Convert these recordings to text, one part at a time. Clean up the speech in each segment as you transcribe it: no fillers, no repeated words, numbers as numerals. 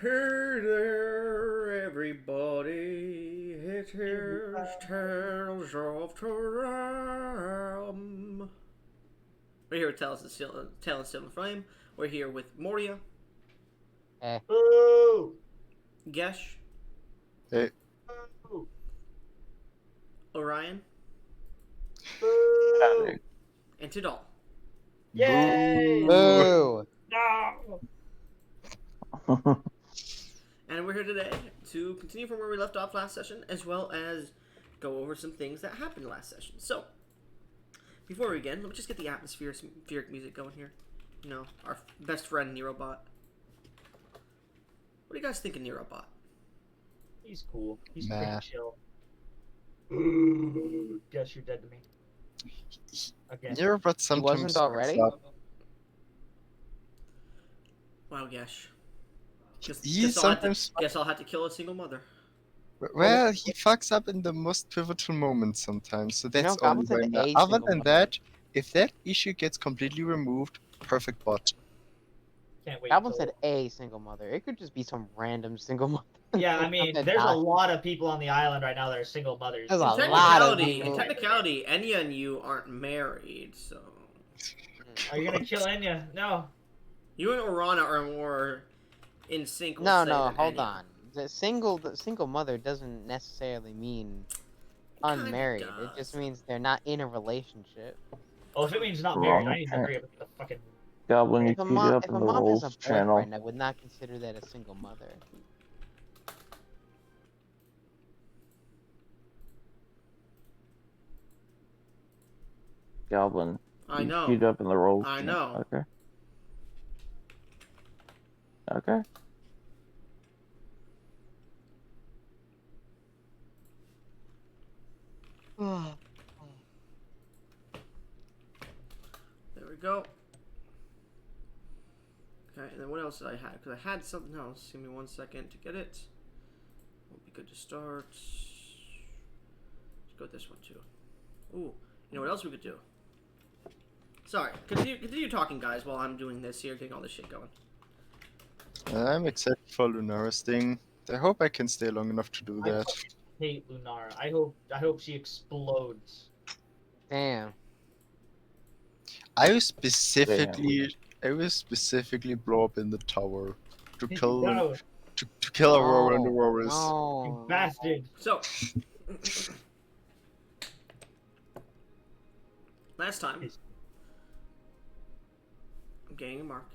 Hey there, everybody. It is Tales of Turam. We're here with Tale and Steel and Flame. We're here with Moria, Eh. Boo! Gesh, Hey, Boo! Orion, Boo! and Tidal. Yay! Boo! No! And we're here today to continue from where we left off last session, as well as go over some things that happened last session. So, before we begin, let me just get the atmospheric music going here. You know, our best friend Nerobot. What do you guys think of Nerobot? He's cool. He's Nah. pretty chill. Ooh, guess you're dead to me. Okay. yeah, but He sometimes wasn't already? fucks up. Wow, Gash. He sometimes, Guess I'll have to kill a single mother. well, he fucks up in the most pivotal moments sometimes. So that's only Goblin said when. a Other single than mother. that, if that issue gets completely removed, perfect bot. Can't wait. Goblin till- said a single mother. It could just be some random single mother. Yeah, I mean, Something there's a died. lot of people on the island right now that are single mothers. There's In a lot of in people. technicality, Enya and you aren't married, so Are you gonna kill Enya? No. you and Orana are more in sync. We'll No, say, no, than hold Enya. on. The single mother doesn't necessarily mean Kinda unmarried. It does. just means they're not in a relationship. Oh, if it means not married, Wrong I need to hurry up with the fucking. Goblin, you If a queued mom, up if in a the mom has a Rolls channel. boyfriend, I would not consider that a single mother. Goblin, I you know. queued up in the Rolls I channel. know. Okay. Okay. There we go. Okay, and then what else did I have? Because I had something else. Give me 1 second to get it. Will be good to start. Let's go with this one too. Ooh, you know what else we could do? Sorry, continue talking, guys, while I'm doing this here, getting all this shit going. I'm excited for Lunara's thing. I hope I can stay long enough to do I that. fucking hate Lunara. I hope she explodes. Damn. I will specifically blow up in the tower to kill No, to kill Aurora and No, Auroras. you no. bastard. So, last time, I'm getting a mark.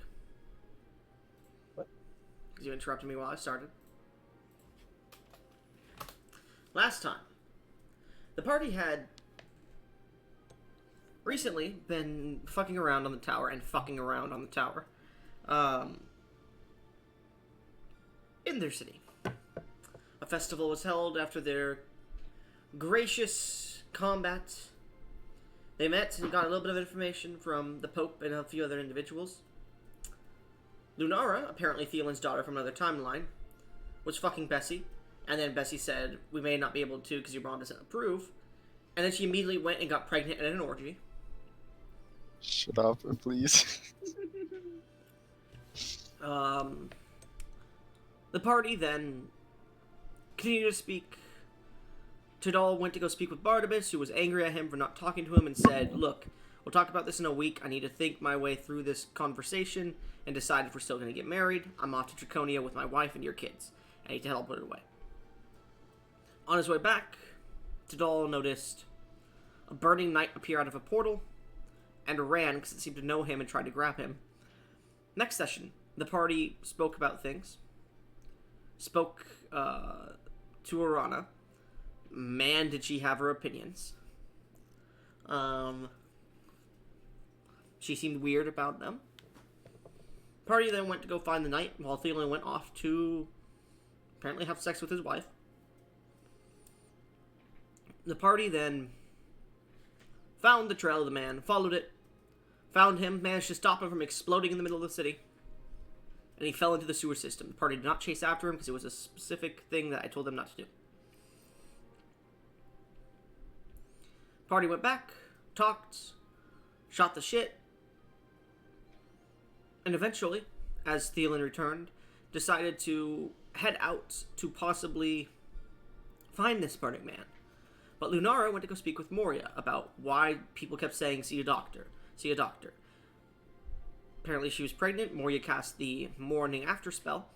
What? Because you interrupted me while I started. Last time, the party had recently been fucking around on the tower and fucking around on the tower. In their city. A festival was held after their gracious combat. They met and got a little bit of information from the Pope and a few other individuals. Lunara, apparently Thielen's daughter from another timeline, was fucking Bessie. And then Bessie said, we may not be able to because your mom doesn't approve. And then she immediately went and got pregnant in an orgy. Shut up, please. The party then continued to speak. Tidal went to go speak with Barnabas, who was angry at him for not talking to him, and said, look, we'll talk about this in a week. I need to think my way through this conversation and decide if we're still going to get married. I'm off to Draconia with my wife and your kids. I need to help put it away. On his way back, Tidal noticed a burning knight appear out of a portal and ran because it seemed to know him and tried to grab him. Next session, the party spoke about things. Spoke to Orana. Man, did she have her opinions. She seemed weird about them. Party then went to go find the knight, while Thielen went off to apparently have sex with his wife. The party then found the trail of the man, followed it, found him, managed to stop him from exploding in the middle of the city, and he fell into the sewer system. The party did not chase after him because it was a specific thing that I told them not to do. Party went back, talked, shot the shit, and eventually, as Thielen returned, decided to head out to possibly find this burning man. But Lunara went to go speak with Moria about why people kept saying, see a doctor, see a doctor. Apparently she was pregnant. Moria cast the morning after spell.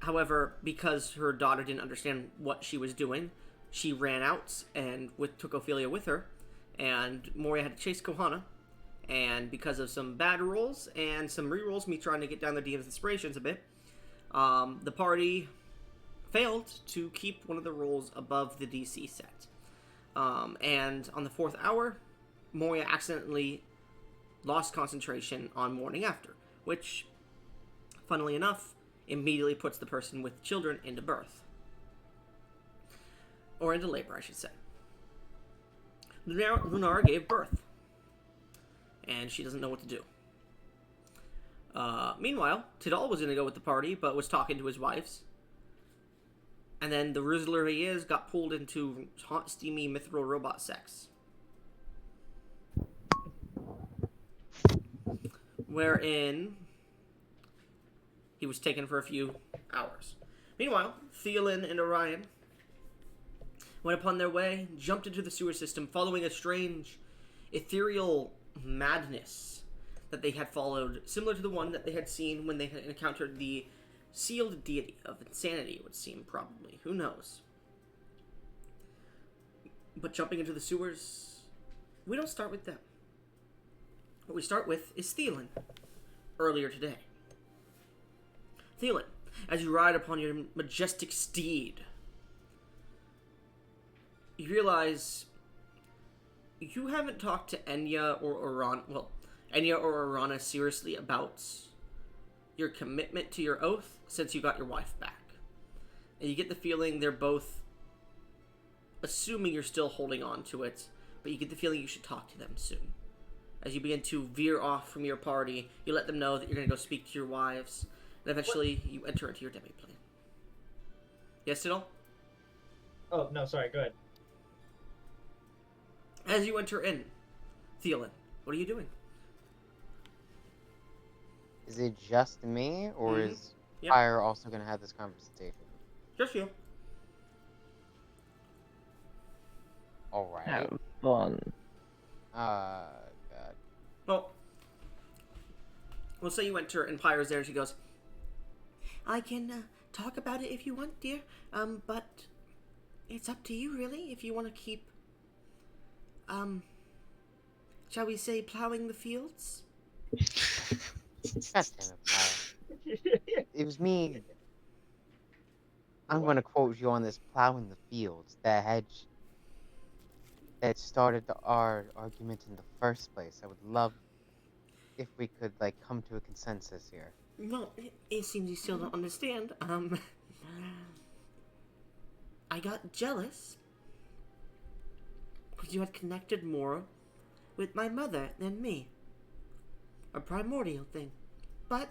However, because her daughter didn't understand what she was doing, she ran out and took Ophelia with her. And Moria had to chase Kohana. And because of some bad rolls and some re-rolls, me trying to get down the DM's inspirations a bit, the party failed to keep one of the rolls above the DC set. And on the 4th hour, Moria accidentally lost concentration on morning after, which, funnily enough, immediately puts the person with children into birth. Or into labor, I should say. Lunara gave birth. And she doesn't know what to do. Meanwhile, Tidal was going to go with the party, but was talking to his wives. And then the Rizzler he is got pulled into hot, steamy, mithril robot sex. Wherein he was taken for a few hours. Meanwhile, Theolin and Orion went upon their way, jumped into the sewer system, following a strange, ethereal madness that they had followed, similar to the one that they had seen when they had encountered the sealed deity of insanity, it would seem, probably. Who knows? But jumping into the sewers, we don't start with them. What we start with is Thielen, earlier today. Thielen, as you ride upon your majestic steed, you realize you haven't talked to Enya or Orana seriously about your commitment to your oath since you got your wife back. And you get the feeling they're both assuming you're still holding on to it, but you get the feeling you should talk to them soon. As you begin to veer off from your party, you let them know that you're going to go speak to your wives, and eventually you enter into your demi-plane. Yes, Tidal? Oh, no, sorry, go ahead. As you enter in, Thielen, what are you doing? Is it just me, or is Yep. Fire also going to have this conversation? Just you. Alright. Have fun. God. Well, we'll say you enter and Pyre's there. She goes, I can talk about it if you want, dear. But it's up to you, really, if you want to keep, shall we say, plowing the fields? God damn it, Fire. It was me. I'm going to quote you on this: plowing the fields, the hedge that started our argument in the first place. I would love if we could, come to a consensus here. Well, it seems you still don't understand. I got jealous because you had connected more with my mother than me. A primordial thing. But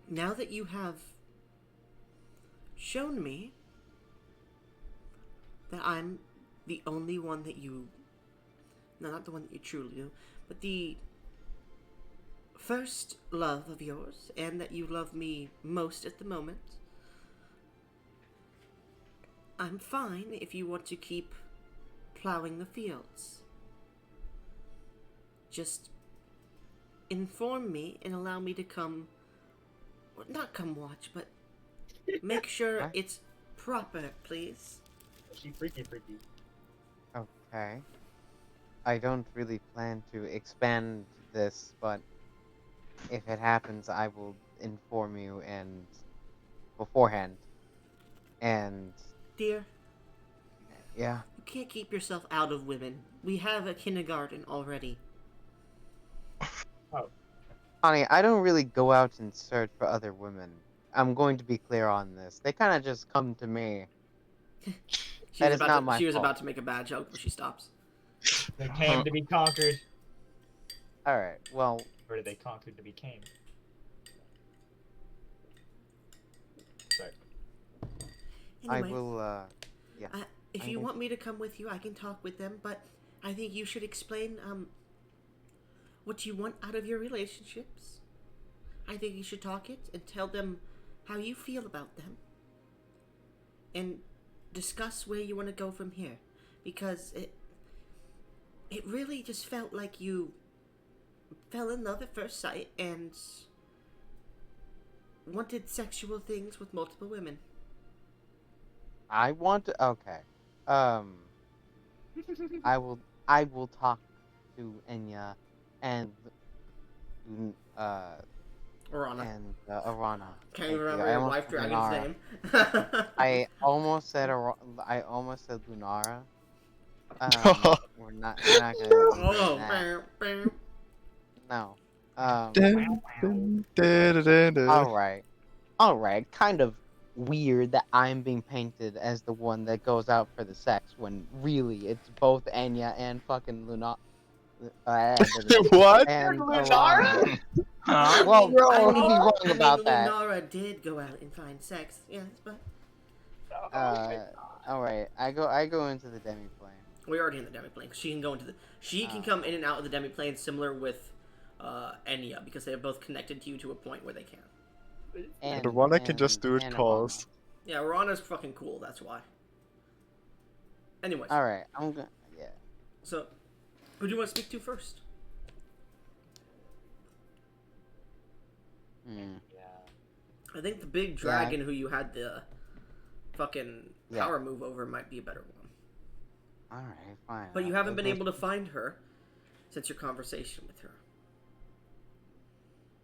now that you have shown me that I'm the only one that you... No, not the one that you truly do, but the first love of yours, and that you love me most at the moment, I'm fine if you want to keep plowing the fields. Just inform me and allow me to come... Well, not come watch, but make sure it's proper, please. She freaky. Okay. I don't really plan to expand this, but if it happens, I will inform you and beforehand. And Dear, yeah, you can't keep yourself out of women. We have a kindergarten already. honey, I don't really go out and search for other women. I'm going to be clear on this. They kind of just come to me. She That was is about not to, my She was fault. about to make a bad joke, but she stops. They came to be conquered. All right. Well, Or did they conquer to be came? Sorry. I Anyway, will. Yeah. if I'm you going want me to come with you, I can talk with them, but I think you should explain, what you want out of your relationships. I think you should talk it and tell them how you feel about them. And discuss where you want to go from here. Because it really just felt like you fell in love at first sight and wanted sexual things with multiple women. I want to. Okay. I will talk to Enya and Orana. Arana. Can't Thank even you. remember I your almost wife said dragon's Lunara. name. I almost said Lunara. We're not gonna do Oh, that. bam, bam. No. Dun, dun, da, da, da, da. All right. Kind of weird that I'm being painted as the one that goes out for the sex when really it's both Enya and fucking Luna. What? And Lunara? Huh? Well, Bro. I may be wrong I mean, about that. Lunara did go out and find sex. Yes, but All right. I go into the demi plane. we're already in the demiplane. She can go into the. She can come in and out of the demiplane, similar with Enya, because they're both connected to you to a point where they can. The one I can just do it and calls. Yeah, Rana's fucking cool. That's why. Anyways, All right. I'm gonna. Yeah. so who do you want to speak to first? Hmm. Yeah. I think the big dragon who you had the fucking power move over might be a better one. All right. Fine. But you haven't been able to find her since your conversation with her.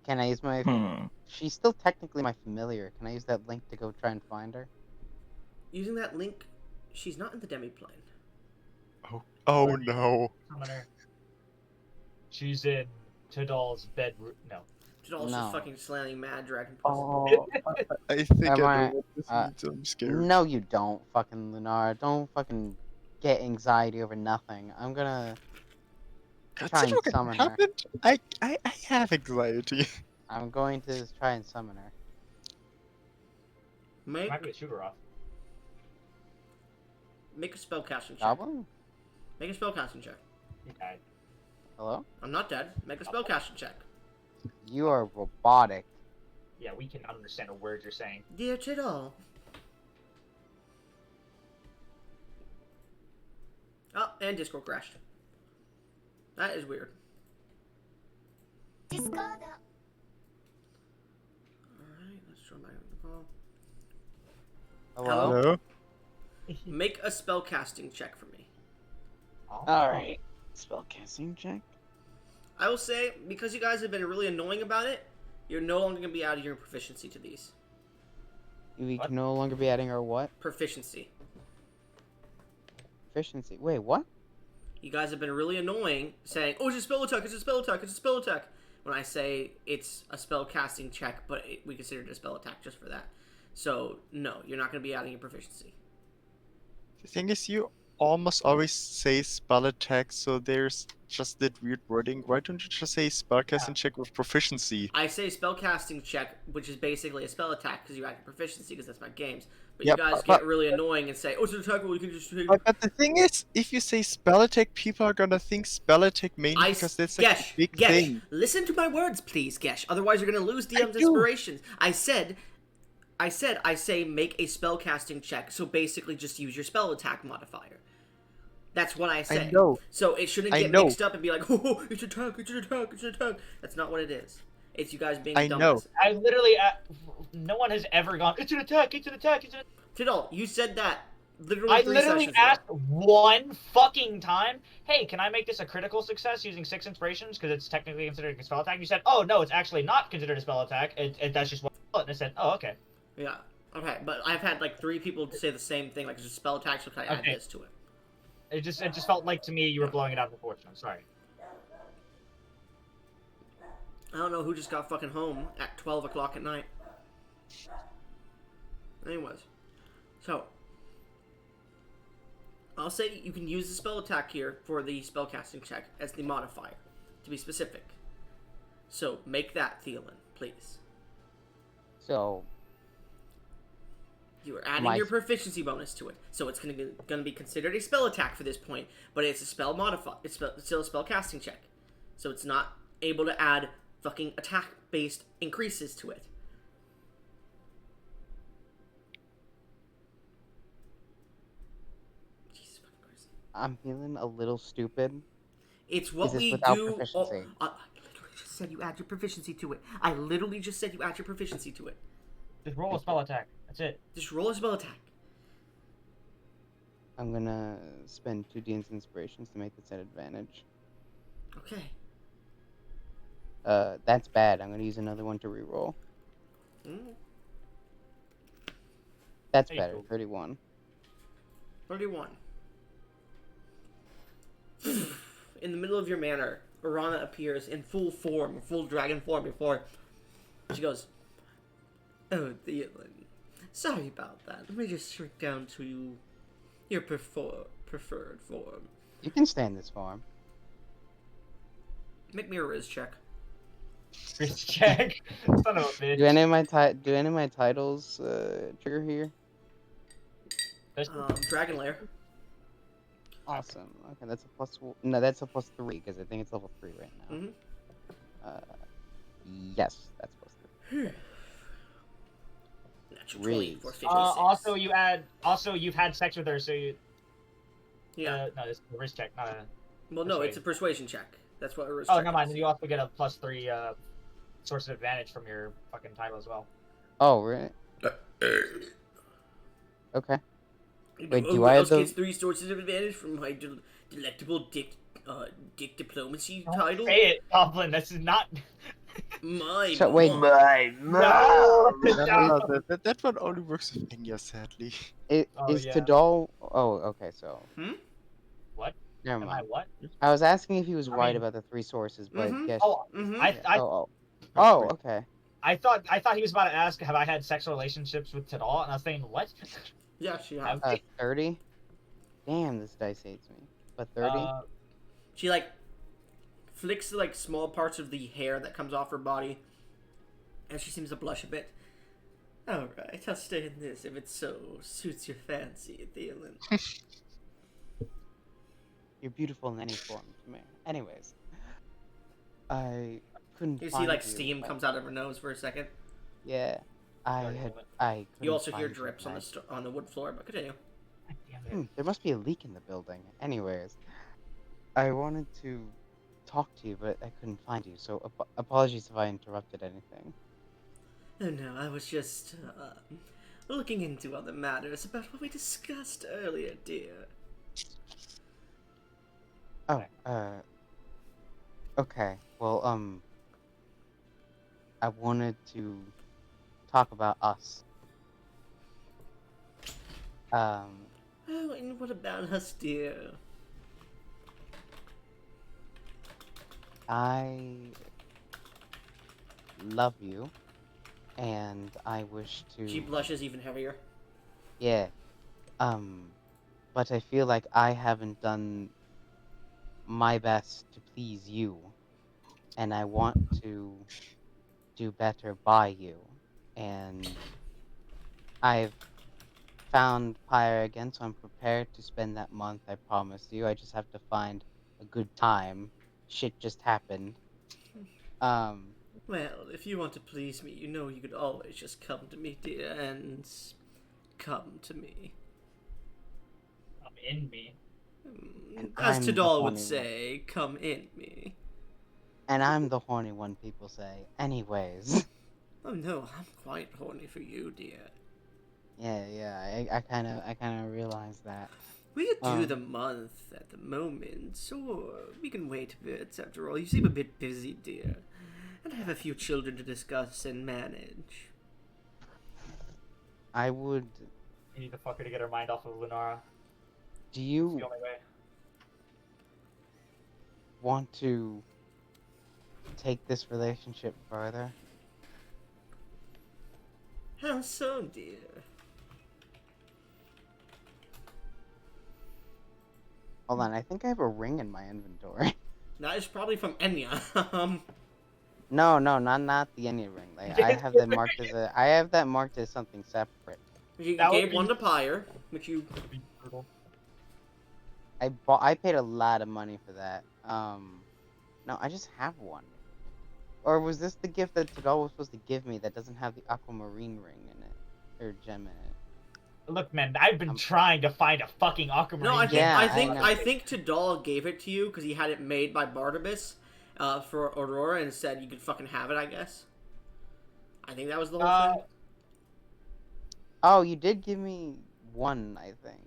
Can I use my? She's still technically my familiar. Can I use that link to go try and find her? Using that link, she's not in the demiplane. Oh no. Summoner. She's in Tidal's bedroom. No. Jadal's No. just fucking slamming mad dragon pussy. Oh, I think Am I I- know what this means. I'm scared. No, you don't, fucking Lunar. Don't fucking get anxiety over nothing. I'm gonna try and Consider what summon her. happened. I have anxiety. I'm going to try and summon her. Make Might be a shooter off. a spellcasting check. Goblin? Make a spellcasting check. He died. Hello? I'm not dead. Make a spellcasting check. You are robotic. Yeah, we can understand a word you're saying. Dear Jadal. Oh, and Discord crashed. That is weird. Alright, let's try my call. Hello? Hello? Make a spellcasting check for me. Alright. Spellcasting check? I will say, because you guys have been really annoying about it, you're no longer going to be adding your proficiency to these. We What? can no longer be adding our what? Proficiency. Efficiency. Wait, what? You guys have been really annoying, saying, "Oh, it's a spell attack, it's a spell attack, it's a spell attack." When I say it's a spell casting check, but we consider it a spell attack just for that. So, no, you're not going to be adding your proficiency. The thing is, you almost always say spell attack, so there's just that weird wording. Why don't you just say spellcasting check with proficiency? I say spell casting check, which is basically a spell attack because you add your proficiency because that's my games. But Yeah, you guys but- get really annoying and say, "Oh, it's an attack roll, you can just..." But the thing is, if you say spell attack, people are gonna think spell attack mainly because that's like Gesh, a big Gesh, thing. listen to my words, please, Gesh. Otherwise, you're going to lose DM's do. inspirations. I say make a spell casting check. So basically, just use your spell attack modifier. That's what I say. I know. So it shouldn't I get know. mixed up and be like, "Oh, it's an attack, it's an attack, it's an attack." That's not what it is. It's you guys being I dumb. know. I literally, no one has ever gone, it's an attack, it's an attack, it's an Tidal, you said that literally I 3 literally sessions asked ago. one fucking time, hey, can I make this a critical success using 6 inspirations because it's technically considered a spell attack? You said, oh, no, it's actually not considered a spell attack. That's just one spell. And I said, oh, okay. Yeah. Okay, but I've had like 3 people say the same thing, like it's a spell attack, so can I add Okay. this to it? It just felt like to me you were blowing it out of proportion. I'm sorry. I don't know who just got fucking home at 12 o'clock at night. Anyways. So. I'll say you can use the spell attack here for the spellcasting check as the modifier, to be specific. So, make that, Thielen, please. So, You are adding My- your proficiency bonus to it, so it's going to be considered a spell attack for this point, but it's a spell modify. It's still a spell casting check, so it's not able to add fucking attack based increases to it. Jesus fucking Christ. I'm feeling a little stupid. It's what Is this we without do. proficiency? I literally just said you add your proficiency to it. I literally just said you add your proficiency to it. Just roll a spell attack. That's it. Just roll a spell attack. I'm gonna spend 2d inspirations to make this an advantage. Okay. That's bad. I'm gonna use another one to reroll. Mm. That's There you better. go. 31. 31. In the middle of your manor, Urana appears in full form, full dragon form before. She goes, "Oh, Theoden. Sorry about that. Let me just shrink down to your preferred form. You can stay in this form. Make me a Riz check." Wrist check. Son of a bitch. Do any of my titles trigger here? Dragon Lair. Awesome. Okay, that's a plus. No, that's a plus 3 because I think it's level 3 right now. Mm-hmm. Yes, that's plus 3. Natural 20 for Riz. 56. Also, you've had sex with her, so you. Yeah. No, this is a wrist check, not a. Well, no, it's a persuasion check. That's what a Riz Oh, check never mind. is. Then you also get a +3 source of advantage from your fucking title as well. Oh, right. Okay. Wait, do What I have else the? gets 3 sources of advantage from my delectable dick diplomacy title? Say it, Goblin. This is not. My So, wait, mom. No! No, that one only works with Enya, sadly. Oh, Is yeah. Tadal? Oh, okay. So What? never Am I mind. what? I was asking if he was I right mean- about the 3 sources, but Mhm. yes. Oh, Mm-hmm. Oh, okay. I thought he was about to ask, have I had sexual relationships with Tadal? And I was saying, what? Yeah, she has. 30. Damn, this dice hates me. But 30. She like flicks the like small parts of the hair that comes off her body, and she seems to blush a bit. All right, I'll stay in this if it so suits your fancy, Theoden. You're beautiful in any form to me. Anyways, I couldn't You find see like you, steam but- comes out of her nose for a second. Yeah, I couldn't You also hear find you, drips on and on the wood floor, but continue. there must be a leak in the building. Anyways, I wanted to talk to you, but I couldn't find you. So apologies if I interrupted anything. Oh no, I was just looking into other matters about what we discussed earlier, dear. Oh, okay. Well, I wanted to talk about us. Oh, and what about us, dear? I love you, and I wish to. She blushes even heavier. Yeah. But I feel like I haven't done my best to please you, and I want to do better by you. And I've found Pyre again, so I'm prepared to spend that month I promised you. I just have to find a good time. Shit just happened. Well, if you want to please me, you know you could always just come to me, dear, and come to me. I'm in me. And As I'm the Tadal would horny say, come in me. And I'm the horny one, people say. Anyways. Oh no, I'm quite horny for you, dear. Yeah, I kind of realized that. We could do the month at the moment, or we can wait a bit. After all, you seem a bit busy, dear, and I have a few children to discuss and manage. I would. You need the fucker to get her mind off of Lunara. Do It's you the only way. want to take this relationship further? How so, dear? Hold on, I think I have a ring in my inventory. That is probably from Enya. No, not the any ring. Like, I have that marked as something separate. You That would gave be- one to Pyre, which you. I paid a lot of money for that. No, I just have one. Or was this the gift that Tadal was supposed to give me that doesn't have the aquamarine ring in it? Or gem in it? Look, man, I've been trying to find a fucking aquamarine. No, I think Yeah, I I think know. I think Tadal gave it to you because he had it made by Barnabas for Aurora and said you could fucking have it. I guess. I think that was the whole thing. Oh, you did give me one, I think.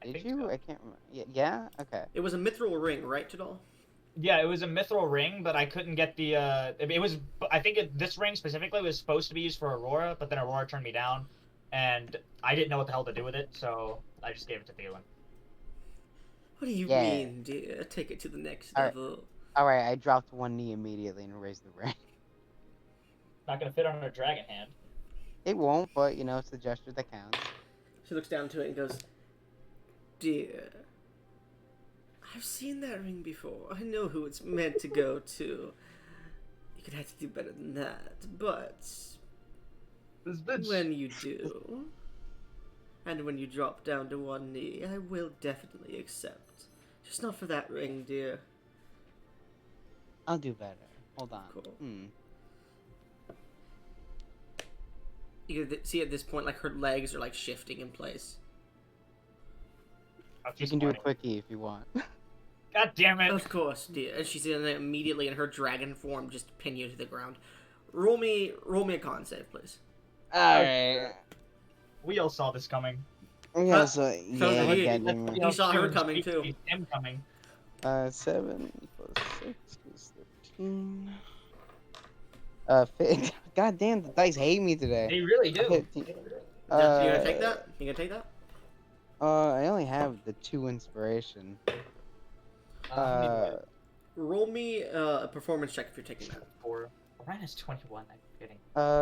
I think Did you? so. I can't remember. Yeah? Okay. It was a mithril ring, right, Tadal? Yeah, it was a mithril ring, but I couldn't get the. It was. I think this ring specifically was supposed to be used for Aurora, but then Aurora turned me down, and I didn't know what the hell to do with it, so I just gave it to Thielen. What do you Yeah. mean, dear? Take it to the next Alright. level. Alright, I dropped one knee immediately and raised the ring. Not gonna fit on a dragon hand. It won't, but, it's the gesture that counts. She looks down to it and goes, "Dear, I've seen that ring before. I know who it's meant to go to. You could have to do better than that, but This bitch. when you do, and when you drop down to one knee, I will definitely accept. Just not for that ring, dear." I'll do better. Hold on. Cool. You can see at this point, like, her legs are, like, shifting in place. You can do a quickie if you want. God damn it! Of course, dear. And she's gonna immediately, in her dragon form, just pin you to the ground. Roll me a con save, please. Alright. We all saw this coming. Yeah, So yeah, he- getting me. He saw her coming, too. Him coming. 7 plus 6 is 13. God damn, the dice hate me today. They really do. 15. You gonna take that? You gonna take that? I only have the 2 inspiration. Roll me a performance check if you're taking that. Four. Orion is 21. I'm kidding.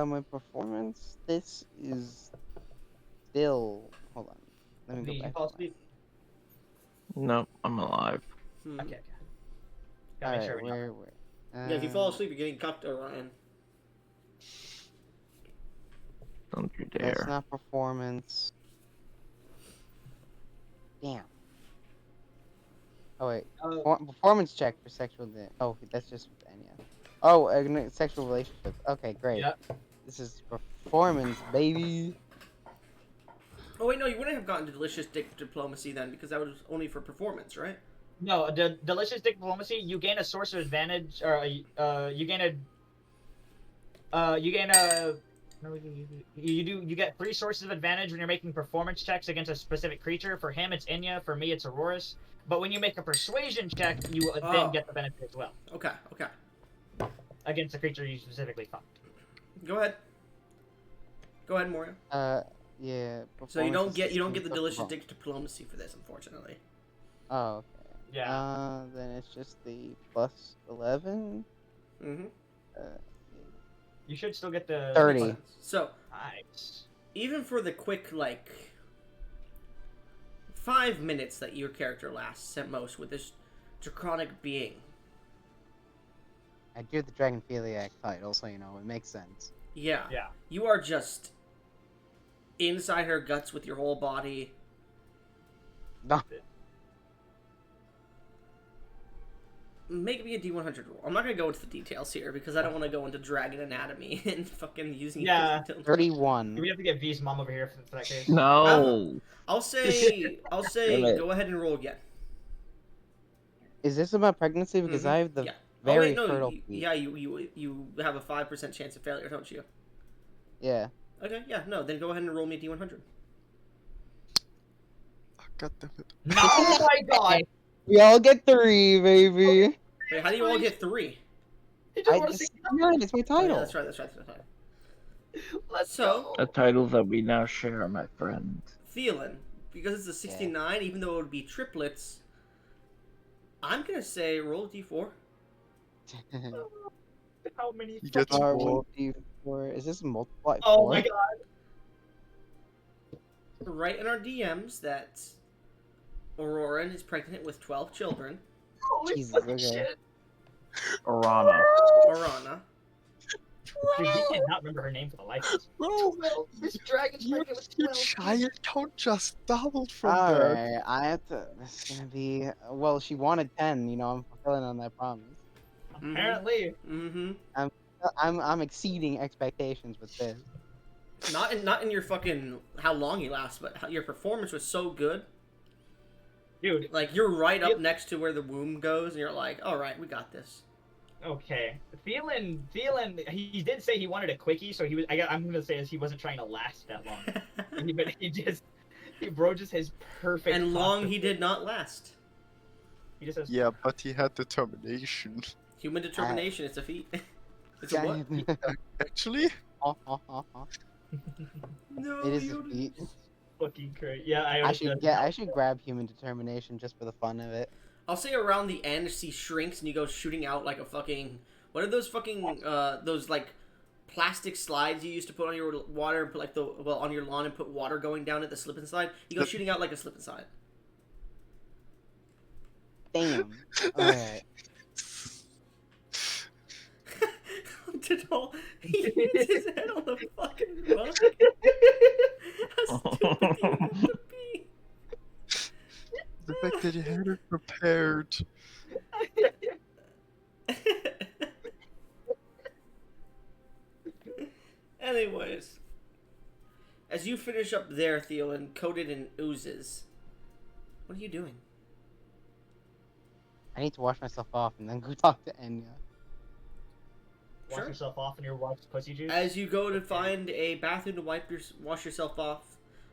My performance, this is still, hold on. Let me Did go you back. fall asleep? No, I'm alive. Hmm. Okay. Gotta make sure Alright, we know. where? Yeah, if you fall asleep, you're getting cucked, Orion. Don't you That's dare. not performance. Damn. Oh wait, performance check for sexual. Oh, that's just with Enya. Oh, sexual relationship. Okay, great. Yep. This is performance, baby. Oh wait, no, you wouldn't have gotten to delicious diplomacy then, because that was only for performance, right? No, the delicious diplomacy. You gain a source of advantage, or you gain a. No, you get 3 sources of advantage when you're making performance checks against a specific creature. For him, it's Enya. For me, it's Auroras. But when you make a persuasion check, you then get the benefit as well Okay. against the creature you specifically fucked. Go ahead, Moria. Yeah. So you don't get the performance delicious is- diplomacy for this, unfortunately. Oh, okay. Yeah. Then it's just the plus 11. Mm-hmm. You should still get the 30. So Nice. even for the quick, like, 5 minutes that your character lasts at most with this draconic being, I do the Dragonphiliac title, so it makes sense. yeah, Yeah. you are just inside her guts with your whole body. No. Make me a D100 roll. I'm not gonna go into the details here because I don't want to go into dragon anatomy and fucking using. Yeah. 31. Do we have to get V's mom over here for that case? No. I'll say Damn it. go ahead and roll again. Is this about pregnancy? Because Mhm. I have the Yeah. very oh, wait, no, fertile you, feet. yeah, you have a 5% chance of failure, don't you? Yeah. Okay, yeah, no, then go ahead and roll me a D100. Oh, God damn it. No, oh my god! We all get 3, baby. Wait, how do you all get 3? You just I want to just, see. it's my Oh, title. yeah, that's right. Let's So- go. A title that we now share, my friend. Thielen, because it's a 69, even though it would be triplets, I'm gonna say roll a D4. How many? You get fucking- R more. 1d4. Is this multiply 4? Oh my god! Right in our DMs that Auroran is pregnant with 12 children. Holy Jesus, fucking okay. shit! Orana. Orana. Dude, we cannot remember her name for the life of us. No, This dragon's your, pregnant with your 12. child count just doubled from there. Alright, I have to. This is gonna be. Well, she wanted 10, I'm fulfilling on that promise. Apparently. Mm-hmm. I'm exceeding expectations with this. Not in your fucking how long you last, but your performance was so good. Dude, Like you're right up next to where the womb goes, and you're like, all right, we got this. okay. Thielen, he did say he wanted a quickie, so I'm gonna say is he wasn't trying to last that long. But bro just has perfect. And long posture. he did not last. He just has. Yeah, but he had determination. Human determination, it's a feat. It's a what? Actually? No, It is a you feat. Fucking crazy. Yeah, I should grab human determination just for the fun of it. I'll say around the end, she shrinks and you go shooting out like a fucking. What are those fucking those like plastic slides you used to put on your water and put like on your lawn and put water going down at the slip and slide? You go shooting out like a slip and slide. Damn. Alright. Tidal, he hits his head on the fucking rock. How stupid do you have to be? The fact that you had it prepared. Anyways, as you finish up there, Thielen, coated in oozes, what are you doing? I need to wash myself off and then go talk to Enya. Wash yourself off in your wife's pussy juice. As you go to find a bathroom to wash yourself off,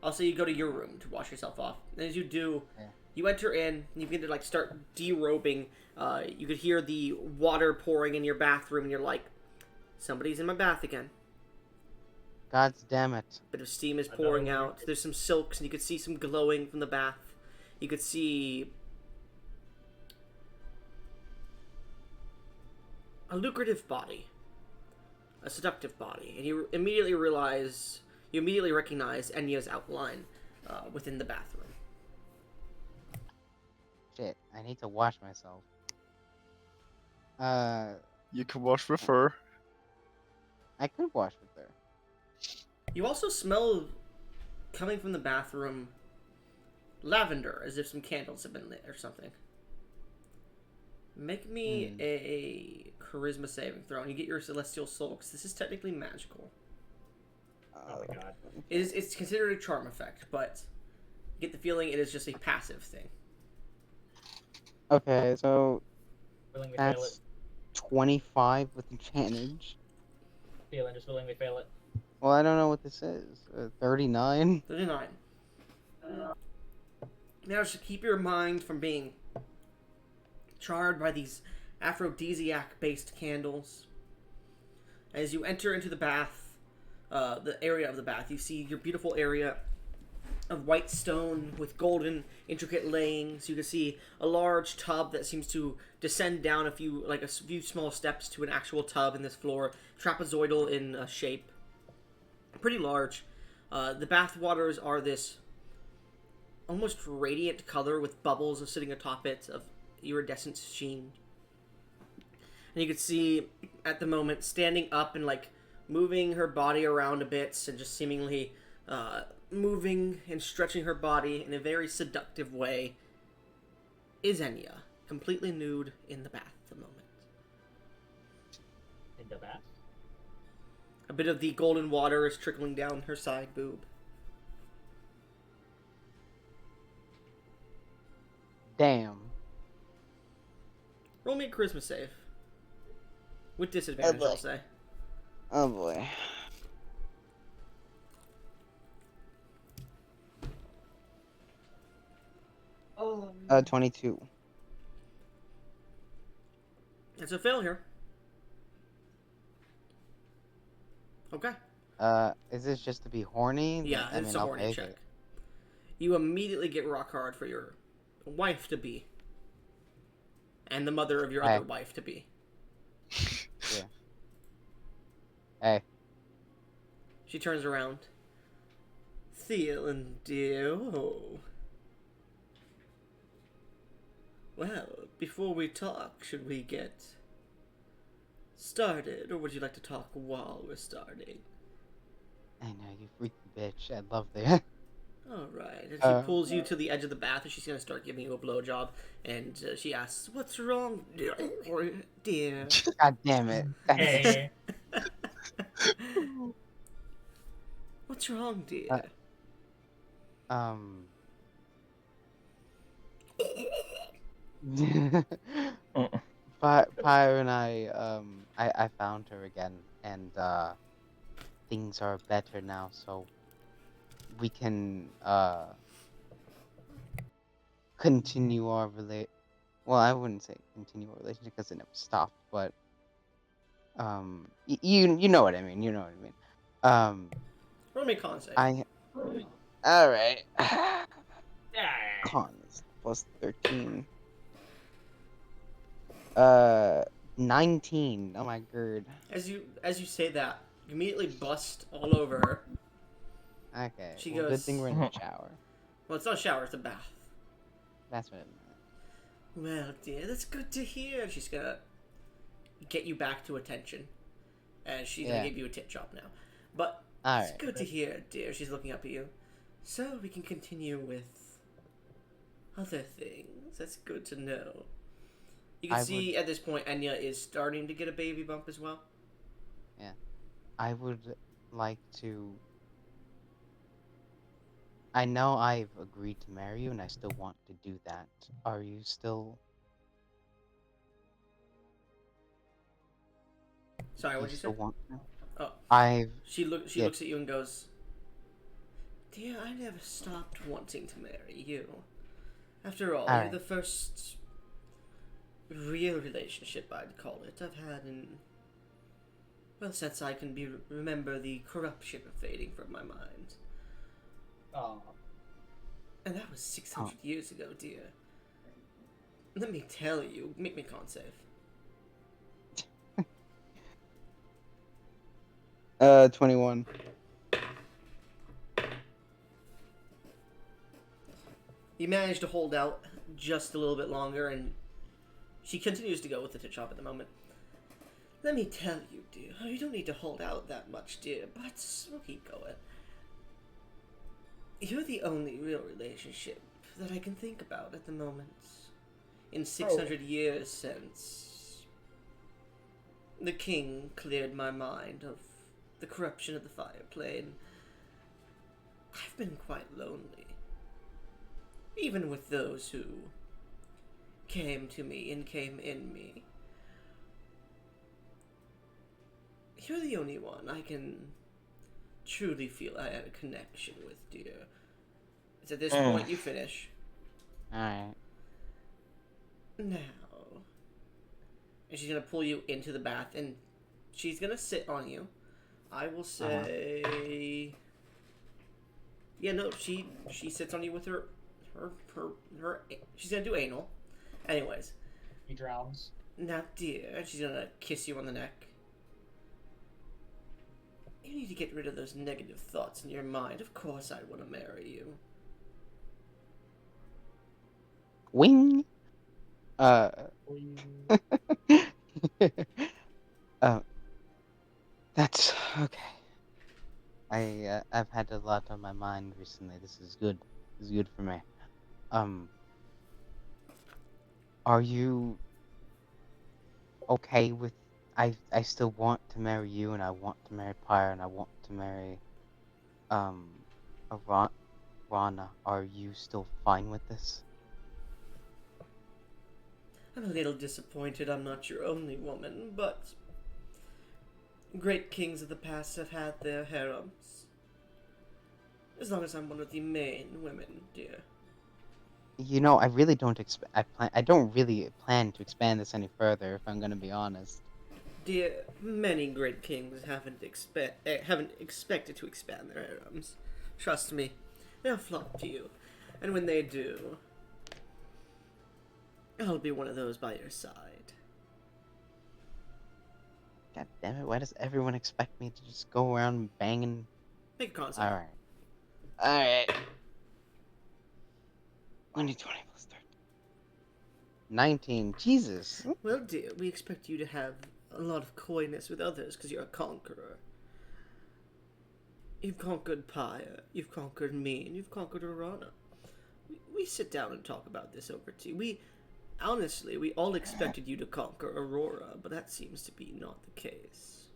I'll say you go to your room to wash yourself off. And as you do, you enter in, and you begin to like start derobing. You could hear the water pouring in your bathroom, and you're like, somebody's in my bath again. God damn it. A bit of steam is pouring out. There's some silks, and you could see some glowing from the bath. You could see a lucrative body, a seductive body, and you immediately recognize Enya's outline within the bathroom. Shit, I need to wash myself. You can wash with her. I could wash with her. You also smell, coming from the bathroom, lavender, as if some candles have been lit or something. Make me a charisma saving throw, and you get your celestial soul, because this is technically magical. Oh my god. It's considered a charm effect, but you get the feeling it is just a passive thing. Okay, so Willingly fail it. that's 25 with advantage. Thielen, just willingly fail it. Well, I don't know what this is. 39? 39. Now, just keep your mind from being charred by these aphrodisiac-based candles. As you enter into the bath, the area of the bath, you see your beautiful area of white stone with golden, intricate layings. You can see a large tub that seems to descend down a few small steps to an actual tub in this floor, trapezoidal in shape. Pretty large. The bath waters are this almost radiant color with bubbles sitting atop it of iridescent sheen. And you can see at the moment standing up and like moving her body around a bit and just seemingly moving and stretching her body in a very seductive way is Enya, completely nude in the bath at the moment. In the bath? A bit of the golden water is trickling down her side boob. Damn. Roll me a charisma save. With disadvantage, I'll say. Oh boy. Oh. 22. It's a failure. Okay. Is this just to be horny? Yeah, I it's mean, a I'll horny take check. it. You immediately get rock hard for your wife to be. And the mother of your Hey. other wife to be. Yeah. Hey. She turns around. Thielen, dear. Oh. Well, before we talk, should we get started? Or would you like to talk while we're starting? I know, you freaky bitch. I love that. All right. And she Uh, pulls you to the edge of the bath, and she's gonna start giving you a blowjob. And she asks, "What's wrong, dear?" God damn it. That's, Hey. What's wrong, dear? um. Uh, Fire and I found her again, and things are better now, so we can continue our Well, I wouldn't say continue our relationship because it never stopped, but you know what I mean. You know what I mean. Roll me con save. I all right. Yeah. Cons plus 13. Uh, 19. Oh my god. As you say that, you immediately bust all over her. Okay. She Well, good thing goes, we're in the shower. "Well, it's not a shower; it's a bath." That's what it meant. Well, dear, that's good to hear. She's gonna get you back to attention, as she's gonna Yeah. give you a tit chop now. But All it's right. good to hear, dear. She's looking up at you. So we can continue with other things. That's good to know. You can I see at this point Enya is starting to get a baby bump as well. I would like to. I know I've agreed to marry you, and I still want to do that. Are you still? Sorry, You what'd you say? still want to? Oh. I've. She Yeah. looks at you and goes, "Dear, I never stopped wanting to marry you. After all, you're Alright. the first real relationship, I'd call it, I've had in, well, since I can remember the corruption fading from my mind. Oh. And that was 600 years ago, dear. Let me tell you, make me con save. 21. You manage to hold out just a little bit longer, and she continues to go with the tit chop at the moment. Let me tell you, dear, you don't need to hold out that much, dear, but we'll keep going. You're the only real relationship that I can think about at the moment. In 600 years since the king cleared my mind of the corruption of the fire plane, I've been quite lonely. Even with those who came to me and came in me. You're the only one I can truly feel I had a connection with, dear. It's at this point you finish. Alright. Now. And she's gonna pull you into the bath and she's gonna sit on you. I will say. Yeah, no, she sits on you with her. She's gonna do anal. Anyways. He drowns. Now, dear, she's gonna kiss you on the neck. You need to get rid of those negative thoughts in your mind. Of course I want to marry you. Wing. Uh. That's okay. I've had a lot on my mind recently. This is good. This is good for me. Are you okay with? I still want to marry you, and I want to marry Pyre, and I want to marry Rana. Are you still fine with this? I'm a little disappointed I'm not your only woman, but great kings of the past have had their harems. As long as I'm one of the main women, dear. You know, I really don't expect. I don't really plan to expand this any further. If I'm gonna be honest. Dear, many great kings haven't expected to expand their harems. Trust me, they'll flock to you, and when they do, I'll be one of those by your side. God damn it! Why does everyone expect me to just go around banging? Make a concept. All right. All right. 20 plus 13. 19. Jesus. Well, dear, we expect you to have a lot of coyness with others because you're a conqueror. You've conquered Pyre, you've conquered me, and you've conquered Arana. We sit down and talk about this over tea. Honestly, we all expected you to conquer Aurora, but that seems to be not the case.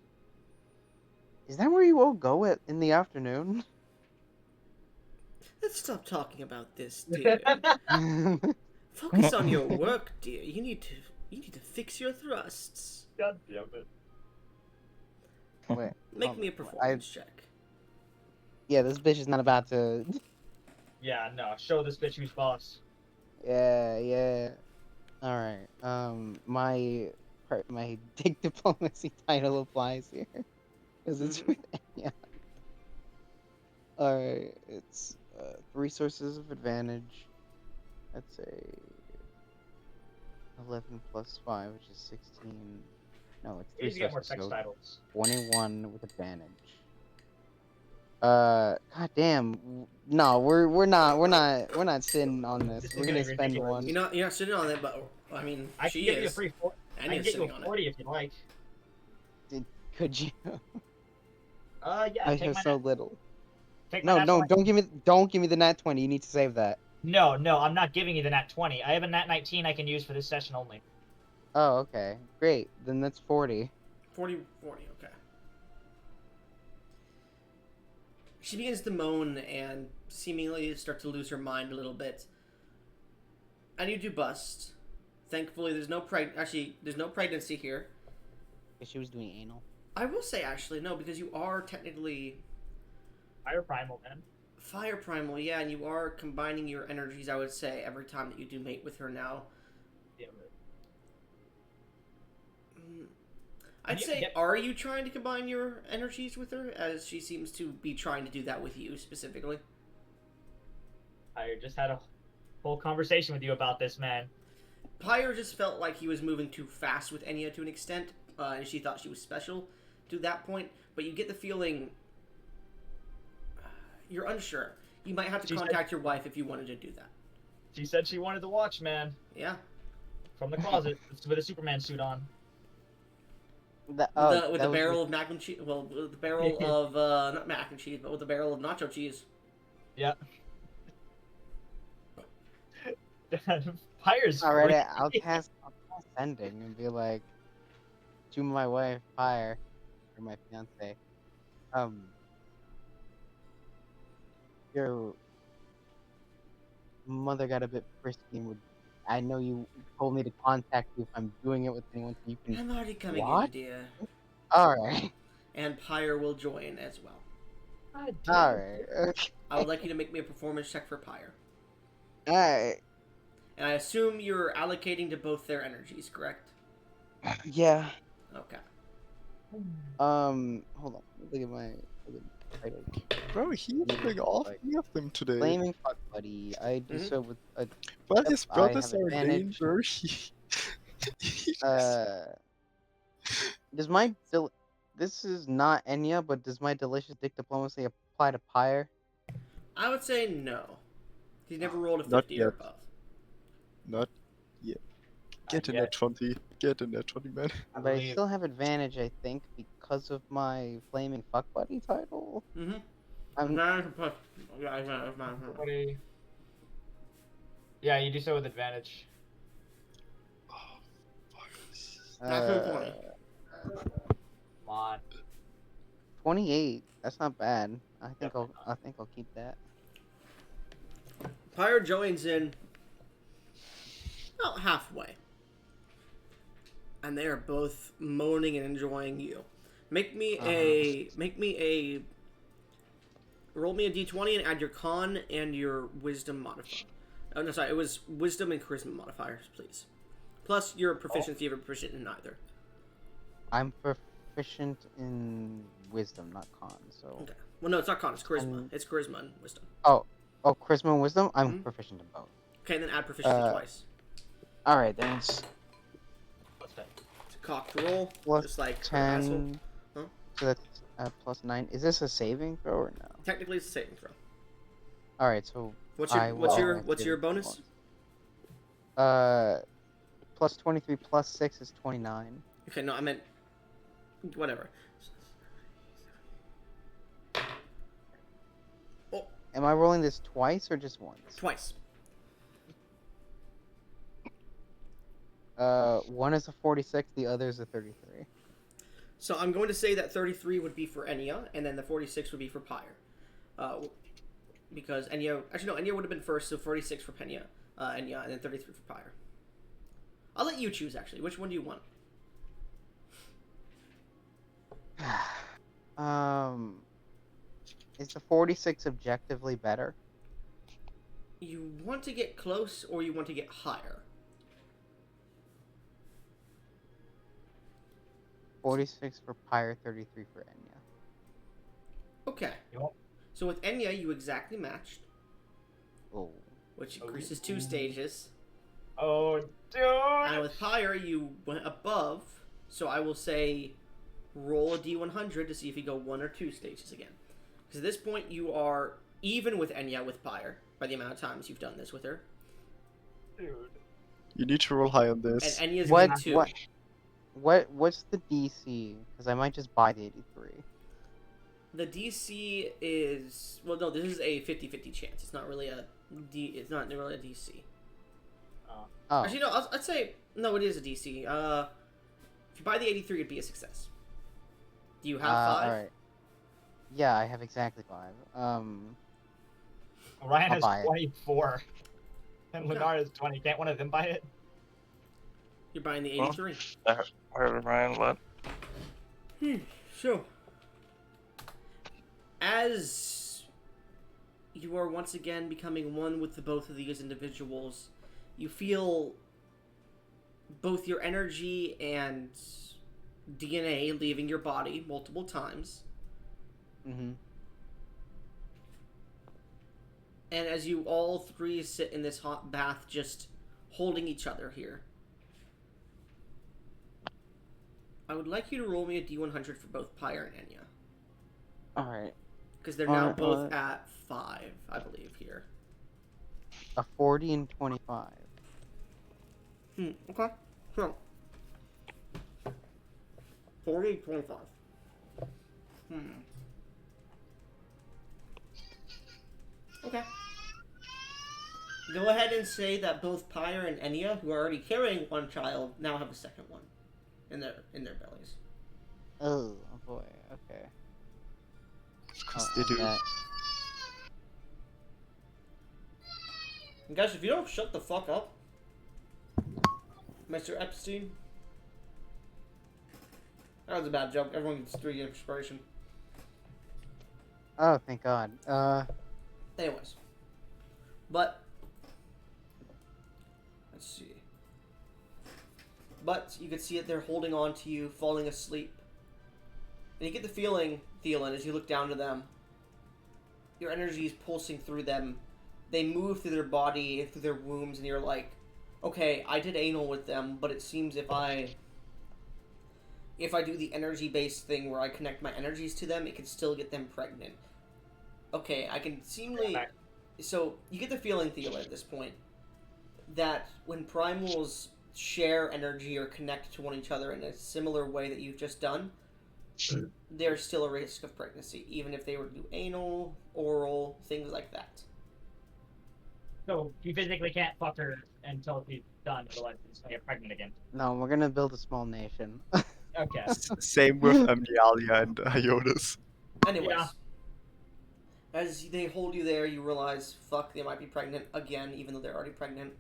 Is that where you all go in the afternoon? Let's stop talking about this, dear. Focus on your work, dear. You need to fix your thrusts. God damn it. Wait, Make hold me a on. performance check. Yeah, this bitch is not about to. Yeah, no. Show this bitch who's boss. Yeah. All right. My dick diplomacy title applies here because it's with Enya. All right. It's 3 sources of advantage. Let's say 11 plus 5, which is 16. No, it's You 3 need to get more sources, sex so titles. 21 with advantage. God damn. No, we're not sitting on this. This is We're gonna getting spend ridiculous. one. You're not sitting on it, but I mean, I she can give you a is. free 40. I And can you're get you sitting a on 40 if you'd like. Could you? Yeah, I take have my so nat, little. take my No, natural no, don't give me the nat 20. You need to save that. No, I'm not giving you the nat 20. I have a nat 19 I can use for this session only. Oh, okay. Great. Then that's 40. 40, okay. She begins to moan and seemingly start to lose her mind a little bit. And you do bust. Thankfully, there's no pregnancy here. She was doing anal. I will say, actually, no, because you are technically Fire primal, man. fire primal, yeah, and you are combining your energies, I would say, every time that you do mate with her now. Damn it. I'd Yeah, say, yeah. are you trying to combine your energies with her, as she seems to be trying to do that with you, specifically? I just had a whole conversation with you about this, man. Pyre just felt like he was moving too fast with Enya to an extent, and she thought she was special to that point, but you get the feeling you're unsure. You might have to contact your wife if you wanted to do that. She said she wanted to watch, man. Yeah. From the closet with a Superman suit on. With the barrel of mac and cheese. Well, with the barrel of not mac and cheese, but with the barrel of nacho cheese. Yeah. Fire's Alright, crazy. I'll cast sending and be like, to my wife, Fire, or my fiance, your mother got a bit frisky and would. I know you told me to contact you if I'm doing it with anyone, so you can. I'm already coming What? in, dear. Alright. And Pyre will join as well. God damn. Alright. Okay. I would like you to make me a performance check for Pyre. Alright. And I assume you're allocating to both their energies, correct? Yeah. Okay. Hold on. Look at my title. Bro, he's doing all 3 of them today. Flaming fuck buddy. I do Mhm. so with a. Well, Yep, his I brothers have are advantage. danger. Does my this is not Enya, but does my delicious dick diplomacy apply to Pyre? I would say no. He's never rolled a Not 50 or yet. above. Not yet. Get in yet. that 20. Get in that 20, man. I But I believe. still have advantage, I think, because of my flaming fuck buddy title. Mm-hmm. I'm Somebody- Yeah, you do so with advantage. Natural 20. Come on. 28. That's not bad. I think I'll keep that. Pyre joins in about halfway. And they are both moaning and enjoying you. Roll me a d20 and add your con and your wisdom modifier. Oh, no, sorry, it was wisdom and charisma modifiers, please. Plus your proficiency if you're proficient in neither. I'm proficient in wisdom, not con. So. Okay. Well, no, it's not con, it's charisma. It's charisma and wisdom. Oh, charisma and wisdom. I'm Mhm. proficient in both. Okay, then add proficiency twice. All right, then it's What's that? It's a cocked roll, Plus just like her asshole. 10. Huh? So that's plus 9. Is this a saving throw or no? Technically, it's a saving throw. All right, so What's I your will what's your activate what's your the bonus? Plus 23 plus 6 is 29. Okay, no, I meant whatever. Am I rolling this twice or just once? Twice. One is a 46, the other is a 33. So I'm going to say that 33 would be for Enya, and then the 46 would be for Pyre. Because Enya... Actually, no, Enya would have been first, so 46 for Enya, and then 33 for Pyre. I'll let you choose, actually. Which one do you want? Is the 46 objectively better? You want to get close, or you want to get higher? 46 for Pyre, 33 for Enya. Okay. Yep. So with Enya, you exactly matched, Oh. which increases 2 stages. Oh, dude! And with Pyre, you went above, so I will say roll a d100 to see if you go 1 or 2 stages again. Because at this point, you are even with Enya with Pyre, by the amount of times you've done this with her. Dude. You need to roll high on And this. Enya's What- getting 2. What's the DC? Because I might just buy the 83. The DC is... Well, no, this is a 50-50 chance. It's not really a It's not really a DC. Oh. Actually, no, I'd say... No, it is a DC. If you buy the 83, it'd be a success. Do you have 5? Alright. Yeah, I have exactly 5. Ryan I'll has buy it. 24. And Okay. Lunar is 20. Can't one of them buy it? You're buying the Well, 83. Where did Ryan let? So, as you are once again becoming one with the both of these individuals, you feel both your energy and DNA leaving your body multiple times. Mm-hmm. And as you all three sit in this hot bath just holding each other here, I would like you to roll me a d100 for both Pyre and Enya. Alright. Because they're now Alright, both alright. at 5, I believe, here. A 40 and 25. Okay. So, 40, 25. Okay. Go ahead and say that both Pyre and Enya, who are already carrying one child, now have a second one in their bellies. Oh boy, okay. Of course I'll they add do. that. And guys, if you don't shut the fuck up, Mr. Epstein. That was a bad joke. Everyone gets 3 inspiration. Oh, thank God. Anyways. But, let's see. But you can see it, they're holding on to you, falling asleep. And you get the feeling, Thielen, as you look down to them, your energy is pulsing through them. They move through their body, through their wombs, and you're like, okay, I did anal with them, but it seems if I do the energy-based thing where I connect my energies to them, it can still get them pregnant. Okay, I can seemingly... So, you get the feeling, Thielen, at this point, that when primals share energy or connect to one each other in a similar way that you've just done, there's still a risk of pregnancy, even if they were to do anal, oral, things like that. So you physically can't fuck her until she's done, otherwise she's gonna get pregnant again. No, we're gonna build a small nation. Okay. Same with Amnialia and Ionis. Anyways, Yeah. as they hold you there, you realize, fuck, they might be pregnant again, even though they're already pregnant.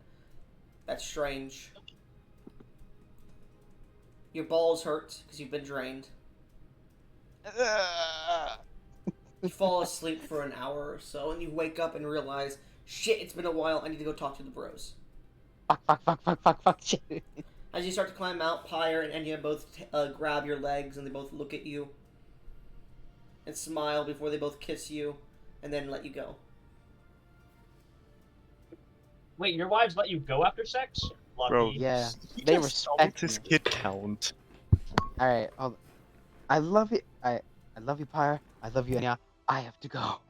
That's strange. Your balls hurt because you've been drained. You fall asleep for an hour or so, and you wake up and realize, shit, it's been a while, I need to go talk to the bros. Fuck, shit. As you start to climb out, Pyre and Enya both grab your legs, and they both look at you and smile before they both kiss you, and then let you go. Wait, your wives let you go after sex? Lucky. Bro, Yeah, he they just doubled respect his me. kid count. Alright, hold on. I love you. I love you, Pyre. I love you, Enya. I have to go.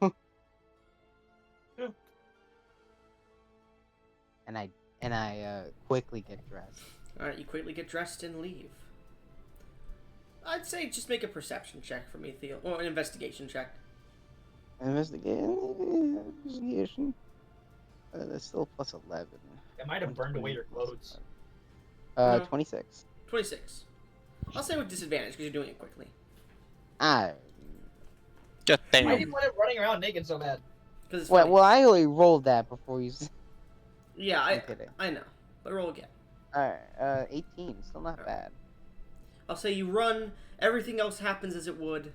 and I quickly get dressed. Alright, you quickly get dressed and leave. I'd say just make a perception check for me, Theo. Or an investigation check. Investigation. That's still plus 11. It might have burned away your 120 plus clothes. 11. No. 26. 26. I'll say with disadvantage because you're doing it quickly. Ah. God Why damn. do you want it running around naked so bad? Because it's Well, funny. well, I already rolled that before you. Yeah, I'm kidding. I know. But roll again. Alright, 18. Still not bad. I'll say you run, everything else happens as it would.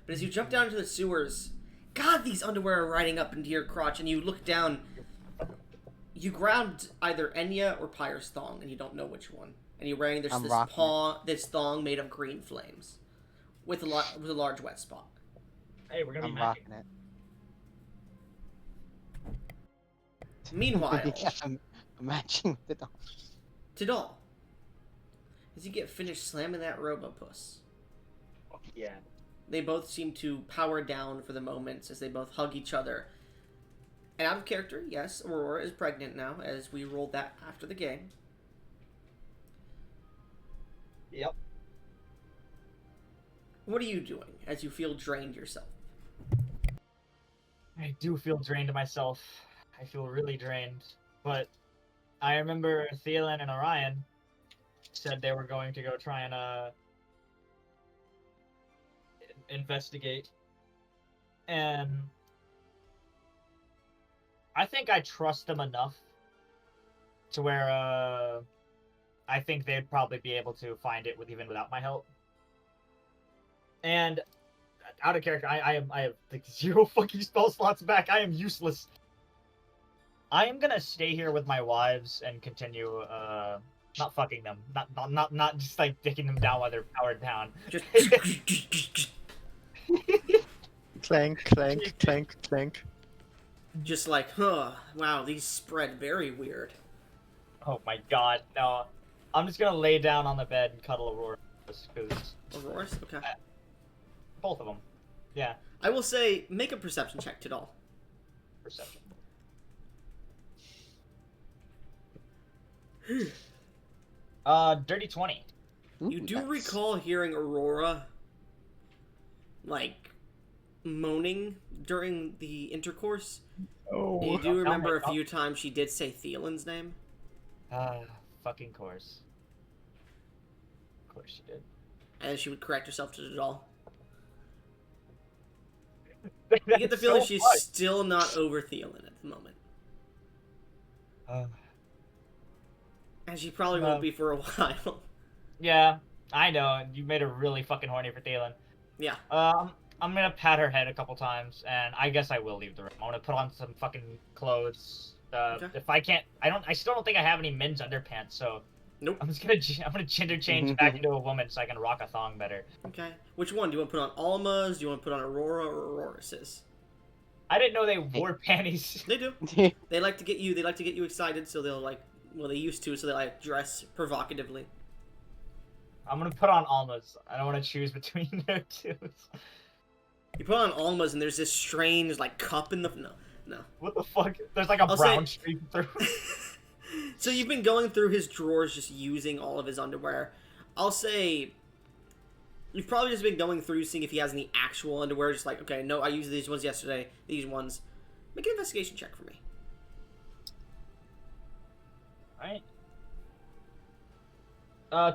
But as you jump down into the sewers, God, these underwear are riding up into your crotch, and you look down. You grabbed either Enya or Pyre's thong, and you don't know which one. And you're wearing I'm this rocking this thong made of green flames, with a large wet spot. Hey, we're gonna be I'm matching. rocking it. Meanwhile, Yeah, I'm matching with the dog. Tidal, as you get finished slamming that Robopuss, Yeah. they both seem to power down for the moment as they both hug each other. And out of character, yes, Aurora is pregnant now, as we rolled that after the game. Yep. What are you doing as you feel drained yourself? I do feel drained myself. I feel really drained. But I remember Thielen and Orion said they were going to go try and investigate. And I think I trust them enough to where I think they'd probably be able to find it even without my help. And out of character, I have like 0 fucking spell slots back. I am useless. I am gonna stay here with my wives and continue not fucking them, not just like dicking them down while they're powered down. Just Clank, clank, clank, clank. just like, huh, wow, these spread very weird. Oh my god, no. I'm just gonna lay down on the bed and cuddle Aurora because Auroras? Okay. both of them. Yeah, I will say, make a perception check, Tidal. perception. Dirty 20. You Ooh, do nice. recall hearing Aurora, like, moaning during the intercourse. Oh. And you do Tell remember me, a few times she did say Thielen's name. Fucking course. Of course she did. And she would correct herself to Tidal. You get the feeling she's still not over Thielen at the moment. And she probably won't be for a while. Yeah, I know. You made her really fucking horny for Thielen. Yeah. I'm gonna pat her head a couple times, and I guess I will leave the room. I want to put on some fucking clothes. Okay. If I can't, I still don't think I have any men's underpants, so Nope. I'm gonna gender change back into a woman so I can rock a thong better. Okay. Which one? Do you want to put on Alma's? Do you want to put on Aurora or Auroras's? I didn't know they wore panties. They do. They like to get you. They like to get you excited, so they'll like. Well, they used to, so they like dress provocatively. I'm gonna put on Alma's. I don't want to choose between their two. You put on Alma's, and there's this strange like cup in the no. What the fuck? There's like a I'll brown say- streak through. So you've been going through his drawers, just using all of his underwear. I'll say you've probably just been going through, seeing if he has any actual underwear. Just like, okay, no, I used these ones yesterday. These ones. Make an investigation check for me. Alright.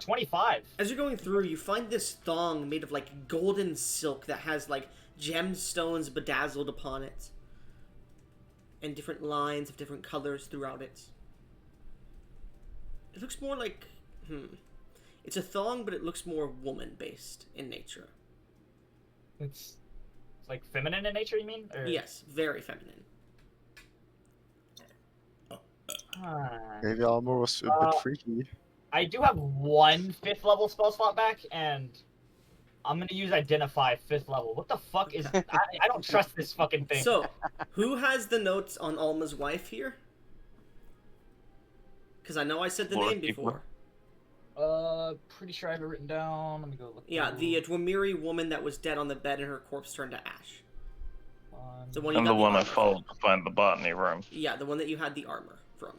25. As you're going through, you find this thong made of like golden silk that has like gemstones bedazzled upon it, and different lines of different colors throughout it. It looks more like, it's a thong, but it looks more woman-based in nature. It's like feminine in nature, you mean? Or... Yes, very feminine. Maybe Alma was a bit freaky. I do have one 5th level spell slot back, and I'm gonna use Identify 5th level. What the fuck is... I don't trust this fucking thing. So, who has the notes on Alma's wife here? Because I know I said the Lord, name before. Pretty sure I have it written down. Let me go look. Yeah, the Dwamiri woman that was dead on the bed and her corpse turned to ash. The one you I'm got the one I armor from. followed to find the botany room. Yeah, the one that you had the armor from.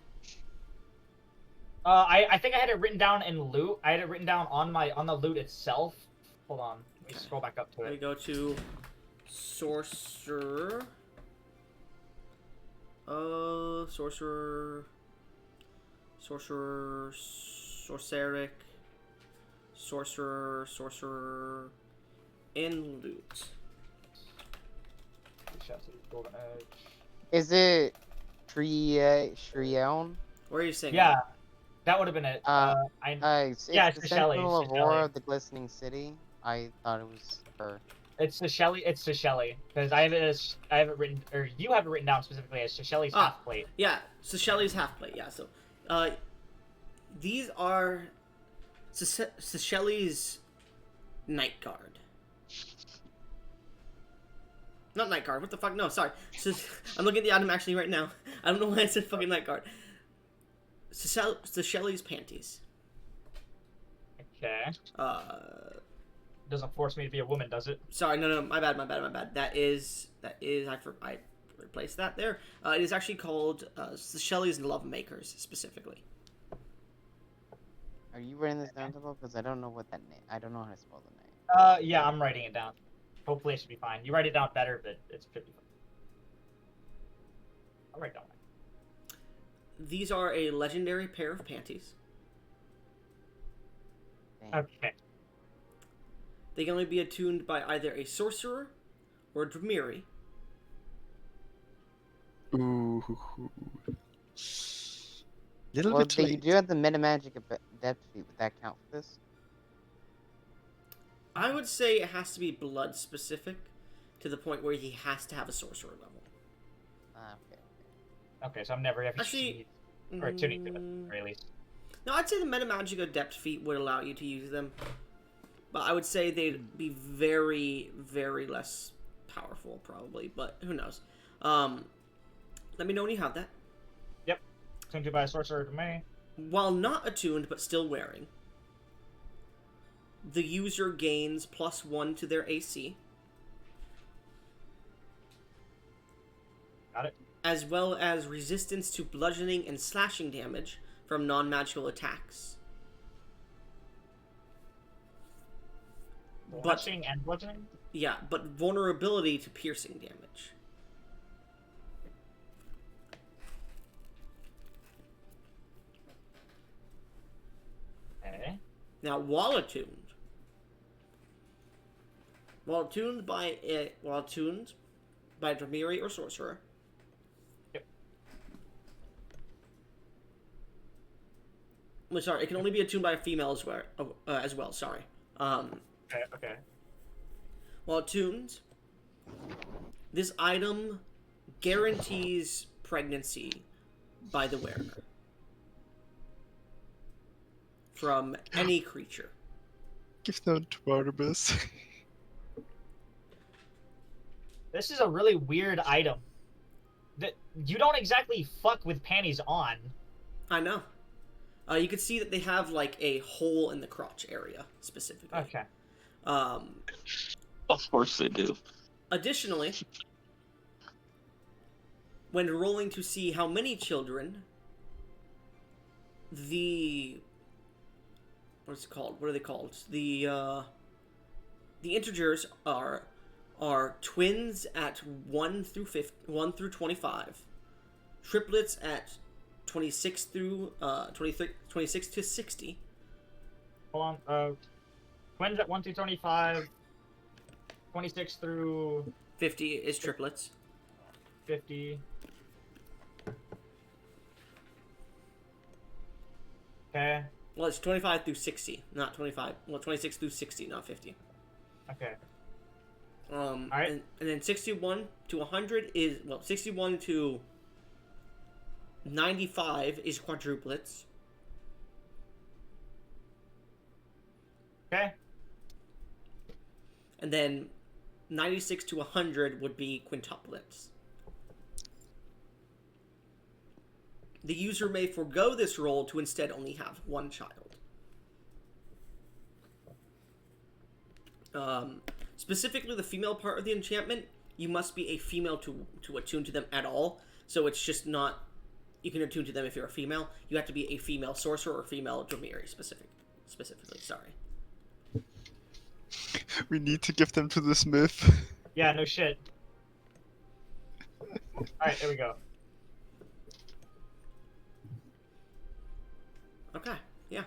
I think I had it written down in loot. I had it written down on the loot itself. Hold on. Let me Okay. scroll back up to Let me it. go to sorcerer. Sorcerer. Sorcerer. Sorceric. Sorcerer. And loot. Shouts to Golden Edge. Is it Shriel? What are you saying? Yeah, that would have been it. It's Yeah, the it's the Shelley, Sentinel it's of the Shelley. Aurora of the Glistening City. I thought it was her. It's the Shelley. It's the Shelley because I have it written, or you have it written down specifically as Shelley's half plate. Yeah, so Shelley's half plate. Yeah, so these are Shelley's night guard. Not night guard. What the fuck? No, sorry. I'm looking at the item actually right now. I don't know why I said fucking night guard. Shelley's panties. Okay. Doesn't force me to be a woman, does it? Sorry, no, my bad. That is I replaced that there. It is actually called Shelley's Love Makers specifically. Are you writing this down, Double? Because I don't know what that name. I don't know how to spell the name. Yeah, I'm writing it down. Hopefully, it should be fine. You write it down better, but it should be fine. I'll write it down. These are a legendary pair of panties. Dang. Okay. They can only be attuned by either a sorcerer or a Dramiri. Ooh. Little Well, bit you late. do have the Metamagic Adept feat. Would that count for this? I would say it has to be blood specific to the point where he has to have a sorcerer level. Okay. Okay, so I'm never ever Actually, or tuning to it, at the very least. No, I'd say the Metamagic Adept feat would allow you to use them. But I would say they'd be very, very less powerful, probably. But who knows? Let me know when you have that. Yep. Tuned to by a sorcerer to me. While not attuned, but still wearing, the user gains +1 to their AC. Got it. As well as resistance to bludgeoning and slashing damage from non-magical attacks. Slashing and bludgeoning? Yeah, but vulnerability to piercing damage. Okay. Now, while attuned by a Dramiri or sorcerer. Yep. Well, sorry, it can only be attuned by a female as well. Sorry. Okay. While attuned, this item guarantees pregnancy by the wearer from any creature. Give them to Barnabas. This is a really weird item. That you don't exactly fuck with panties on. I know. You can see that they have like a hole in the crotch area specifically. Okay. Of course they do. Additionally, when rolling to see how many children, what's it called? What are they called? The integers are twins at 1 through 25, triplets at 26 to 60. Hold on. Twins at 1 through 25, 26 through 50 is triplets. 50. Okay. Well, it's 25 through 60, not 25. Well, 26 through 60, not 50. Okay. Alright. And then 61 to 100 is, 61 to 95 is quadruplets. Okay. And then 96 to 100 would be quintuplets. The user may forego this roll to instead only have one child. Specifically, the female part of the enchantment, you must be a female to attune to them at all. So it's just not, you can attune to them if you're a female. You have to be a female sorcerer or female Dramiri specifically. Sorry. We need to give them to the smith. Yeah, no shit. Alright, there we go. Okay. Yeah.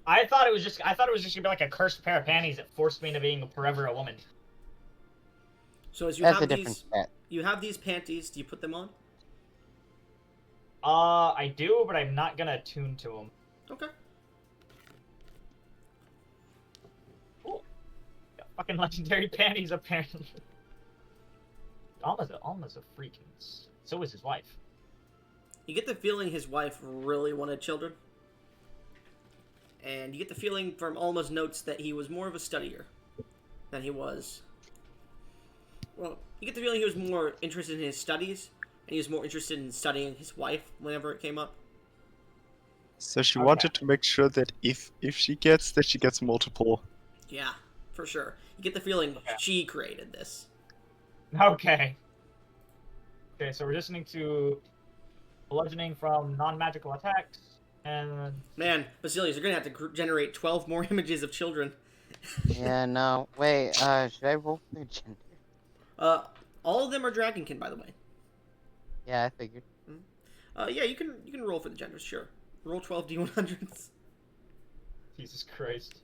I thought it was just gonna be like a cursed pair of panties that forced me into being forever a woman. So as you That's a have different these, set. you have these panties. Do you put them on? I do, but I'm not gonna attune to them. Okay. Cool. Got fucking legendary panties, apparently. Alma's a freaking. So is his wife. You get the feeling his wife really wanted children. And you get the feeling from Alma's notes that he was more of a studier than he was. Well, you get the feeling he was more interested in his studies, and he was more interested in studying his wife whenever it came up. So she Okay. wanted to make sure that if she gets, that she gets multiple. Yeah, for sure. You get the feeling Okay. she created this. Okay. Okay, so we're listening to bludgeoning from non-magical attacks, and Man, Basilius, you're gonna have to generate 12 more images of children. Yeah, no. Wait, should I roll for the gender? All of them are dragonkin, by the way. Yeah, I figured. Yeah, you can roll for the genders, sure. Roll 12 d100s. Jesus Christ.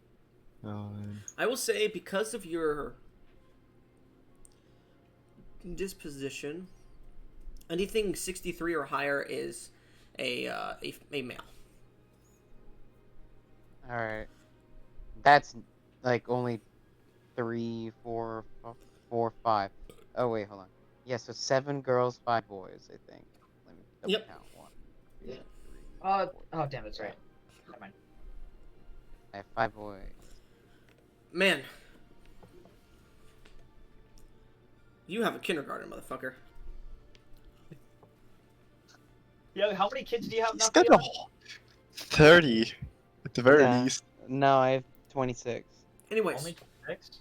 I will say, because of your disposition, anything 63 or higher is a male. Alright. That's like only 3, 4, 4, 5. Oh wait, hold on. Yeah, so 7 girls, 5 boys, I think. Let me double Yep. count. 1, 2, 3, Oh 4. damn, that's right. Never mind. I have 5 boys. Man, you have a kindergarten, motherfucker. Yeah, how many kids do you have now? He's got a 30 at the very Yeah. least. No, I have 26. Anyways, Only 6?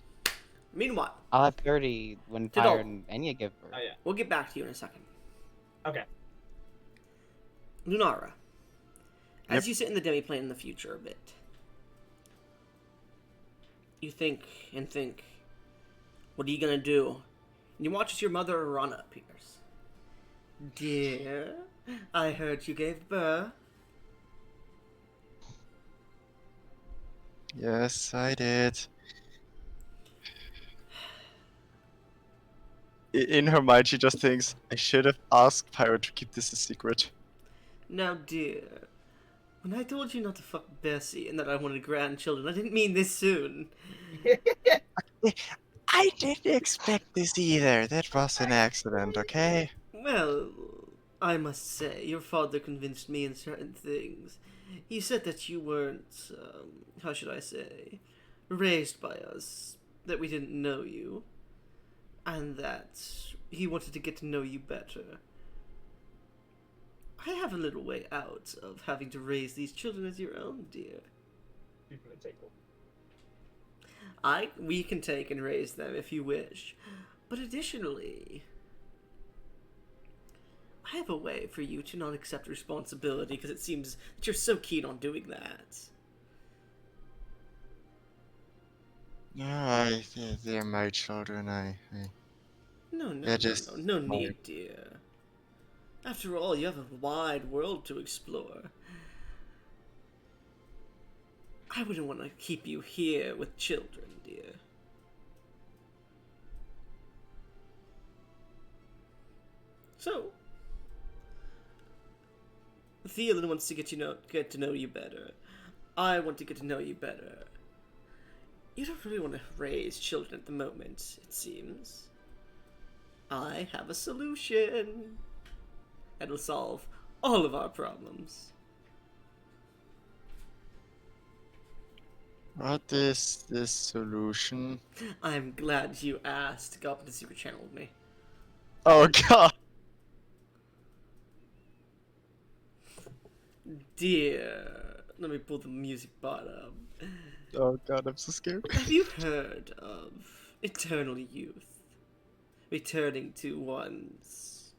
meanwhile, I'll have 30 when Did all- Fire and Enya give birth. Oh yeah. we'll get back to you in a second. Okay. Lunara, as Yep. you sit in the demiplane in the future a bit, you think and think, what are you gonna do? And you watch as your mother Arana appears. Dear, I heard you gave birth. Yes, I did. In her mind, she just thinks, I should have asked Pyro to keep this a secret. Now, dear, when I told you not to fuck Bessie and that I wanted grandchildren, I didn't mean this soon. I didn't expect this either. That was an accident, okay? Well, I must say, your father convinced me in certain things. He said that you weren't, how should I say, raised by us, that we didn't know you, and that he wanted to get to know you better. I have a little way out of having to raise these children as your own, dear. We can take and raise them if you wish, but additionally, I have a way for you to not accept responsibility because it seems that you're so keen on doing that. No, they're my children. No, They're just no my- need, dear. After all, you have a wide world to explore. I wouldn't want to keep you here with children, dear. So, Theoden wants to get to know you better. I want to get to know you better. You don't really want to raise children at the moment, it seems. I have a solution. It'll solve all of our problems. What is this solution? I'm glad you asked. Go up in the secret channel with me. Oh god! Dear, let me pull the music part up. Oh god, I'm so scared. Have you heard of eternal youth? Returning to one's...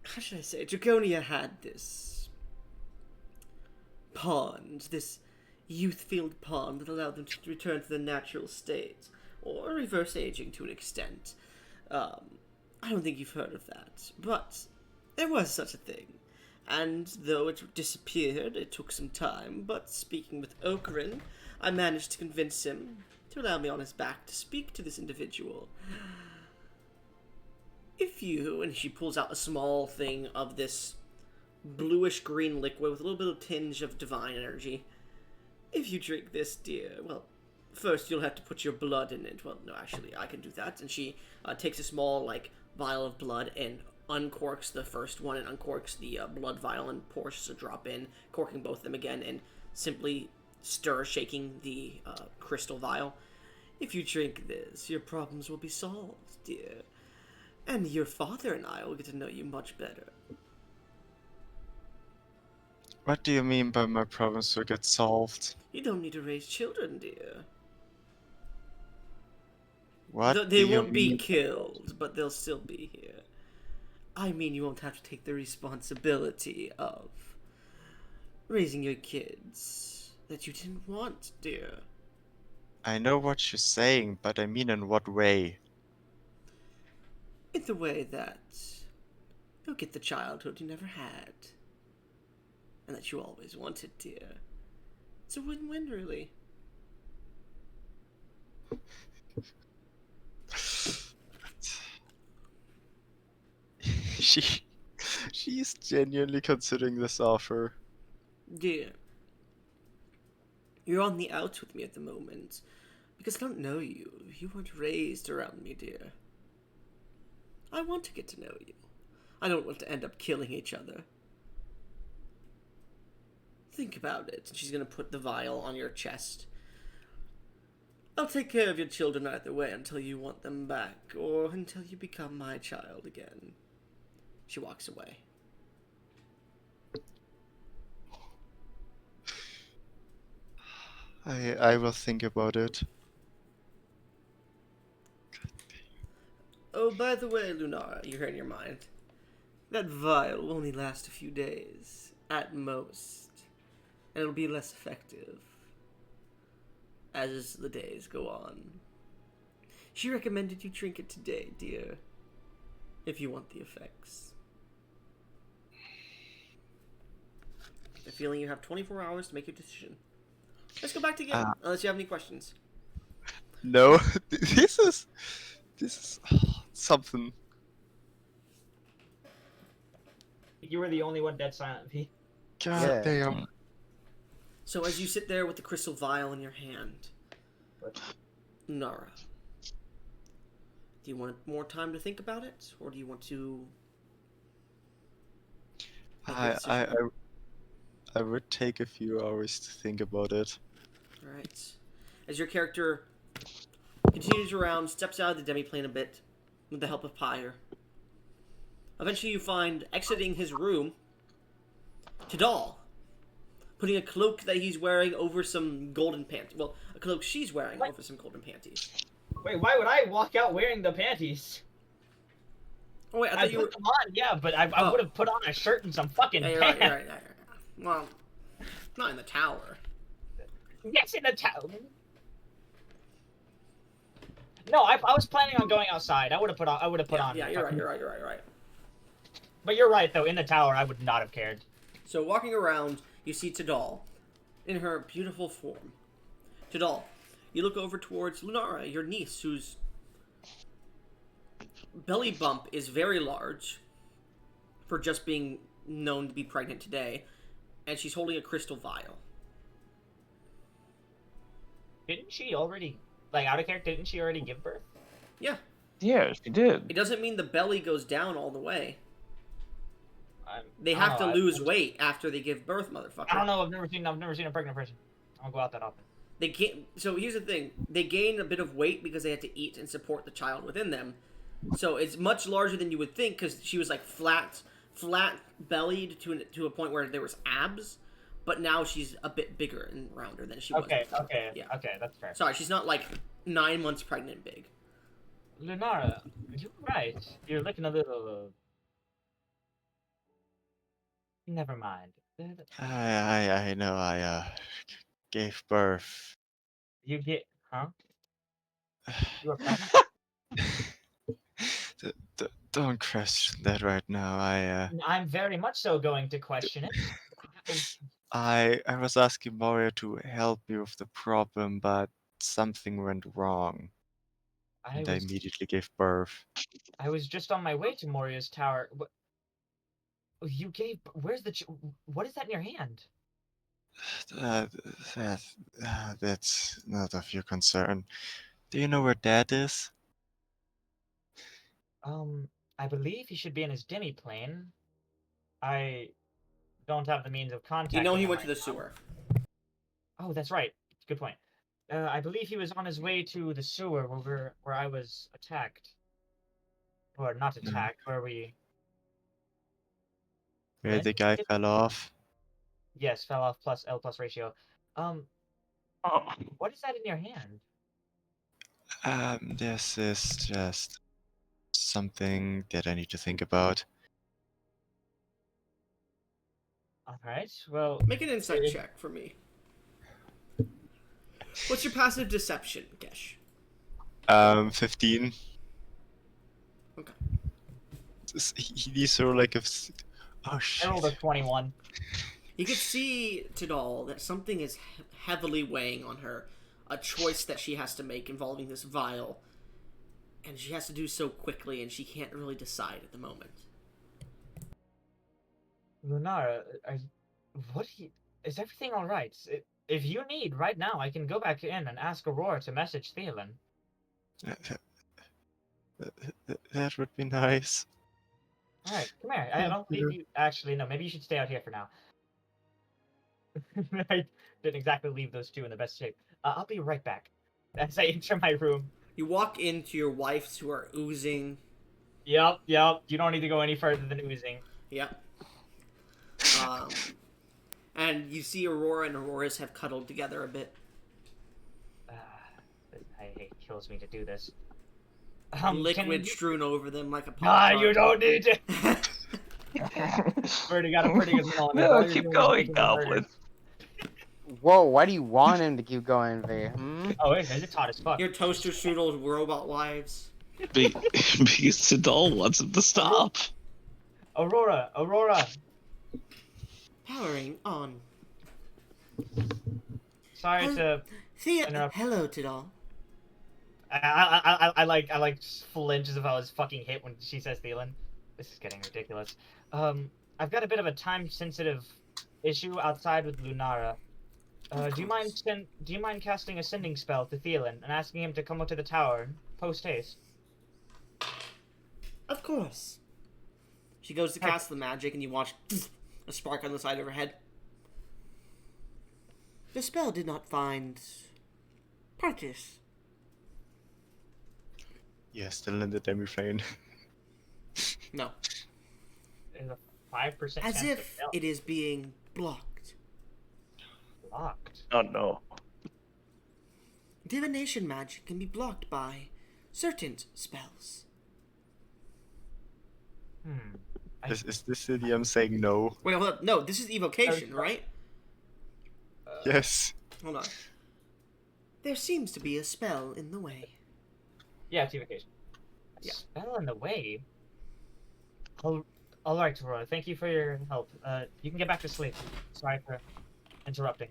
How should I say? Draconia had this pond, this youth-filled pond that allowed them to return to their natural state. or reverse aging to an extent. I don't think you've heard of that, but there was such a thing. And though it disappeared, it took some time, but speaking with Okran, I managed to convince him to allow me on his back to speak to this individual. If you, and she pulls out a small thing of this bluish green liquid with a little bit of tinge of divine energy. If you drink this, dear, well, first you'll have to put your blood in it. Well, no, actually, I can do that. And she takes a small, like, vial of blood and uncorks the first one and uncorks the blood vial and pours a drop in, corking both of them again, and simply shaking the crystal vial. If you drink this, your problems will be solved, dear. And your father and I will get to know you much better. What do you mean by my problems will get solved? You don't need to raise children, dear. What They do you won't be mean? killed, but they'll still be here. I mean, you won't have to take the responsibility of raising your kids that you didn't want, dear. I know what you're saying, but I mean in what way? In the way that you'll get the childhood you never had. And that you always wanted, dear. It's a win-win, really. she she's genuinely considering this offer. Dear, you're on the outs with me at the moment. Because I don't know you. You weren't raised around me, dear. I want to get to know you. I don't want to end up killing each other. Think about it. She's gonna put the vial on your chest. I'll take care of your children either way until you want them back, or until you become my child again. She walks away. I will think about it. Oh, by the way, Lunara, you heard in your mind. That vial will only last a few days, at most. And it'll be less effective as the days go on. She recommended you drink it today, dear, if you want the effects. I have a feeling you have 24 hours to make your decision. Let's go back to the game, unless you have any questions. No, this is something. You were the only one dead silent, P. God Yeah. damn. So as you sit there with the crystal vial in your hand, Nara, do you want more time to think about it, or do you want to? make a decision? I would take a few hours to think about it. All right. As your character continues around, steps out of the demiplane a bit, with the help of Pyre. Eventually, you find exiting his room, Tidal, putting a cloak that he's wearing over some golden panties. Well, a cloak she's wearing over some golden panties. Wait, why would I walk out wearing the panties? Oh wait, I I thought you put were. them on, yeah, but I Oh. would have put on a shirt and some fucking Yeah, you're pants. right, you're right. Well, not in the tower. Yes, in the town. No, I was planning on going outside. I would have put on. Yeah, you're right. But you're right, though. In the tower, I would not have cared. So walking around, you see Tidal in her beautiful form. Tidal, you look over towards Lunara, your niece, whose belly bump is very large for just being known to be pregnant today, and she's holding a crystal vial. Didn't she already, like, out of character? Didn't she already give birth? Yeah, Yeah, she did. it doesn't mean the belly goes down all the way. They I don't have to know, lose weight after they give birth, motherfucker. I don't know. I've never seen a pregnant person. I don't go out that often. They gain. So here's the thing: they gain a bit of weight because they had to eat and support the child within them. So it's much larger than you would think because she was like flat bellied to a point where there was abs, but now she's a bit bigger and rounder than she was. Okay, before. okay, Yeah. okay, that's fair. Sorry, she's not like 9 months pregnant big. Lunara, you're right. You're looking a little. Never mind. I know I gave birth. You get, huh? You are pregnant? Don't question that right now. I'm very much so going to question it. I was asking Mario to help me with the problem, but something went wrong, I and I was immediately gave birth. I was just on my way to Moria's tower. You gave? Where's the? What is that in your hand? Uh, that, that's not of your concern. Do you know where Dad is? I believe he should be in his demi-plane. I don't have the means of You contacting know he him went to right the now. sewer. Oh, that's right. Good point. I believe he was on his way to the sewer where I was attacked. Or not No. attacked, where we... Where the When? guy fell off? Yes, fell off plus L plus ratio. Um, Oh. what is that in your hand? This is just something that I need to think about. Alright, well... Make an insight it- check for me. What's your passive deception, Gesh? 15. Okay. He needs to roll like a. Oh I rolled a shit. 21. You could see Tidal that something is heavily weighing on her. A choice that she has to make involving this vial. And she has to do so quickly, and she can't really decide at the moment. Lunara, is everything alright? If you need, right now, I can go back in and ask Aurora to message Thielen. That would be nice. Alright, come here. I Thank don't believe you. you... Actually, no, maybe you should stay out here for now. I didn't exactly leave those two in the best shape. I'll be right back. As I enter my room. You walk into your wife's who are oozing. Yep. You don't need to go any further than oozing. Yep. And you see Aurora and Auroras have cuddled together a bit. It kills me to do this. Liquid strewn over them like a Ah, popcorn. you don't need to. Already got a pretty good meal. No, keep going, Goblin. Whoa, why do you want him to keep going, V? Oh, it's hot as fuck. Your toaster strudels robot wives. Because Sidol wants him to stop. Aurora. Powering on. Sorry to. Interrupt. Hello, Tidal. I like flinch as if I was fucking hit when she says Thielen. This is getting ridiculous. I've got a bit of a time-sensitive issue outside with Lunara. Do you mind casting a sending spell to Thielen and asking him to come up to the tower post haste? Of course. She goes to cast the magic, and you watch a spark on the side of her head. The spell did not find practice. Yeah, still in the demi-plane. No. There's a 5% As chance if to fail. it is being blocked. Locked. Oh no. Divination magic can be blocked by certain spells. Is this the DM saying no? Wait, hold up. No, this is evocation, right? Yes. Hold on. There seems to be a spell in the way. Yeah, it's evocation. Yeah. Spell in the way. All right, Aurora. Thank you for your help. You can get back to sleep. Sorry for interrupting.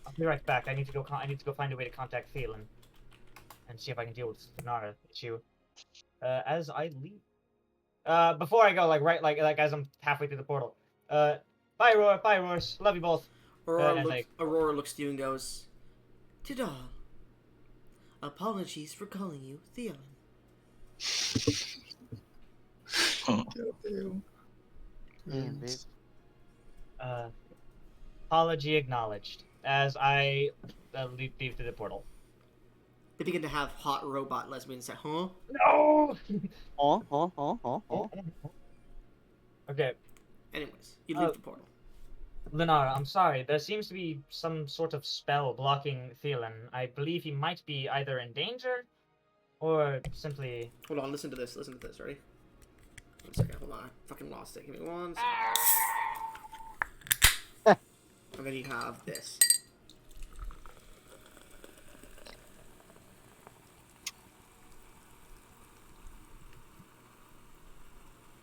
I'll be right back. I need to go find a way to contact Thielen and see if I can deal with the Nara issue. As I leave. Before I go, like as I'm halfway through the portal. Bye, Aurora. Bye, Aurora. Love you both. Aurora looks to you and goes, Tidal, apologies for calling you Thielen. Damn, babe. Apology acknowledged. As I leave through the portal. They begin to have hot robot lesbians say, huh? No! Oh. Okay, Anyways, you leave the portal. Lenara, I'm sorry. There seems to be some sort of spell blocking Thielen. I believe he might be either in danger or simply... Hold on, listen to this, ready? 1 second, hold on. I fucking lost it. Give me 1 second. And then you have this.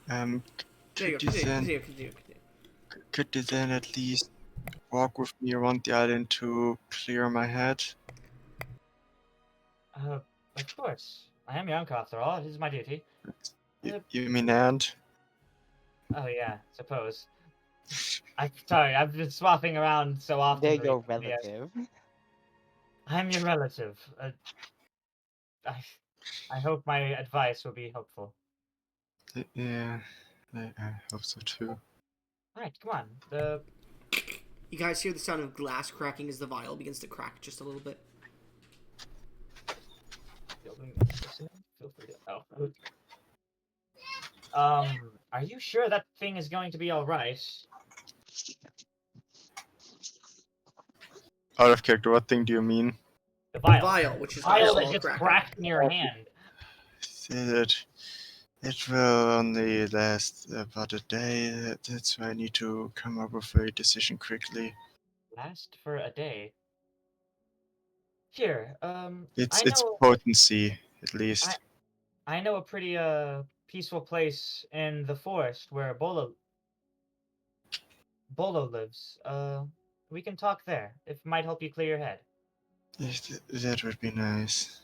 There you Could go. you then Continue. could you then at least walk with me around the island to clear my head? Of course. I am your uncle after all. It is my duty. You mean aunt? Oh yeah, suppose. I'm sorry, I've been swapping around so often. They're your recently. relative. I'm your relative. I, I hope my advice will be helpful. Yeah, I hope so too. Alright, come on. The You guys hear the sound of glass cracking as the vial begins to crack just a little bit. building feel free to. Oh. Are you sure that thing is going to be alright? Out of character, what thing do you mean? The The vial. vial, which is Vial also that just cracking. cracked in your hand. It will only last about a day. That's why I need to come up with a decision quickly. Last for a day. Here, It's I know potency, at least. I know a pretty peaceful place in the forest where Bolo lives. We can talk there. It might help you clear your head. That would be nice.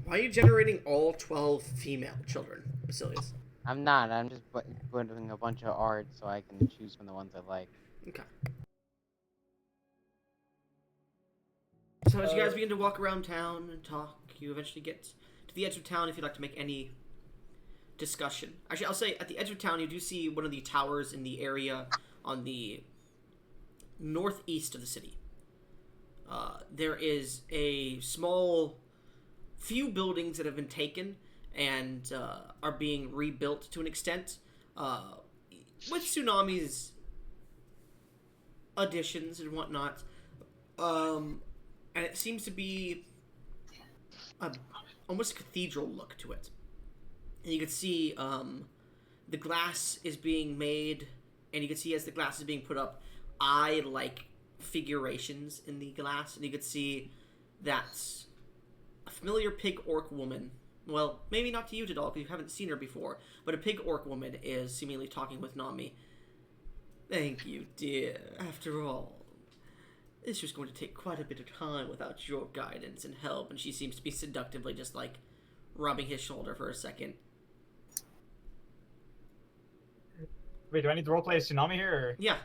Why are you generating all 12 female children, Basilius? I'm not. I'm just putting a bunch of art so I can choose from the ones I like. Okay. So as you guys begin to walk around town and talk, you eventually get to the edge of town if you'd like to make any discussion. Actually, I'll say at the edge of town, you do see one of the towers in the area on the northeast of the city. There is a small few buildings that have been taken and are being rebuilt to an extent with Tsunami's additions and whatnot. And it seems to be almost a cathedral look to it. And you can see the glass is being made, and you can see as the glass is being put up, eye-like figurations in the glass, and you can see that's a familiar pig orc woman. Well, maybe not to you, Tadal, because you haven't seen her before, but a pig orc woman is seemingly talking with Nami. Thank you, dear. After all, this was going to take quite a bit of time without your guidance and help, and she seems to be seductively just, like, rubbing his shoulder for a second. Wait, do I need to roleplay as Tsunami here? Yeah.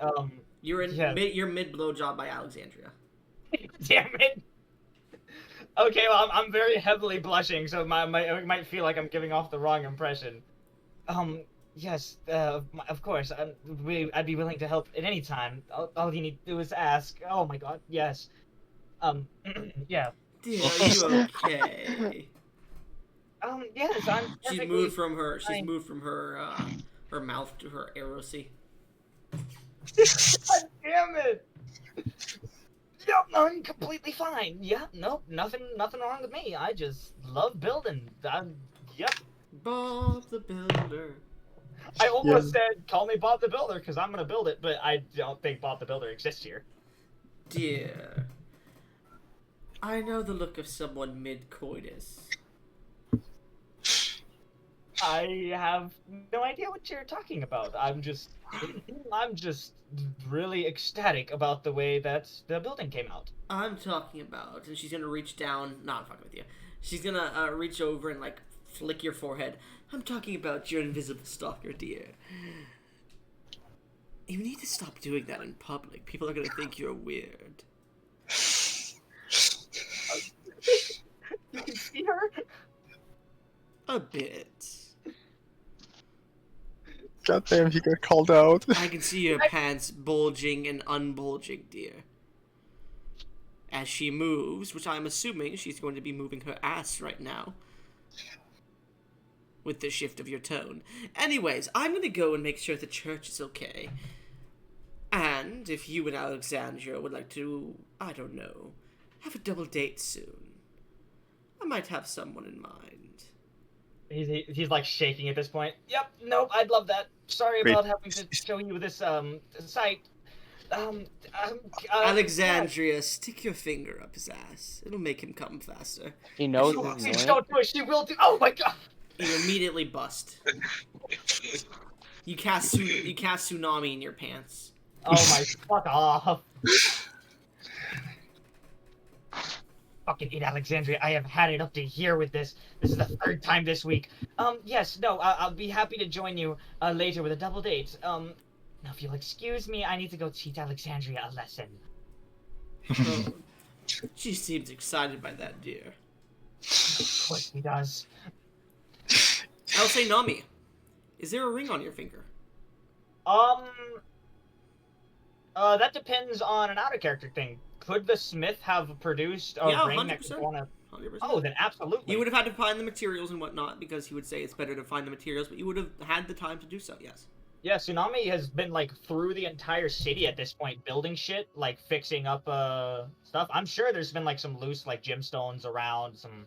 Or... You're in yeah. you're mid blowjob by Alexandria. Damn it! Okay, well, I'm very heavily blushing, so it might feel like I'm giving off the wrong impression. Yes, of course, I'd be willing to help at any time. All you need to do is ask. Oh my god, yes. Yeah. Dear, are you okay? Yes, I'm She's perfectly moved from her. She's fine. moved from her her mouth to her arosy. God damn it! Yep, I'm completely fine. Yeah, nope, nothing wrong with me. I just love building. Yep. Bob the Builder. I almost said, call me Bob the Builder, because I'm going to build it, but I don't think Bob the Builder exists here. Dear, I know the look of someone mid-coitus. I have no idea what you're talking about. I'm just really ecstatic about the way that the building came out. I'm talking about, and she's gonna reach down. No, I'm fucking with you. She's gonna reach over and like flick your forehead. I'm talking about your invisible stalker, dear. You need to stop doing that in public. People are gonna think you're weird. You can see her? A bit. God damn, he got called out. I can see your pants bulging and unbulging, dear. As she moves, which I'm assuming she's going to be moving her ass right now. With the shift of your tone. Anyways, I'm going to go and make sure the church is okay. And if you and Alexandria would like to, I don't know, have a double date soon, I might have someone in mind. He's like shaking at this point. Yep, nope, I'd love that. Sorry Wait. about having to show you this site. Alexandria, stick your finger up his ass. It'll make him come faster. He knows Please his name. don't do it. She will do. Oh my god. You immediately bust. You cast tsunami in your pants. Oh my, fuck off. Fucking in Alexandria, I have had it up to here with this. This is the third time this week. Yes, no, I'll be happy to join you later with a double date. Now if you'll excuse me, I need to go teach Alexandria a lesson. Oh, she seems excited by that, dear. Of course he does. I'll say, Nami, is there a ring on your finger? That depends on an outer character thing. Could the smith have produced a Yeah, ring that 100%. could go on a... 100%. Oh, then absolutely. You would have had to find the materials and whatnot, because he would say it's better to find the materials, but you would have had the time to do so, yes. Yeah, Tsunami has been, like, through the entire city at this point, building shit, like, fixing up, stuff. I'm sure there's been, like, some loose, like, gemstones around, some,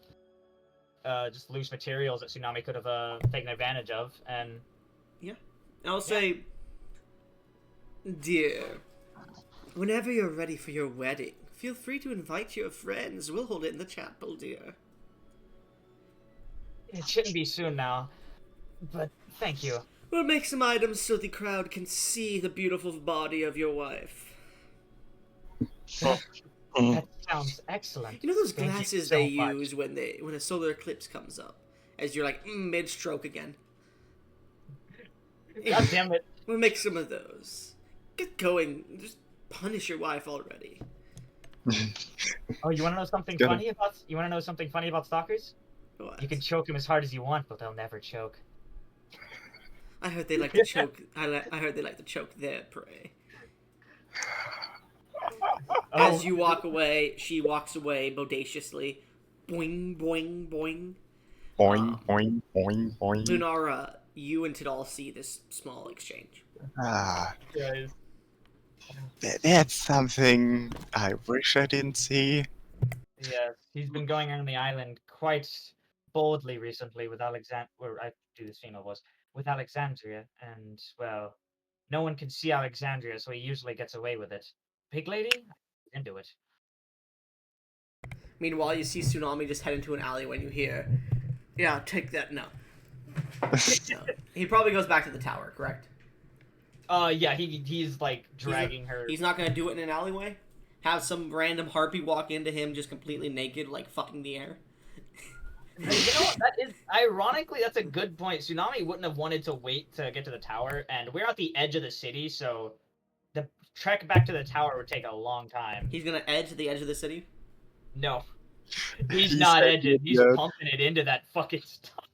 just loose materials that Tsunami could have, taken advantage of, and... Yeah. I'll say, dear, whenever you're ready for your wedding, feel free to invite your friends. We'll hold it in the chapel, dear. It shouldn't be soon now, but thank you. We'll make some items so the crowd can see the beautiful body of your wife. That sounds excellent. You know those Thank you glasses so they much. use when a solar eclipse comes up, as you're like mid-stroke again. God damn it. We'll make some of those. Get going. Just punish your wife already. Oh, you want to know something Get funny about? You want to know something funny about stalkers? What? You can choke them as hard as you want, but they'll never choke. I heard they like to choke. I heard they like to choke their prey. As you walk away, she walks away bodaciously. Boing, boing, boing. Boing, boing, boing, boing. Lunara, you and Tidal see this small exchange. Ah, Guys. that's something I wish I didn't see. Yes, he's been going around the island quite boldly recently with I do this female voice, with Alexandria, and, well, no one can see Alexandria, so he usually gets away with it. Pig lady? Into it. Meanwhile, you see Tsunami just head into an alley when you hear, yeah, take that, no. No. He probably goes back to the tower, correct? Yeah, he's like dragging her. He's not gonna do it in an alleyway? Have some random harpy walk into him just completely naked, like fucking the air? You know what? That is ironically, that's a good point. Tsunami wouldn't have wanted to wait to get to the tower, and we're at the edge of the city, so the trek back to the tower would take a long time. He's gonna edge to the edge of the city? No, he's He not said edging. He's yeah. pumping it into that fucking stuff.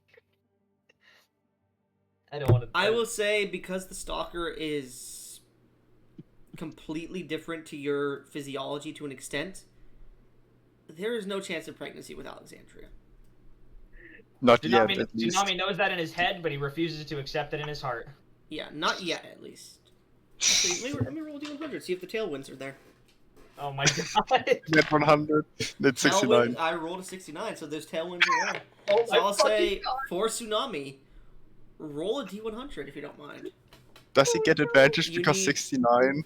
I don't want to. I will say, because the stalker is completely different to your physiology to an extent, there is no chance of pregnancy with Alexandria. Not yet, Tsunami, at least. Tsunami knows that in his head, but he refuses to accept it in his heart. Yeah, not yet, at least. Actually, let me roll D100, see if the tailwinds are there. Oh my god. Net 100, net 69. Tailwind, I rolled a 69, so there's tailwinds are there. Oh So I'll fucking say, God. for Tsunami, roll a D100 if you don't mind. Does he get advantage You because need- 69?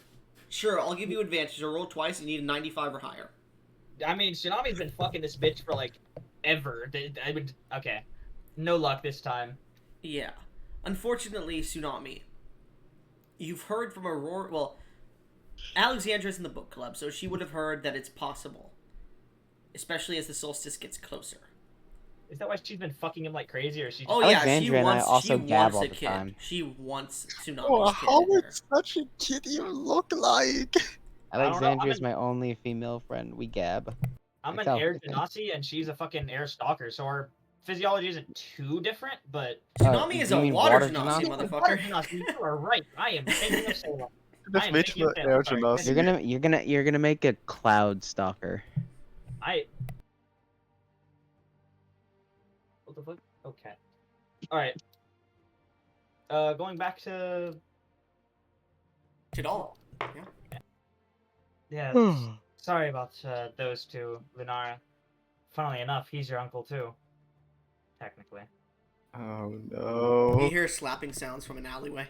Sure, I'll give you advantage. So roll twice, you need a 95 or higher. I mean, Tsunami's been fucking this bitch for like ever. I would. Okay, no luck this time. Yeah. Unfortunately, Tsunami, you've heard from Aurora. Well, Alexandra's in the book club, so she would have heard that it's possible, especially as the solstice gets closer. Is that why she's been fucking him like crazy, or she? Oh yeah, Alexandria she and I wants. also she gab wants all a the kid. time. She wants Tsunami's Oh, kid. how in her. would such a kid even look like? don't know, Alexandria is I'm my only female friend. We gab. I'm an myself, air I think. genasi, and she's a fucking air stalker. So our physiology isn't too different, but Tsunami is you a mean water water genasi, genasi? motherfucker. Genasi, you are right. I am thinking of Salem. That's I am made thinking of for Salem, air sorry. genasi. You're gonna make a cloud stalker. What the fuck? Okay. All right. Going back to Tidal. yeah. Sorry about those two, Lunara. Funnily enough, he's your uncle too. Technically. Oh You no. hear slapping sounds from an alleyway.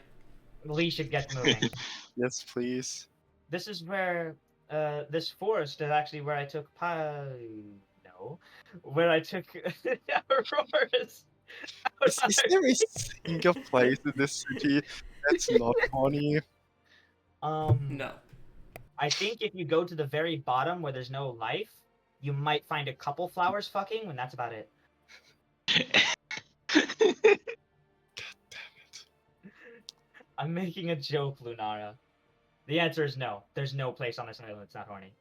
Lee should get moving. Yes, please. This is where this forest is actually where I took where I took Auroras. Is there a single place in this city that's not horny? No. I think if you go to the very bottom where there's no life, you might find a couple flowers fucking, and that's about it. I'm making a joke, Lunara. The answer is no. There's no place on this island that's not horny.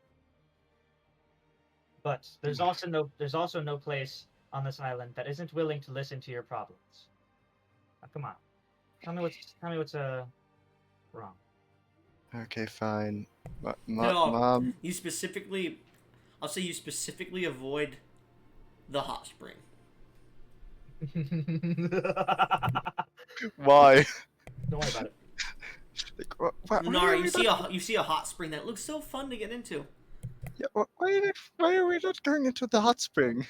But there's also no place on this island that isn't willing to listen to your problems. Now, come on. Tell me what's wrong. Okay, fine. No. Mom, You specifically, I'll say you specifically avoid the hot spring. Don't why? worry about it. Like, why are Lunara, we you see a hot spring that looks so fun to get into. Yeah, why are we not going into the hot spring?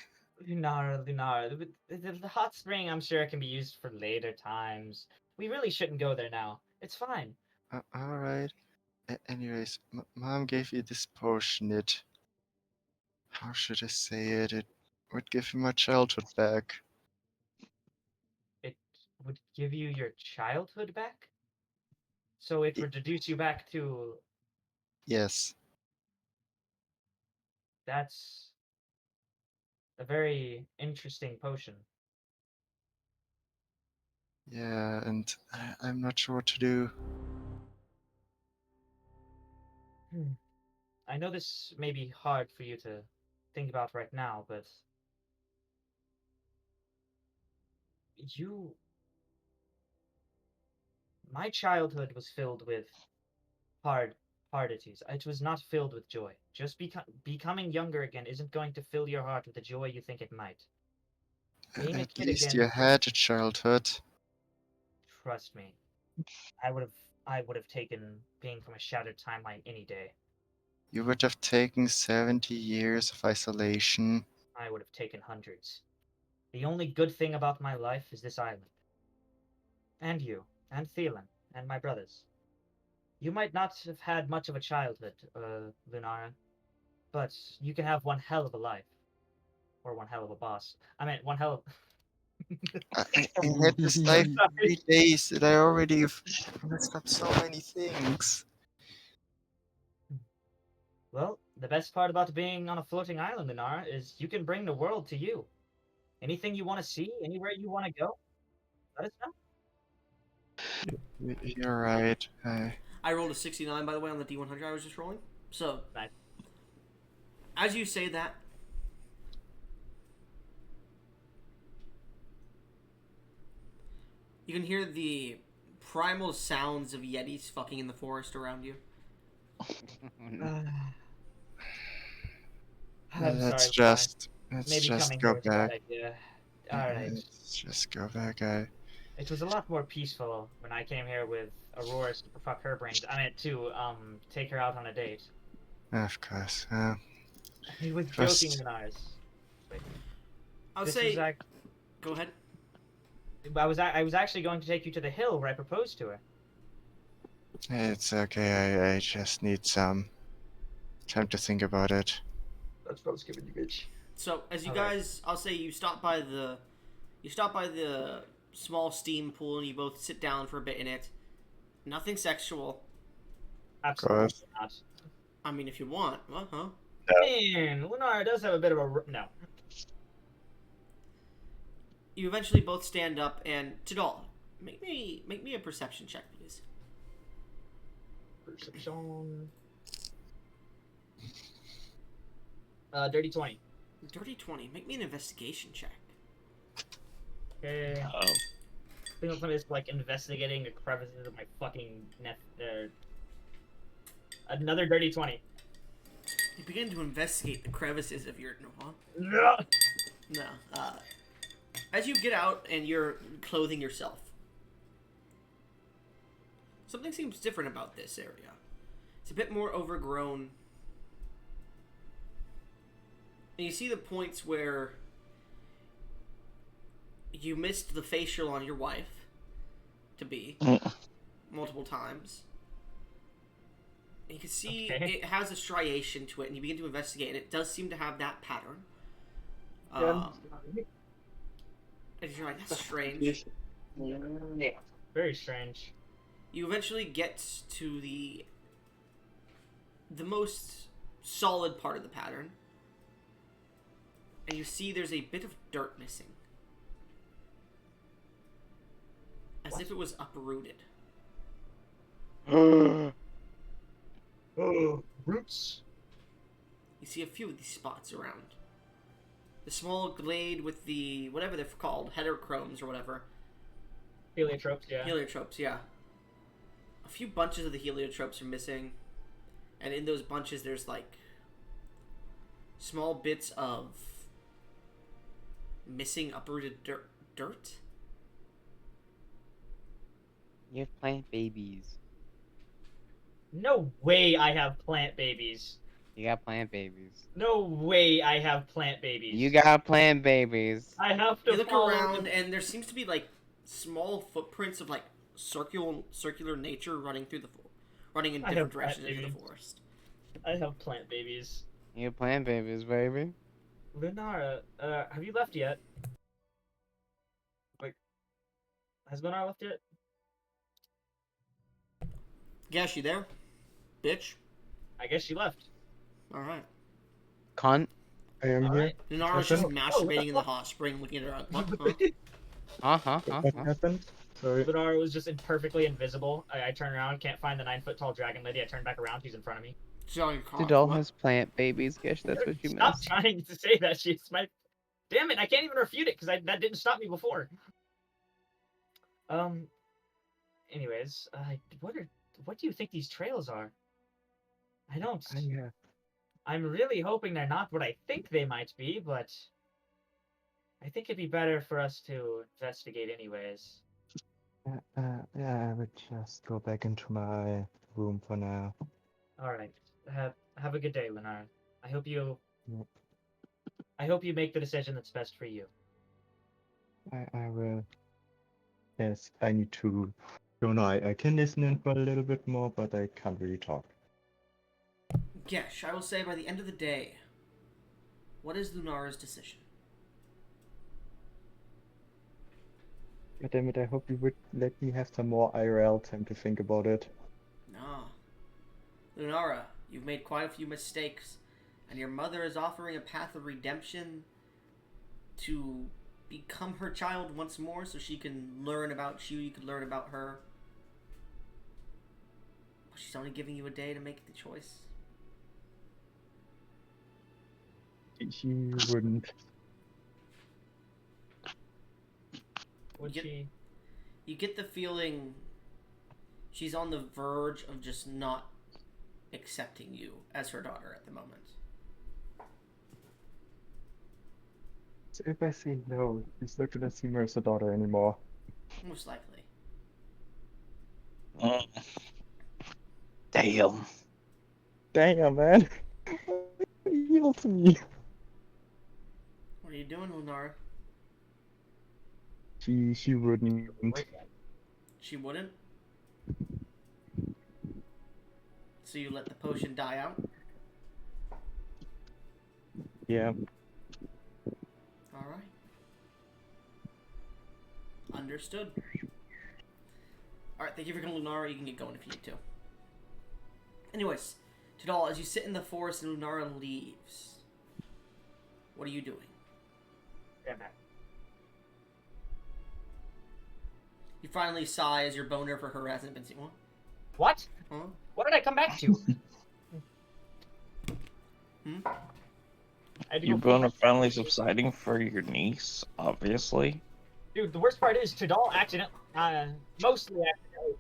Lunara. The hot spring, I'm sure, can be used for later times. We really shouldn't go there now. It's fine. Alright. Anyways, Mom gave me this potion. How should I say it? It would give me my childhood back. It would give you your childhood back? So it would reduce you back to... Yes. That's a very interesting potion. Yeah, and I'm not sure what to do. I know this may be hard for you to think about right now, but my childhood was filled with hardities. It was not filled with joy. Just becoming younger again isn't going to fill your heart with the joy you think it might. Being a At kid least again, you had a childhood. trust me, I would have taken being from a shattered timeline any day. You would have taken 70 years of isolation. I would have taken hundreds. The only good thing about my life is this island. And you, and Thielen, and my brothers. You might not have had much of a childhood, Lunara, but you can have one hell of a life. Or one hell of a boss. I mean, one hell of... I had this life for 3 days and I already messed up so many things. Well, the best part about being on a floating island, Lunara, is you can bring the world to you. Anything you want to see, anywhere you want to go, let us know. You're right. I rolled a 69, by the way, on the D100 I was just rolling. So, Nice. as you say that, you can hear the primal sounds of yetis fucking in the forest around you. Let's sorry, just maybe just coming go here was a bad back. idea. Alright. Let's just go back. It was a lot more peaceful when I came here with Auroras to fuck her brains. I meant to take her out on a date. Of course. He was Just- joking with ours. I would This say, was go ahead. I was actually going to take you to the hill where I proposed to her. It's okay. I just need some time to think about it. That's what I was giving you, bitch. So, as you Alright. guys, I'll say you stop by the small steam pool and you both sit down for a bit in it. Nothing sexual. Absolutely not. I mean, if you want. Uh-huh. Man, Lunar does have a bit of a no. You eventually both stand up and Tidal, make me a perception check, please. Perception. Dirty 20. Dirty 20. Make me an investigation check. Okay. Oh. I think I'm just like investigating the crevices of my fucking net. Another dirty 20. You begin to investigate the crevices of your No. No. As you get out and you're clothing yourself, something seems different about this area. It's a bit more overgrown. And you see the points where you missed the facial on your wife to be multiple times. And you can see Okay. it has a striation to it, and you begin to investigate, and it does seem to have that pattern. And you're like, that's strange. Very strange. You eventually get to the most solid part of the pattern, and you see there's a bit of dirt missing, as if it was uprooted. Oh, roots. You see a few of these spots around. The small glade with the whatever they're called, heterochromes or whatever. Heliotropes, yeah. Heliotropes, yeah. A few bunches of the heliotropes are missing, and in those bunches there's like small bits of missing uprooted dirt. You have plant babies. No way I have plant babies. You got plant babies. No way I have plant babies. You got plant babies. I have to You look follow around, the- and there seems to be like small footprints of like circular nature running through running in I different have plant directions into the babies. forest. I have plant babies. You have plant babies, baby. Lunara, have you left yet? Like, has Lunara left yet? Gash, you there? Bitch. I guess she left. All right. Cunt. I am All here. right. Lunara's just What masturbating in the hot spring, looking at her. Like, huh? What happened? Sorry. Lunara was just perfectly invisible. I turn around, can't find the 9-foot tall dragon lady. I turn back around, she's in front of me. She's on your car. Tidal What? has plant babies, Gish. That's what you Stop missed. trying to say that. She's my. Damn it! I can't even refute it because that didn't stop me before. Anyways, what do you think these trails are? I don't. I'm really hoping they're not what I think they might be, but I think it'd be better for us to investigate anyways. Yeah, I would just go back into my room for now. All right. Have a good day, Leonard. I hope you. Yep. I hope you make the decision that's best for you. I will. Yes, I need to. Don't know. I can listen in for a little bit more, but I can't really talk. Gesh, I will say by the end of the day, what is Lunara's decision? God damn it! I hope you would let me have some more IRL time to think about it. No. Lunara, you've made quite a few mistakes, and your mother is offering a path of redemption to become her child once more so she can learn about you can learn about her. But she's only giving you a day to make the choice. She wouldn't. Would Yep. she? You get the feeling she's on the verge of just not accepting you as her daughter at the moment. So if I say no, she's not gonna see me as a daughter anymore. Most likely. Mm. Damn. Damn, man. Evil to me. What are you doing, Lunara? She wouldn't. She wouldn't? So you let the potion die out? Yeah. Alright. Understood. Alright, thank you for coming, Lunara. You can get going if you need to. Anyways, Tidal, as you sit in the forest and Lunara leaves, what are you doing? Damn it. You finally sigh as your boner for her hasn't been seen. What? Huh? What did I come back to? Hmm? I had to Your go boner finally subsiding for your niece, obviously. Dude, the worst part is Tidal mostly accidentally.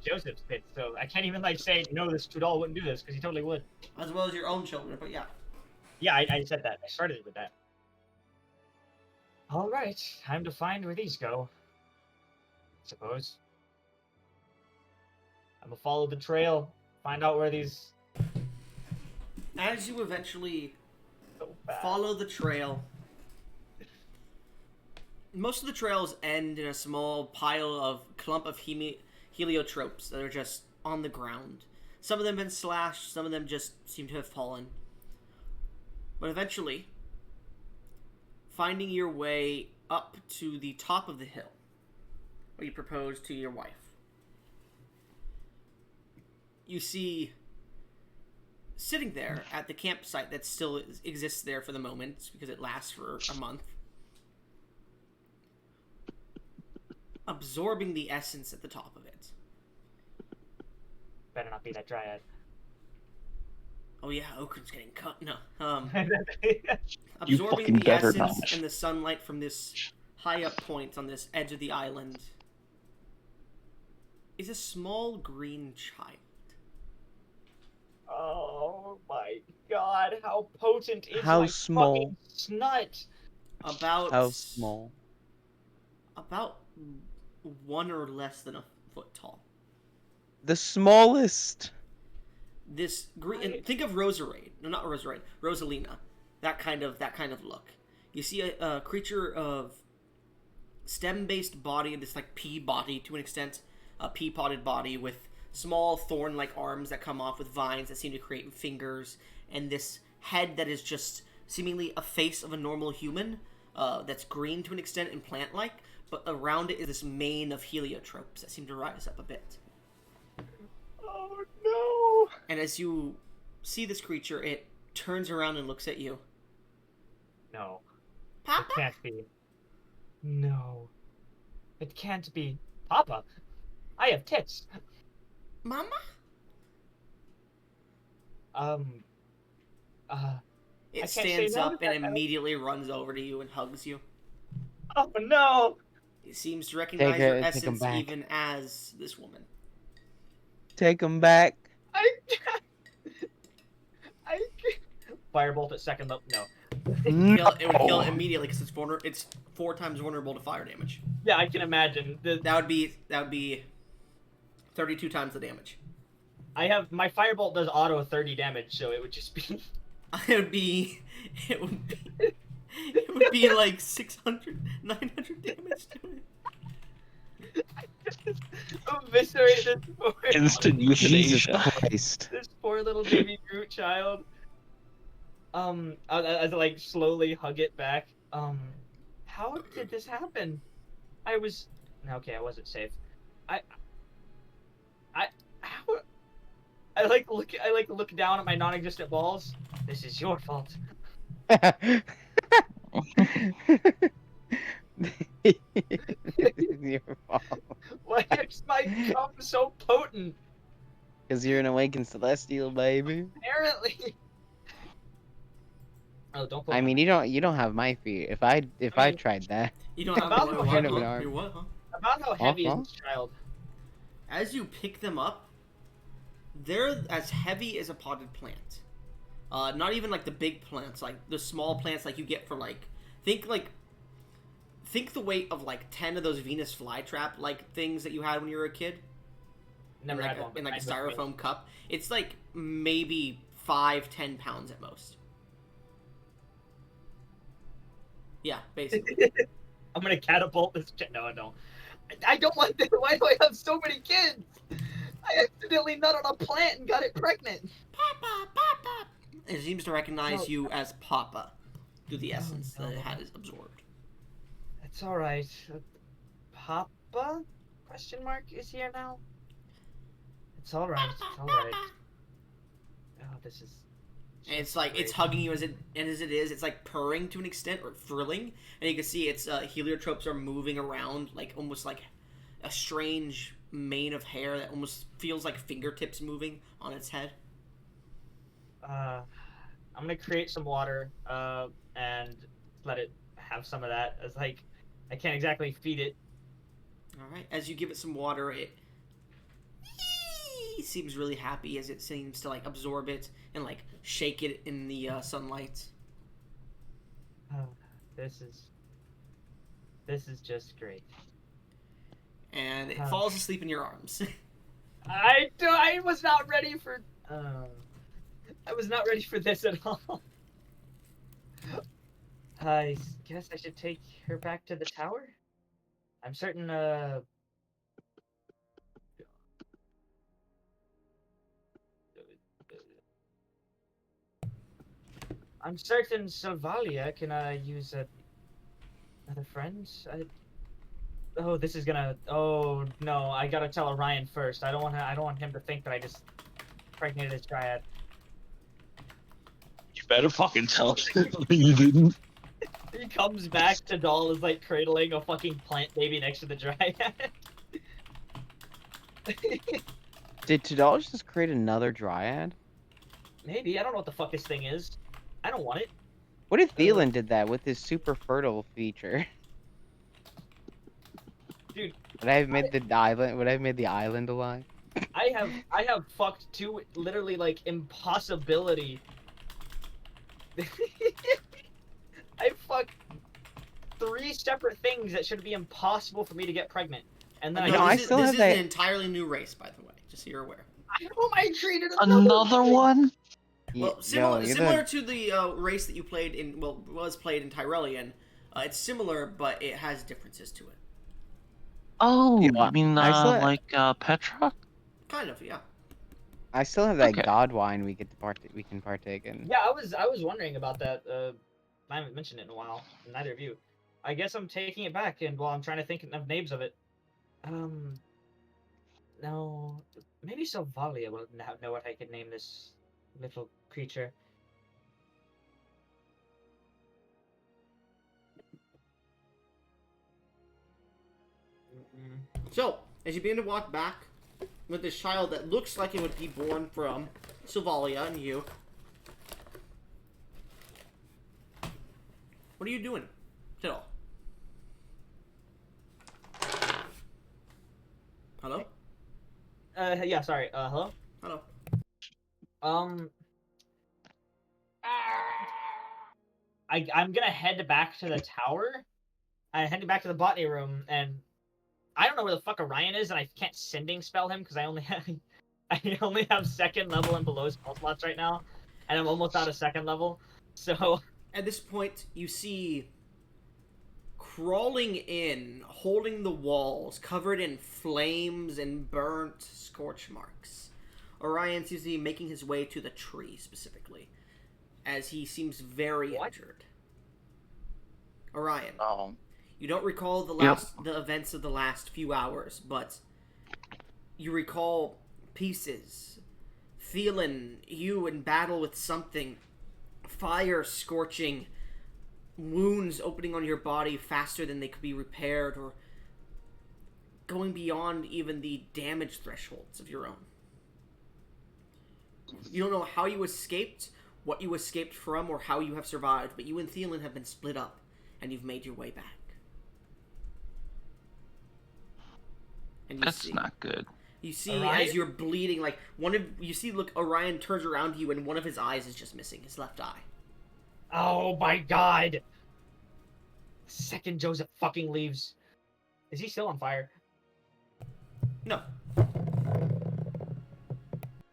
Joseph's pit, so I can't even say no. This Tudal wouldn't do this because he totally would. As well as your own children, but yeah. Yeah, I said that. I started with that. All right, time to find where these go. I suppose. I'm gonna follow the trail, find out where these. As you eventually So bad. follow the trail, most of the trails end in a small clump of heliotropes that are just on the ground. Some of them have been slashed, some of them just seem to have fallen. But eventually, finding your way up to the top of the hill where you propose to your wife. You see, sitting there at the campsite that still exists there for the moment because it lasts for a month, absorbing the essence at the top of it. Better not be that dryad. Oh yeah, Okrin's getting cut. No. You Absorbing fucking the better essence not. and the sunlight from this high up point on this edge of the island is a small green child. Oh my god, how potent is How my small? fucking snut? About How small? About 1 or less than a foot tall. The smallest. This green, and think of Roserade. No, not Roserade. Rosalina. That kind of look. You see a creature of stem-based body, this like pea body to an extent, a pea-potted body with small thorn-like arms that come off with vines that seem to create fingers, and this head that is just seemingly a face of a normal human, that's green to an extent and plant-like, but around it is this mane of heliotropes that seem to rise up a bit. Oh no! And as you see this creature, it turns around and looks at you. No. Papa? It can't be. No. It can't be. Papa? I have tits. Mama? I It can't say stands no to up and that. immediately runs over to you and hugs you. Oh no! It seems to recognize Take your her- take 'em essence back. even as this woman. Take him back. I Firebolt at second level. No. It would kill it immediately because it's 4 times vulnerable to fire damage. Yeah, I can imagine. That would be 32 times the damage. I have my firebolt does auto 30 damage, so it would just be. It would be like 600, 900 damage to it. Eviscerate this poor, Instant Jesus euthanasia. Christ. this poor little baby Groot child. As I like slowly hug it back. How did this happen? I wasn't safe. How? I look down at my non-existent balls. This is your fault. It's your fault. Why is my cum so potent? Because you're an awakened celestial, baby. Apparently. Oh, don't put I mean, you don't have my feet. If I mean- tried that. You don't have About what, how what, kind of an huh? arm. Your what, huh? about how heavy Uh-huh. is this child? As you pick them up, they're as heavy as a potted plant. Not even like the big plants, like the small plants like you get for think the weight of like 10 of those Venus flytrap like things that you had when you were a kid. Never in had like one. in like a but I would- styrofoam cup. It's like maybe 5-10 pounds at most. Yeah, basically. I'm gonna catapult this. No, I don't. I don't want this. Why do I have so many kids? I accidentally nut on a plant and got it pregnant. Papa, Papa. It seems to recognize No. you as Papa through the essence no. that it has absorbed. It's all right. Papa? Question mark is here now. It's all right. It's all right. Oh, this is. And it's like it's great. hugging you as it is. It's like purring to an extent or thrilling, and you can see its heliotropes are moving around like almost like a strange mane of hair that almost feels like fingertips moving on its head. I'm gonna create some water, and let it have some of that. As like, I can't exactly feed it. All right. As you give it some water, it seems really happy as it seems to like absorb it and like shake it in the sunlight. This is just great. And it falls asleep in your arms. I was not ready for. I was not ready for this at all. I guess I should take her back to the tower. I'm certain. I'm certain Sylvalia can use a Other friends? Oh, this is gonna. Oh no! I gotta tell Orion first. I don't want. I don't want him to think that I just impregnated his dryad. You better fucking tell him you didn't. He comes back to Doll is like cradling a fucking plant baby next to the dryad. Did Tidal just create another dryad? Maybe I don't know what the fuck this thing is. I don't want it. What if Thielen did that with his super fertile feature? Dude, Would I have made the island? Would I have made the island alive? I have fucked two literally like impossibility. I fucked 3 separate things that should be impossible for me to get pregnant, and then No, I I this still is have an that- entirely new race, by the way, just so you're aware. I know I treated Another one? Well, Yo, you're similar to the race that you played in, well, was played in Tyrellian. It's similar, but it has differences to it. Oh, Yeah, you mean I saw it. like Petra? Kind of, yeah. I still have that Okay. god wine we can partake in. Yeah, I was wondering about that. I haven't mentioned it in a while. Neither of you. I guess I'm taking it back, and while I'm trying to think of names of it, no, maybe Sylvalia will know what I could name this little creature. So, as you begin to walk back with this child that looks like it would be born from Sylvalia and you, what are you doing, Tittle? Hello? Yeah, sorry. Hello. Hello. I'm gonna head back to the tower. I'm heading back to the botany room, and I don't know where the fuck Orion is, and I can't sending spell him because I only have second level and below spell slots right now, and I'm almost out of second level. So At this point, you see crawling in, holding the walls, covered in flames and burnt scorch marks. Orion seems to be making his way to the tree specifically, as he seems very injured. Orion, Oh. you don't recall the events of the last few hours, but you recall pieces. Feeling you in battle with something, fire scorching, wounds opening on your body faster than they could be repaired, or going beyond even the damage thresholds of your own. You don't know how you escaped, what you escaped from, or how you have survived, but you and Thielen have been split up, and you've made your way back. And That's not good. You see, Orion? as you're bleeding, like look, Orion turns around to you, and one of his eyes is just missing, his left eye. oh my god! Second Joseph fucking leaves. Is he still on fire? No.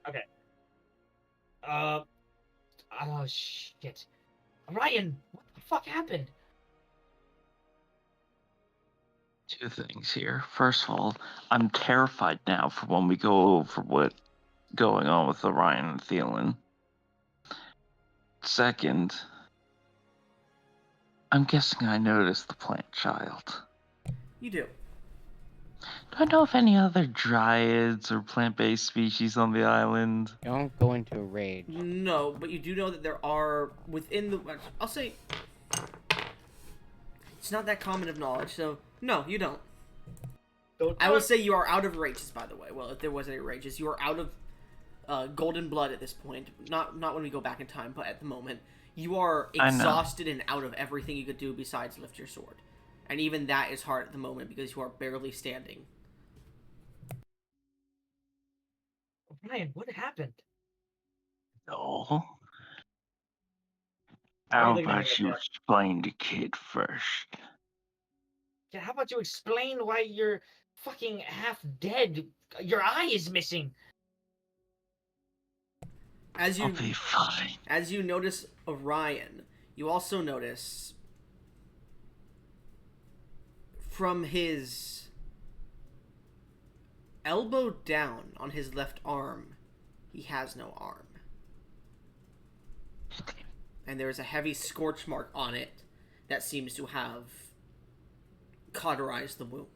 Okay. Oh shit. Orion, what the fuck happened? Two things here. First of all, I'm terrified now for when we go over what's going on with Orion and Thielen. Second, I'm guessing I noticed the plant child. You do. Do I know of any other dryads or plant-based species on the island? Don't go into a rage. No, but you do know that there are within the. I'll say. It's not that common of knowledge, so no, you don't. I would say you are out of rages, by the way. Well, if there was any rages, you are out of golden blood at this point. Not when we go back in time, but at the moment, you are exhausted and out of everything you could do besides lift your sword, and even that is hard at the moment because you are barely standing. Orion, what happened? No. Why are How you looking at me about like you that? explain to kid first? Yeah, how about you explain why you're fucking half dead? Your eye is missing. As I'll you be fine. As you notice Orion, you also notice from his elbow down on his left arm, he has no arm. And there is a heavy scorch mark on it that seems to have cauterize the wound.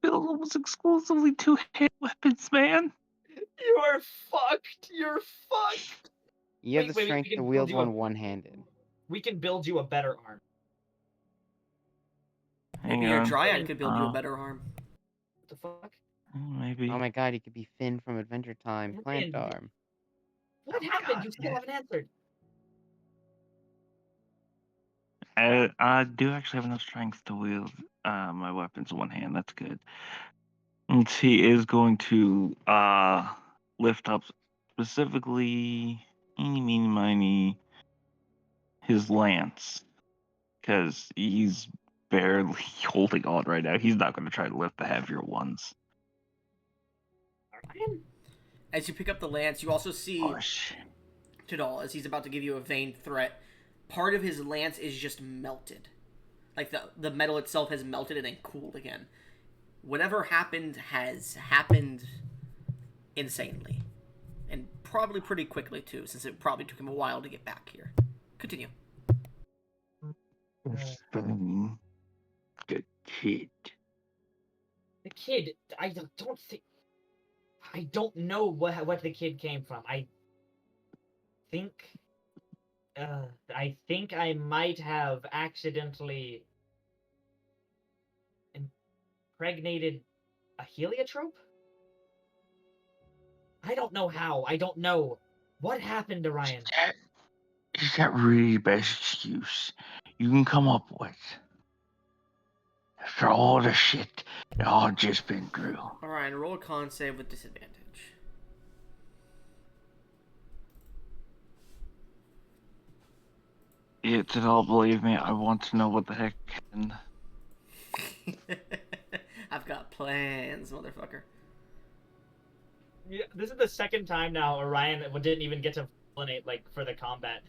Build almost exclusively two-hand weapons, man. You are fucked. You're fucked. You have Wait, the wait, strength we to can wield build you one one-handed. We can build you a better arm. Maybe Hang your on. dryad could build you a better arm. What the fuck? Maybe. Oh my god, he could be Finn from Adventure Time. Plant Finn. arm. What Oh, happened? God, You still yeah. haven't answered. I do actually have enough strength to wield my weapons in one hand. That's good. And he is going to lift up specifically eeny, meeny, miny his lance. Because he's barely holding on right now. He's not going to try to lift the heavier ones. Ryan? As you pick up the lance, you also see Push. Tidal, as he's about to give you a vain threat, part of his lance is just melted. Like the metal itself has melted and then cooled again. Whatever happened has happened insanely. And probably pretty quickly too, since it probably took him a while to get back here. Continue. Finn, good kid. The kid, I don't think. I don't know what the kid came from. Think. I think I might have accidentally impregnated a heliotrope? I don't know how. I don't know. What happened to Ryan? Is that really the best excuse you can come up with? After all the shit that I've just been through. Alright, roll a con save with disadvantage. It's all, believe me, I want to know what the heck happened. I've got plans, motherfucker. Yeah, this is the second time now Orion didn't even get to pollinate for the combat,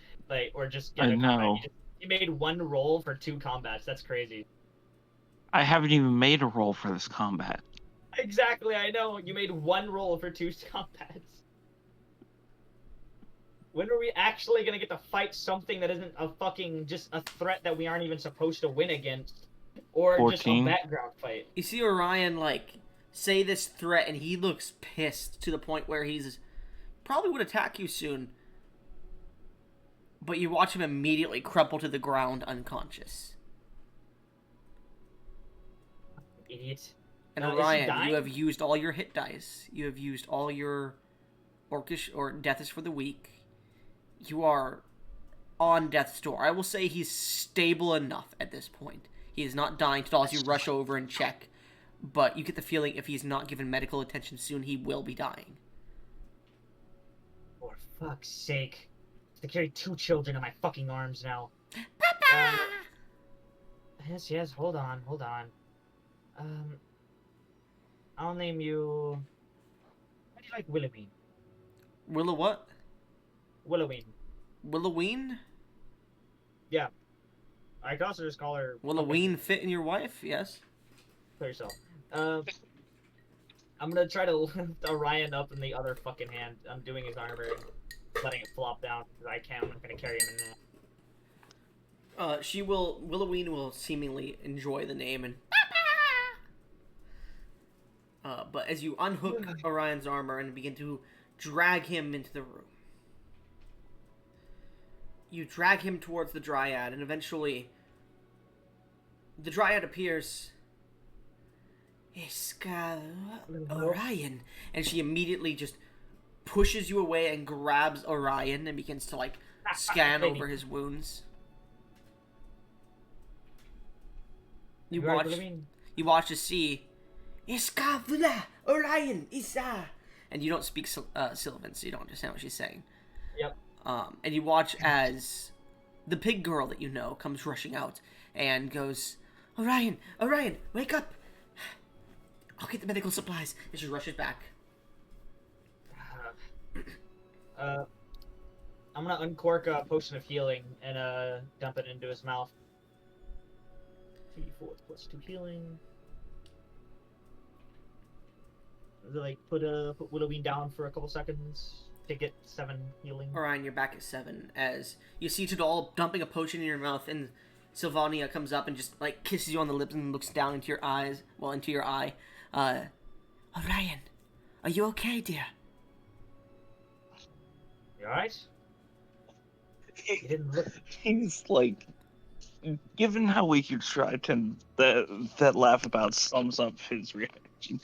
or just get I a combat. know. He made one roll for 2 combats. That's crazy. I haven't even made a roll for this combat. Exactly, I know. You made one roll for 2 combats. When are we actually gonna get to fight something that isn't a fucking just a threat that we aren't even supposed to win against, or 14. just a background fight? You see Orion, say this threat, and he looks pissed to the point where he's probably would attack you soon. But you watch him immediately crumple to the ground unconscious. Idiot. And Is he Orion, dying? you have used all your hit dice. You have used all your Orcish or Death is for the weak. You are on death's door. I will say he's stable enough at this point. He is not dying at all as you rush over and check. But you get the feeling if he's not given medical attention soon, he will be dying. For fuck's sake. I have to carry 2 children in my fucking arms now. Papa! Yes, hold on. I'll name you... How do you like Willoween? Willow what? Willoween. Willoween? Yeah. I could also just call her... Willoween fit in your wife? Yes. Clear yourself. I'm gonna try to lift Orion up in the other fucking hand. I'm doing his armor and letting it flop down because I can. I'm not gonna carry him in there. Willoween will seemingly enjoy the name and but as you unhook Orion's armor and begin to drag him into the room, you drag him towards the Dryad, and eventually the Dryad appears. Orion, and she immediately just pushes you away and grabs Orion and begins to scan over his wounds. You watch to see Iskavula Orion Isa, and you don't speak Sylvan, so you don't understand what she's saying. Yep. And you watch as the pig girl that you know comes rushing out and goes, Orion, wake up! I'll get the medical supplies. And she rushes back. I'm gonna uncork a potion of healing and dump it into his mouth. 3d4 plus 2 healing. Put Willoween down for a couple seconds. to get 7 healing. Orion, you're back at 7 as you see Tudal dumping a potion in your mouth, and Sylvania comes up and just like kisses you on the lips and looks down into your eyes, into your eye. Orion, are you okay, dear? You alright? You didn't look. He's like, given how weak you tried to, that laugh about sums up his reaction.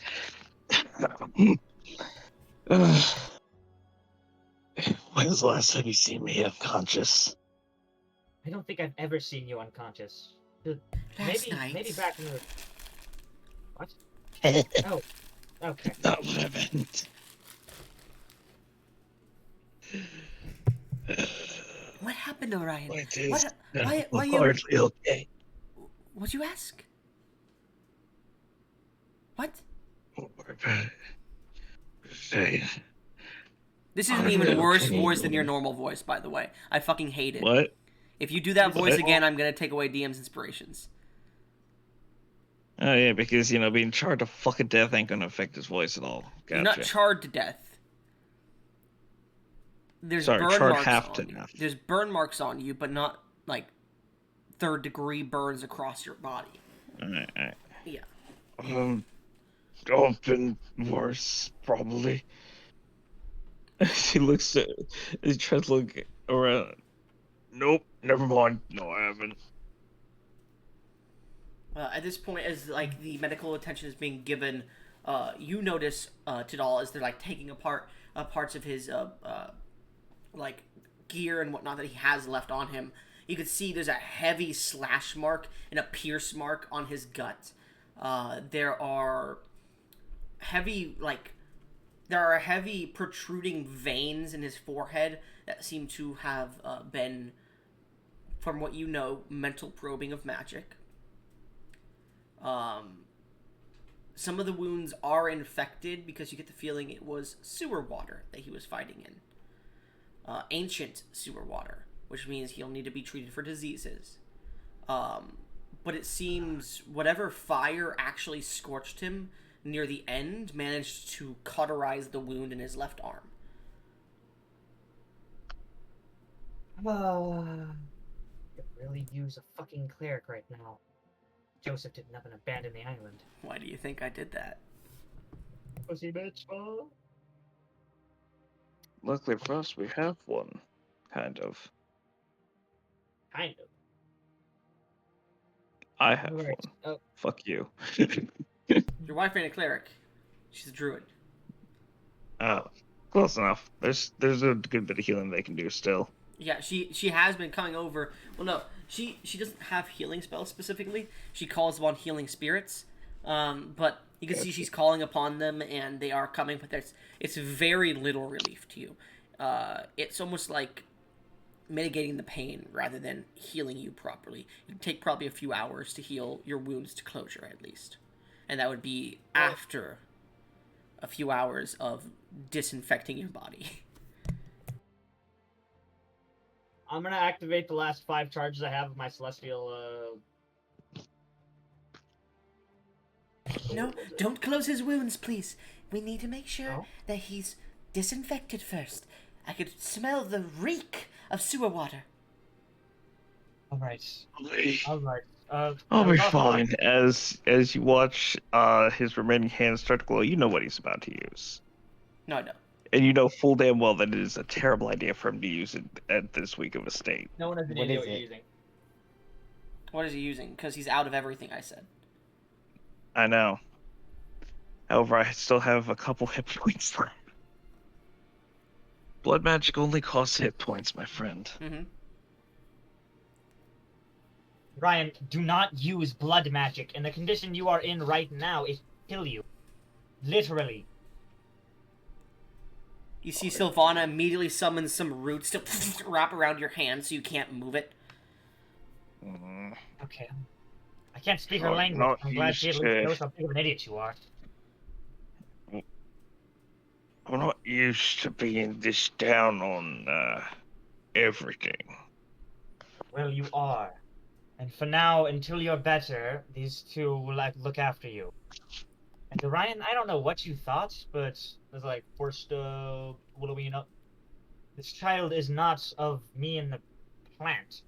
When's the last time you seen me unconscious? I don't think I've ever seen you unconscious. Last night. Maybe back in the. What? Oh, okay. Not what I meant. What happened, Orion? What is What? Why you? hardly okay. What'd you ask? What? Say This is an Hardly even worse okay, voice than your woman. normal voice, by the way. I fucking hate it. what? If you do that voice What? again, I'm gonna take away DM's inspirations. Oh yeah, because being charred to fucking death ain't gonna affect his voice at all. Gotcha. You're not charred to death. There's Sorry, burn charred marks half on to you. death. There's burn marks on you, but not like 3rd-degree burns across your body. Alright. Yeah. I've been worse, probably. He looks at. He tries to look around. Nope, never mind. No, I haven't. At this point, as like the medical attention is being given, you notice Tidal as they're like taking apart parts of his like gear and whatnot that he has left on him. You can see there's a heavy slash mark and a pierce mark on his gut. There are heavy protruding veins in his forehead that seem to have been, from what you know, mental probing of magic. Some of the wounds are infected because you get the feeling it was sewer water that he was fighting in. Ancient sewer water, which means he'll need to be treated for diseases. But it seems whatever fire actually scorched him near the end managed to cauterize the wound in his left arm. Could really use a fucking cleric right now. Joseph didn't have an abandon the island. Why do you think I did that? Pussy bitch, huh? Luckily for us, we have one. Kind of. Kind of. I have Right. one. Oh, Fuck you. Your wife ain't a cleric. She's a druid. Oh, close enough. There's a good bit of healing they can do still. Yeah, she has been coming over. Well, no, she doesn't have healing spells specifically. She calls upon healing spirits, but you can see she's calling upon them, and they are coming. But it's very little relief to you. It's almost like mitigating the pain rather than healing you properly. It'd take probably a few hours to heal your wounds to closure, at least, and that would be after a few hours of disinfecting your body. I'm gonna activate the last 5 charges I have of my celestial. No, don't close his wounds, please. We need to make sure Oh? that he's disinfected first. I could smell the reek of sewer water. All right. I'll I be was also- fine. As you watch his remaining hands start to glow, you know what he's about to use. No, I don't. And you know full damn well that it is a terrible idea for him to use it at this weak of a state. No one has any What idea is what you're it? using. What is he using? Because he's out of everything I said. I know. However, I still have a couple hit points left. Blood magic only costs hit points, my friend. Mm-hmm. Ryan, do not use blood magic. In the condition you are in right now, it kill you. Literally. You see Sylvana immediately summons some roots to wrap around your hand so you can't move it. Mm, Okay. I can't speak her Oh, language. not I'm glad she at least used knows how big of an idiot you are. I'm not used to being this down on everything. Well, you are. And for now, until you're better, these two will look after you. And Ryan, I don't know what you thought, but there's like forced willowing up This child is not of me and the plant.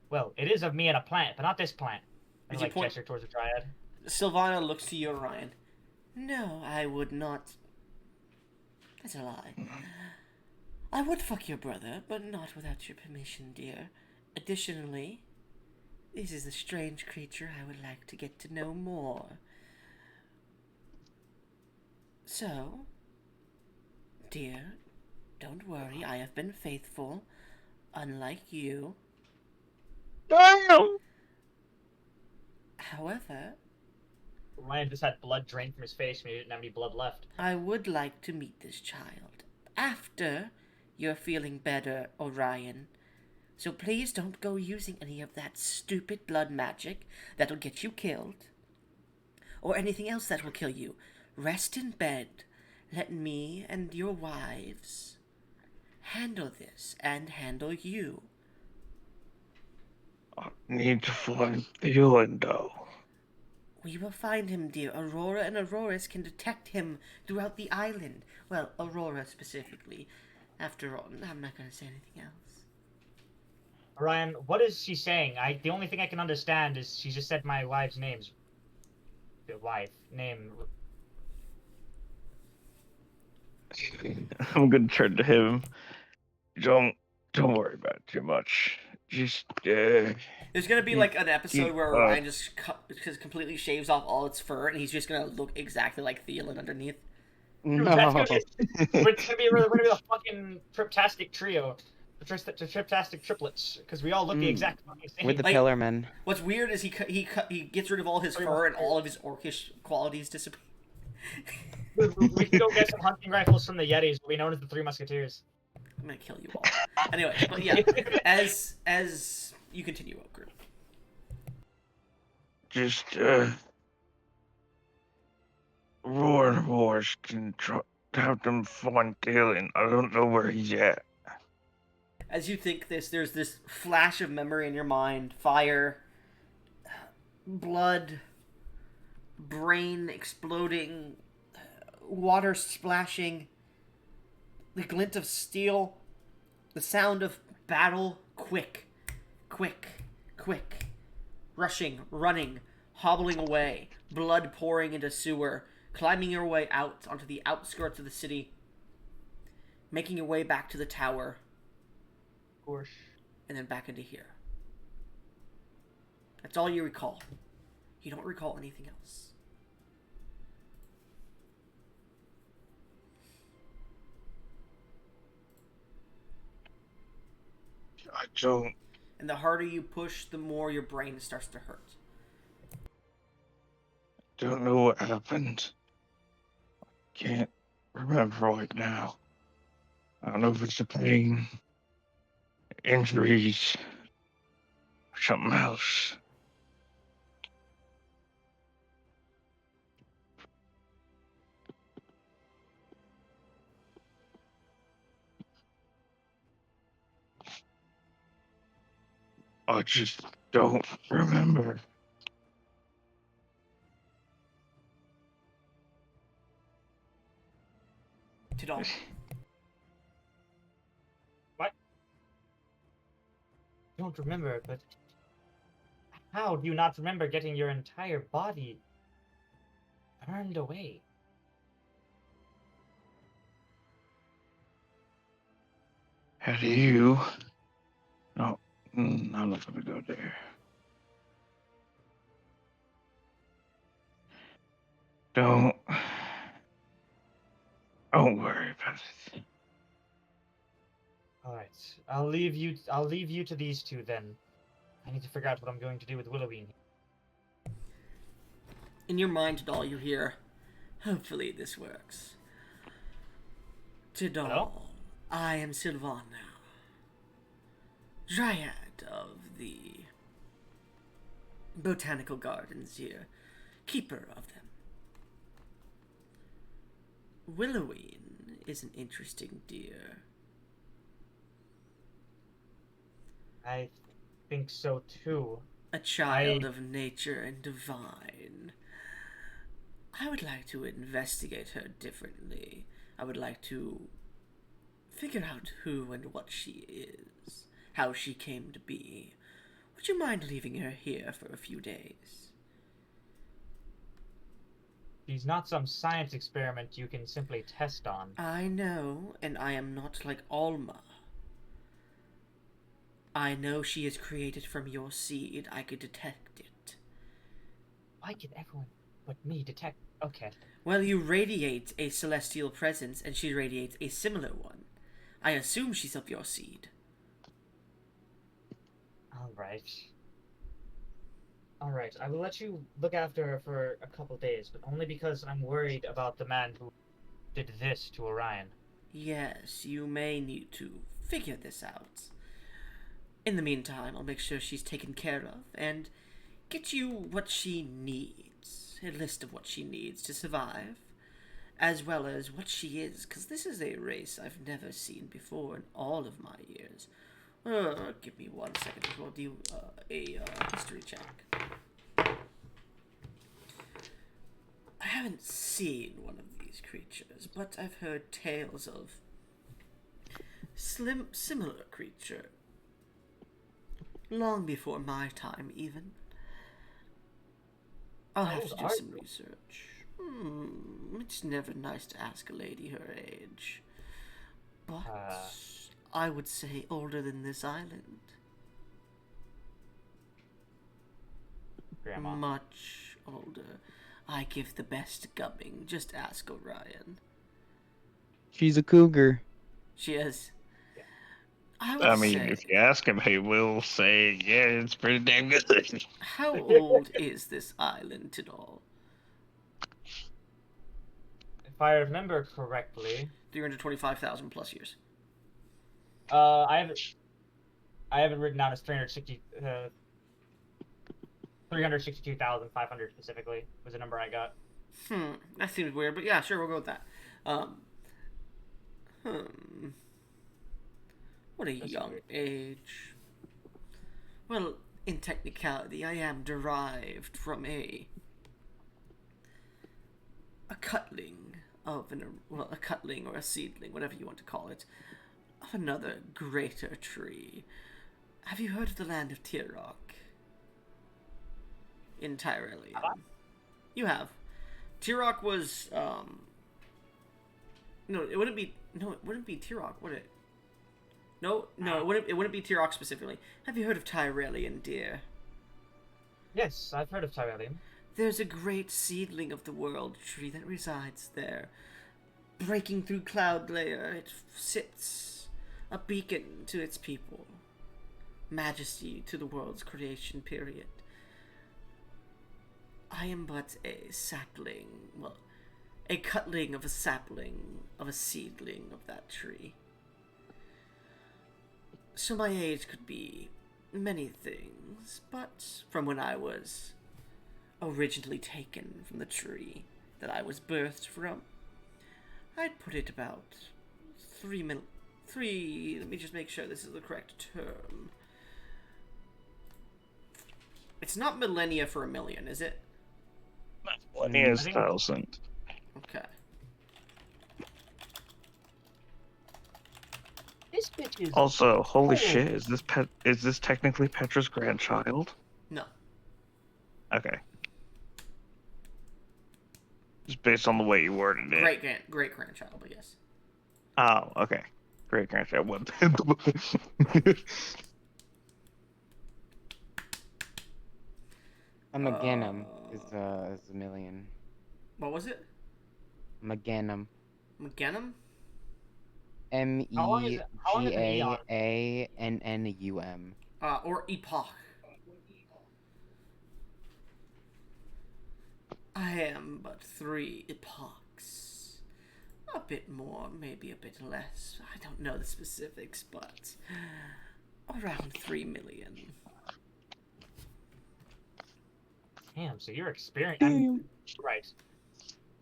Well, it is of me and a plant, but not this plant. And As I you like point- gesture towards the dryad. Sylvana looks to you, Orion. No, I would not. That's a lie. I would fuck your brother, but not without your permission, dear. Additionally, this is a strange creature I would like to get to know more. So, dear, don't worry, I have been faithful, unlike you. Damn! However, Ryan just had blood drained from his face, and he didn't have any blood left. I would like to meet this child after you're feeling better, Orion. So please don't go using any of that stupid blood magic that'll get you killed, or anything else that will kill you. Rest in bed. Let me and your wives handle this and handle you. I need to find Thielen, though. We will find him, dear. Aurora and Auroras can detect him throughout the island. Well, Aurora specifically. After all, I'm not going to say anything else. Ryan, what is she saying? The only thing I can understand is she just said my wife's name's name. I'm gonna turn to him. Don't worry about it too much. Just There's gonna be like an episode where uh, Ryan just completely shaves off all its fur, and he's just gonna look exactly like Thielen underneath. Dude, No. that's gonna be, we're gonna be the fucking Triptastic trio. The Triptastic triplets. Because we all look the exact fucking same. With the Like- Pillarmen. What's weird is he gets rid of all his fur, and all of his orcish qualities disappear. We can go get some hunting rifles from the Yetis. We'll be known as the Three Musketeers. I'm gonna kill you all. Anyway, but yeah, as you continue, Ogre. just roar and wars can have them find Thielen. I don't know where he's at. As you think this, there's this flash of memory in your mind: fire, blood, brain exploding, water splashing, the glint of steel, the sound of battle, quick, rushing, running, hobbling away, blood pouring into sewer, climbing your way out onto the outskirts of the city, making your way back to the tower, Of course. and then back into here. That's all you recall. You don't recall anything else. I don't And the harder you push, the more your brain starts to hurt. know what happened. Can't remember right now. I don't know if it's the pain, injuries, or something else. I just don't remember. Tidal. Don't remember, but how do you not remember getting your entire body burned away? How do you? No, I'm not gonna go there. Don't worry about it. All right, I'll leave you to these two then. I need to figure out what I'm going to do with Willoween. In your mind, Tidal, you hear, hopefully this works. Tidal, Hello? I am Sylvana, Dryad of the Botanical Gardens here, keeper of them. Willoween is an interesting deer. I think so too. A child of nature and divine. I would like to investigate her differently. I would like to figure out who and what she is, how she came to be. Would you mind leaving her here for a few days? She's not some science experiment you can simply test on. I know, and I am not like Alma. I know she is created from your seed. I could detect it. Why can everyone but me detect? Okay. Well, you radiate a celestial presence, and she radiates a similar one. I assume she's of your seed. Alright. Alright, I will let you look after her for a couple days, but only because I'm worried about the man who did this to Orion. Yes, you may need to figure this out. In the meantime, I'll make sure she's taken care of and get you what she needs. A list of what she needs to survive, as well as what she is, because this is a race I've never seen before in all of my years. Give me 1 second. We'll do a history check. I haven't seen one of these creatures, but I've heard tales of similar creature. Long before my time, even. I'll have to do some research. It's never nice to ask a lady her age. But I would say older than this island. Grandma. Much older. I give the best gumming. Just ask Orion. She's a cougar. She is. Yeah. I mean, say, if you ask him, he will say, yeah, it's pretty damn good. how old is this island at all? If I remember correctly, 325,000 plus years. I have it written down as 362,500 specifically was the number I got. That seems weird, but yeah, sure, we'll go with that. What a That's young weird. age. Well, in technicality, I am derived from a cutling of a cutling or a seedling, whatever you want to call it, of another greater tree. Have you heard of the land of Tirok? In Tyrellian. You have. Tirok was no, it wouldn't be Tirok, would it? No, it wouldn't be Tirok specifically. Have you heard of Tyrellian, dear? Yes, I've heard of Tyrellian. There's a great seedling of the world tree that resides there. Breaking through cloud layer, it sits a beacon to its people. Majesty to the world's creation period. I am but a sapling, well, a cutling of a sapling of a seedling of that tree. So my age could be many things, but from when I was originally taken from the tree that I was birthed from, I'd put it about 3, let me just make sure this is the correct term. It's not millennia for a million, is it? One is I think- 1,000. Okay. This bitch is. Also, holy Oh. shit, is this technically Petra's grandchild? No. Okay. Just based on the way you worded it. Great grandchild, but yes. Oh, okay. Great grandchild. What? A Maganum is a million. What was it? Maganum. McGenum? How long is an eon? Meganum. Or epoch. I am but 3 epochs. A bit more, maybe a bit less. I don't know the specifics, but around 3 million. Damn, so you're experienced. Right.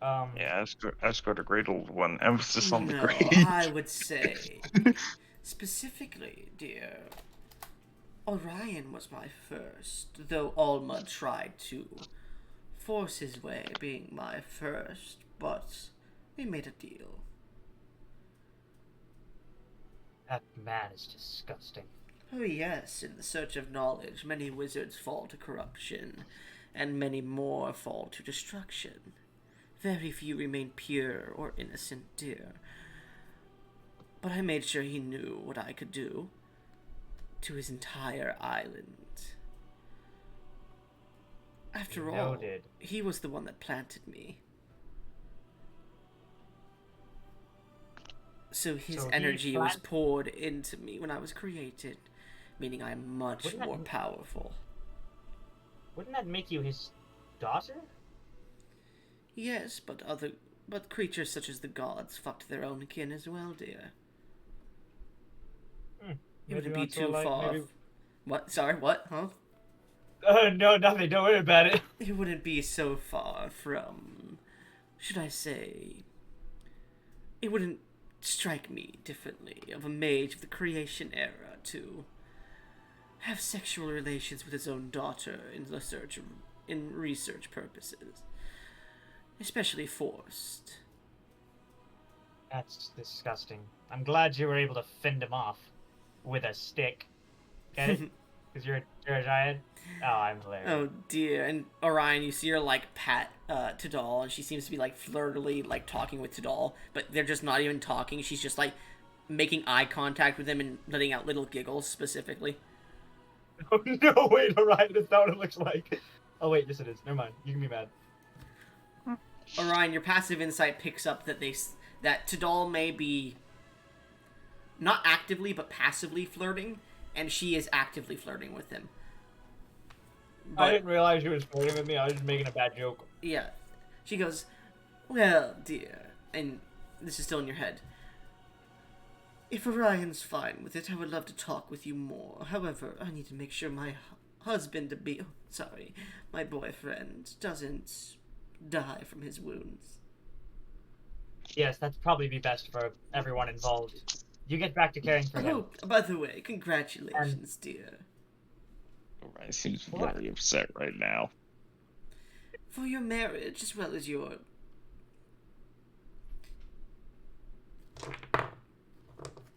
Yeah, I scored a great old one. Emphasis on the No, great. I would say, specifically, dear, Orion was my first, though Alma tried to force his way being my first, but we made a deal. That man is disgusting. Oh yes, in the search of knowledge, many wizards fall to corruption, and many more fall to destruction. Very few remain pure or innocent, dear. But I made sure he knew what I could do to his entire island. After all, Noted. he was the one that planted me. So his So he energy was plant- poured into me when I was created, meaning I'm much Wouldn't that- more powerful. Wouldn't that make you his daughter? Yes, but creatures such as the gods fucked their own kin as well, dear. It Maybe wouldn't be not so too like- far. maybe- What? Sorry, what? Huh? No, nothing. Don't worry about it. It wouldn't be so far from, should I say, it wouldn't strike me differently of a mage of the creation era to have sexual relations with his own daughter in research purposes, especially forced. That's disgusting. I'm glad you were able to fend him off with a stick. Get it? Because you're a giant. Oh, I'm hilarious. Oh dear. And Orion, you see her like pat Tidal, and she seems to be like flirtily like talking with Tidal, but they're just not even talking. She's just like making eye contact with him and letting out little giggles specifically. Oh, no, wait, Orion, that's not what it looks like. Oh, wait, yes it is. Never mind. You can be mad. Orion, your passive insight picks up that that Tidal may be not actively but passively flirting, and she is actively flirting with him. I But, didn't realize you was flirting with me. I was just making a bad joke. yeah. She goes, well, dear, and this is still in your head. If Orion's fine with it, I would love to talk with you more. However, I need to make sure my my boyfriend doesn't die from his wounds. Yes, that'd probably be best for everyone involved. You get back to caring for him. Oh, by the way, congratulations, dear. Orion seems What? very upset right now. For your marriage, as well as your...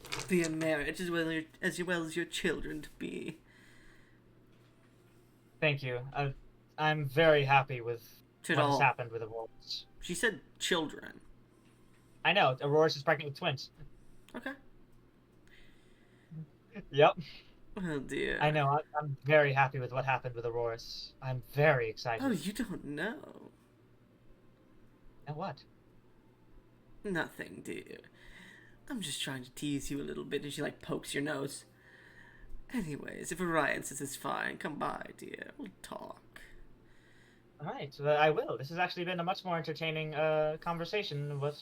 For your marriage, as well as your children to be. Thank you. I'm very happy with what has Tidal. happened with Auroras. She said children. I know, Auroras is pregnant with twins. Okay. Yep. Oh, dear. I know, I'm very happy with what happened with Auroras. I'm very excited. Oh, you don't know. And what? Nothing, dear. I'm just trying to tease you a little bit, and she, like, pokes your nose. Anyways, if Orion says it's fine, come by, dear. We'll talk. Alright, so I will. This has actually been a much more entertaining conversation than what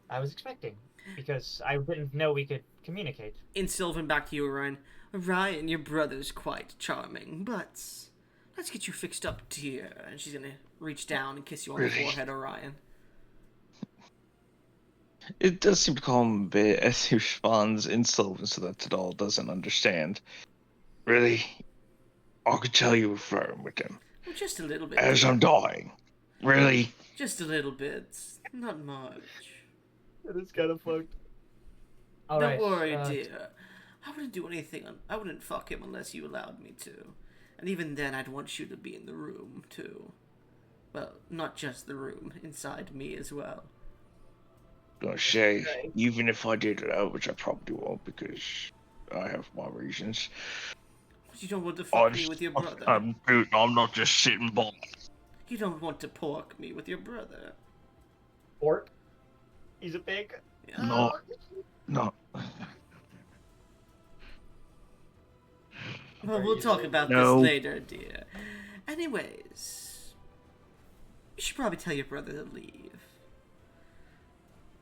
I was expecting. Because I didn't know we could communicate. In Sylvan, back to you, Orion. Orion, your brother's quite charming, but let's get you fixed up, dear. And she's gonna reach down and kiss you on the Really? forehead, Orion. It does seem to calm him a bit as he responds in Sylvan so that Tidal doesn't understand. Really? I could tell you were flirting with him. Well, just a little bit. As dear. I'm dying. Really? Just a little bit. Not much. It is kind of fucked. Don't worry, dear. I wouldn't do anything. I wouldn't fuck him unless you allowed me to. And even then, I'd want you to be in the room, too. Well, not just the room, inside me as well. Gonna say, even if I did it out, which I probably won't because I have my reasons. You don't want to fuck me with your brother. I'm not just sitting by. You don't want to pork me with your brother. Pork? He's a pig? No. No. Well, we'll talk about No. this later, dear. Anyways, you should probably tell your brother to leave.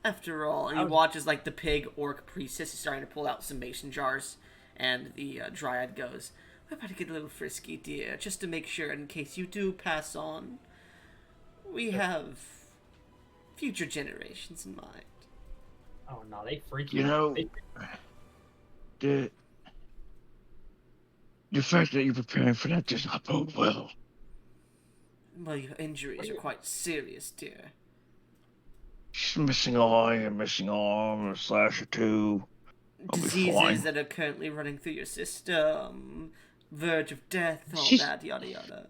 After all, and he watches like the pig orc priestess is starting to pull out some mason jars, and the dryad goes, "We're about to get a little frisky, dear, just to make sure in case you do pass on, we have future generations in mind." Oh no, they freak you You know, the fact that you're preparing for that does not bode well. Well, your injuries are quite serious, dear. She's missing eye, a missing arm, a slash or two. I'll be diseases fine. that are currently running through your system, verge of death, all She's- that, yada yada.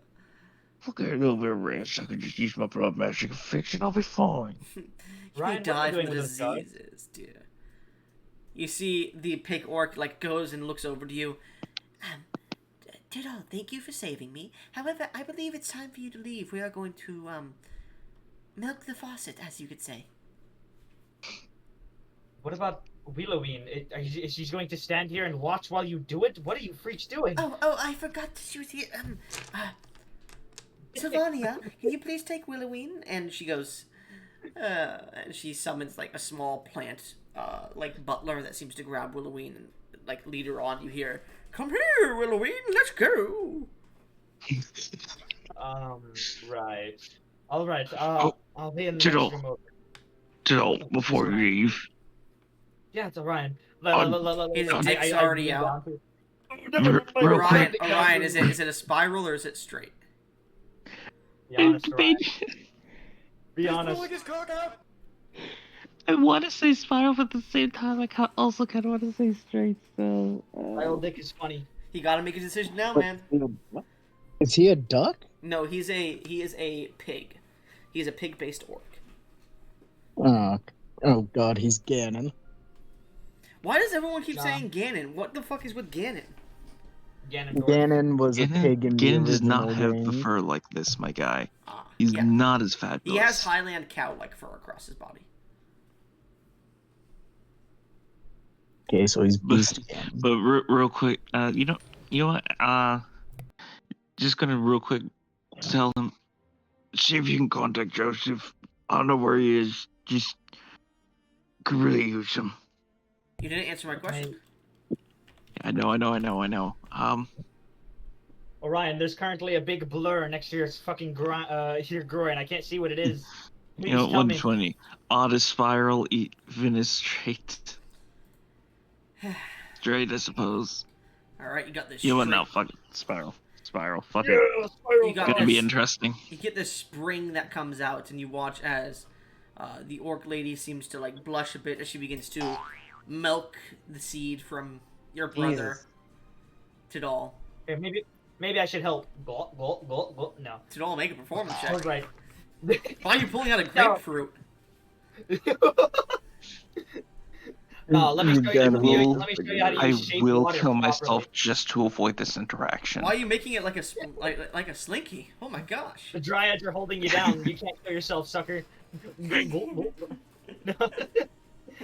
Okay, a little bit of rest. I can just use my blood magic and fix it. I'll be fine. You Ryan, may what are die you doing from with those jars? diseases, dear. You see the pig orc like goes and looks over to you. Diddle, thank you for saving me. However, I believe it's time for you to leave. We are going to milk the faucet, as you could say. What about Willoween? Is she going to stand here and watch while you do it? What are you freaks doing? Oh, I forgot that she was here. Sylvania, can you please take Willoween? And she goes, and she summons like a small plant, like butler that seems to grab Willoween and like lead her on. You hear, "Come here, Willoween, let's go." Right. All right. I'll be in the Diddle. next room over. Diddle, before you Right. leave, Yeah, it's Orion. His dick's already out. real quick. Orion, is it a spiral or is it straight? Be honest, Orion. Be He's honest. pulling his cock out. I want to say spiral, but at the same time, I also kind of want to say straight. So. My old dick is funny. He got to make a decision now, man. Is he a duck? No, he is a pig. He is a pig-based orc. Oh god, he's Ganon. Why does everyone keep Nah. saying Ganon? What the fuck is with Ganon? Ganondorf. Ganon was a pig in the Ganon does original not have the game. fur like this, my guy. Ah, He's yeah. not as fabulous. He has Highland cow-like fur across his body. Okay, so he's Beast Ganon. But real quick, you know what? Just gonna real quick tell him, see if you can contact Joseph. I don't know where he is. Just could really use him. You didn't answer my question. I know. Orion, there's currently a big blur next to your fucking your groin. I can't see what it is. Please You know, tell me. 120. Odd spiral, even is straight. Straight, I suppose. All right, you got this. You know what? straight- No, fuck it. Spiral. Fuck it. You got Gonna this. be interesting. You get this spring that comes out, and you watch as the orc lady seems to like blush a bit as she begins to milk the seed from your brother, Tidal. Okay, maybe I should help. Go. No. Tidal, make a performance I was check. right. Why are you pulling out a No. grapefruit? No, let me show you. Let me show you how to I use shape will water kill properly. myself just to avoid this interaction. Why are you making it like a slinky? Oh my gosh. The dryads are holding you down. You can't kill yourself, sucker. No.